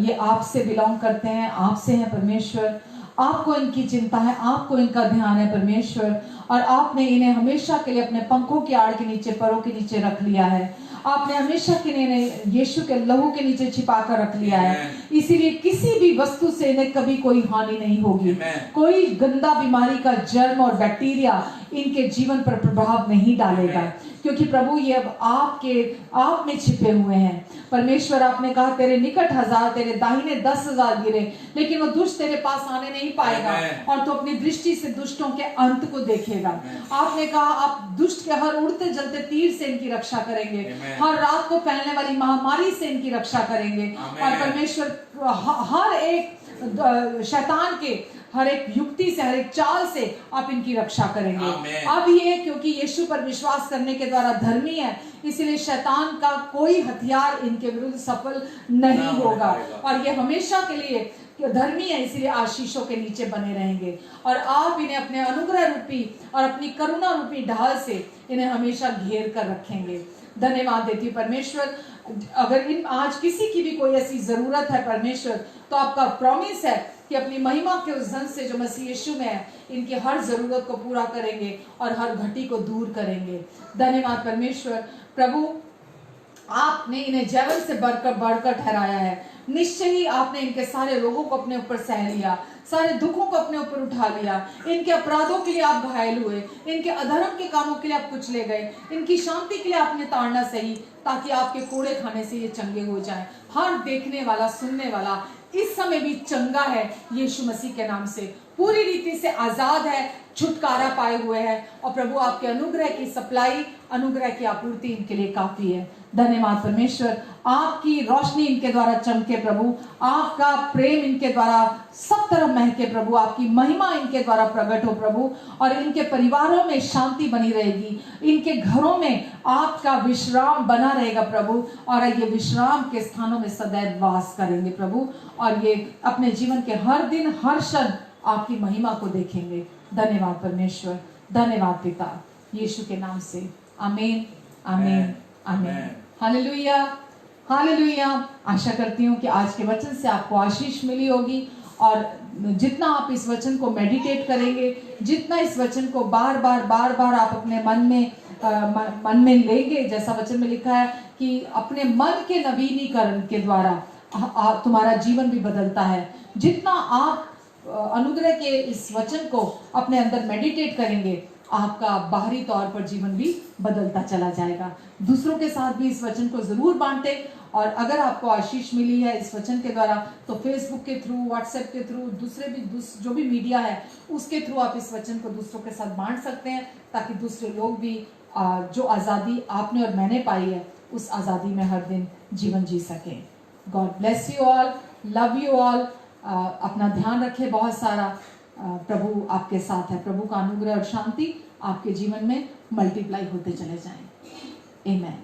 ये आपसे बिलोंग करते हैं, आपसे हैं परमेश्वर। आपको इनकी चिंता है, आपको इनका ध्यान है परमेश्वर, और आपने इन्हें हमेशा के लिए अपने पंखों की आड़ के नीचे, परों के नीचे रख लिया है। आपने हमेशा के लिए इन्हें यीशु के लहू के नीचे छिपा कर रख लिया है। इसीलिए किसी भी वस्तु से इन्हें कभी कोई हानि नहीं होगी। कोई गंदा बीमारी का जर्म और बैक्टीरिया इनके जीवन पर प्रभाव नहीं डालेगा, क्योंकि प्रभु ये अब आप में छिपे हुए हैं परमेश्वर। आपने कहा तेरे निकट 1000, तेरे दाहिने 10,000 गिरे, लेकिन वो दुष्ट तेरे पास आने नहीं पाएगा, और तो अपनी दृष्टि से दुष्टों के अंत को देखेगा। आपने कहा आप दुष्ट के हर उड़ते जलते तीर से इनकी रक्षा करेंगे, हर रात को फैलने वाली महामारी से इनकी रक्षा करेंगे, और परमेश्वर हर एक शैतान के हर एक युक्ति से, हर एक चाल से आप इनकी रक्षा करेंगे। अब ये क्योंकि यीशु पर विश्वास करने के द्वारा धर्मी है, इसलिए शैतान का कोई हथियार इनके विरुद्ध सफल नहीं होगा, और ये हमेशा के लिए कि धर्मी है इसलिए आशीषों के नीचे बने रहेंगे, और आप इन्हें अपने अनुग्रह रूपी और अपनी करुणा रूपी ढाल से इन्हें हमेशा घेर कर रखेंगे। धन्यवाद देती हूँ परमेश्वर, अगर इन आज किसी की भी कोई ऐसी जरूरत है परमेश्वर, तो आपका प्रॉमिस है कि अपनी महिमा के उस धन से जो मसीह यीशु में है, इनकी हर जरूरत को पूरा करेंगे और हर घटी को दूर करेंगे। धन्यवाद परमेश्वर। प्रभु आपने इन्हें जीवन से बढ़कर ठहराया है। निश्चय ही आपने इनके सारे रोगों को अपने ऊपर सह लिया, सारे दुखों को अपने ऊपर उठा लिया। इनके अपराधों के लिए आप घायल हुए, इनके अधर्म के कामों के लिए आप कुचले गए, इनकी शांति के लिए आपने ताड़ना सही, ताकि आपके कोड़े खाने से ये चंगे हो जाएं। हर देखने वाला, सुनने वाला इस समय भी चंगा है यीशु मसीह के नाम से, पूरी रीति से आजाद है, छुटकारा पाए हुए है। और प्रभु आपके अनुग्रह की सप्लाई, अनुग्रह की आपूर्ति इनके लिए काफी है। धन्यवाद परमेश्वर, आपकी रोशनी इनके द्वारा चमके प्रभु, आपका प्रेम इनके द्वारा सब तरफ महके प्रभु, आपकी महिमा इनके द्वारा प्रकट हो प्रभु, और इनके परिवारों में शांति बनी रहेगी, इनके घरों में आपका विश्राम बना रहेगा प्रभु, और ये विश्राम के स्थानों में सदैव वास करेंगे प्रभु, और ये अपने जीवन के हर दिन हर क्षण आपकी महिमा को देखेंगे। धन्यवाद परमेश्वर, धन्यवाद पिता, यीशु के नाम से आमीन, आमीन, आमीन। Hallelujah, hallelujah. आशा करती हूँ कि आज के वचन से आपको आशीष मिली होगी, और जितना आप इस वचन को मेडिटेट करेंगे, जितना इस वचन को बार बार आप अपने मन में लेंगे, जैसा वचन में लिखा है कि अपने मन के नवीनीकरण के द्वारा तुम्हारा जीवन भी बदलता है। जितना आप अनुग्रह के इस वचन को अपने अंदर मेडिटेट करेंगे, आपका बाहरी तौर पर जीवन भी बदलता चला जाएगा। दूसरों के साथ भी इस वचन को जरूर बांटें, और अगर आपको आशीष मिली है इस वचन के द्वारा, तो फेसबुक के थ्रू, व्हाट्सएप के थ्रू, जो भी मीडिया है उसके थ्रू आप इस वचन को दूसरों के साथ बांट सकते हैं, ताकि दूसरे लोग भी जो आज़ादी आपने और मैंने पाई है, उस आज़ादी में हर दिन जीवन जी सकें। God bless you all, love you all. अपना ध्यान रखें बहुत सारा। प्रभु आपके साथ है। प्रभु का अनुग्रह और शांति आपके जीवन में मल्टीप्लाई होते चले जाएं। आमीन।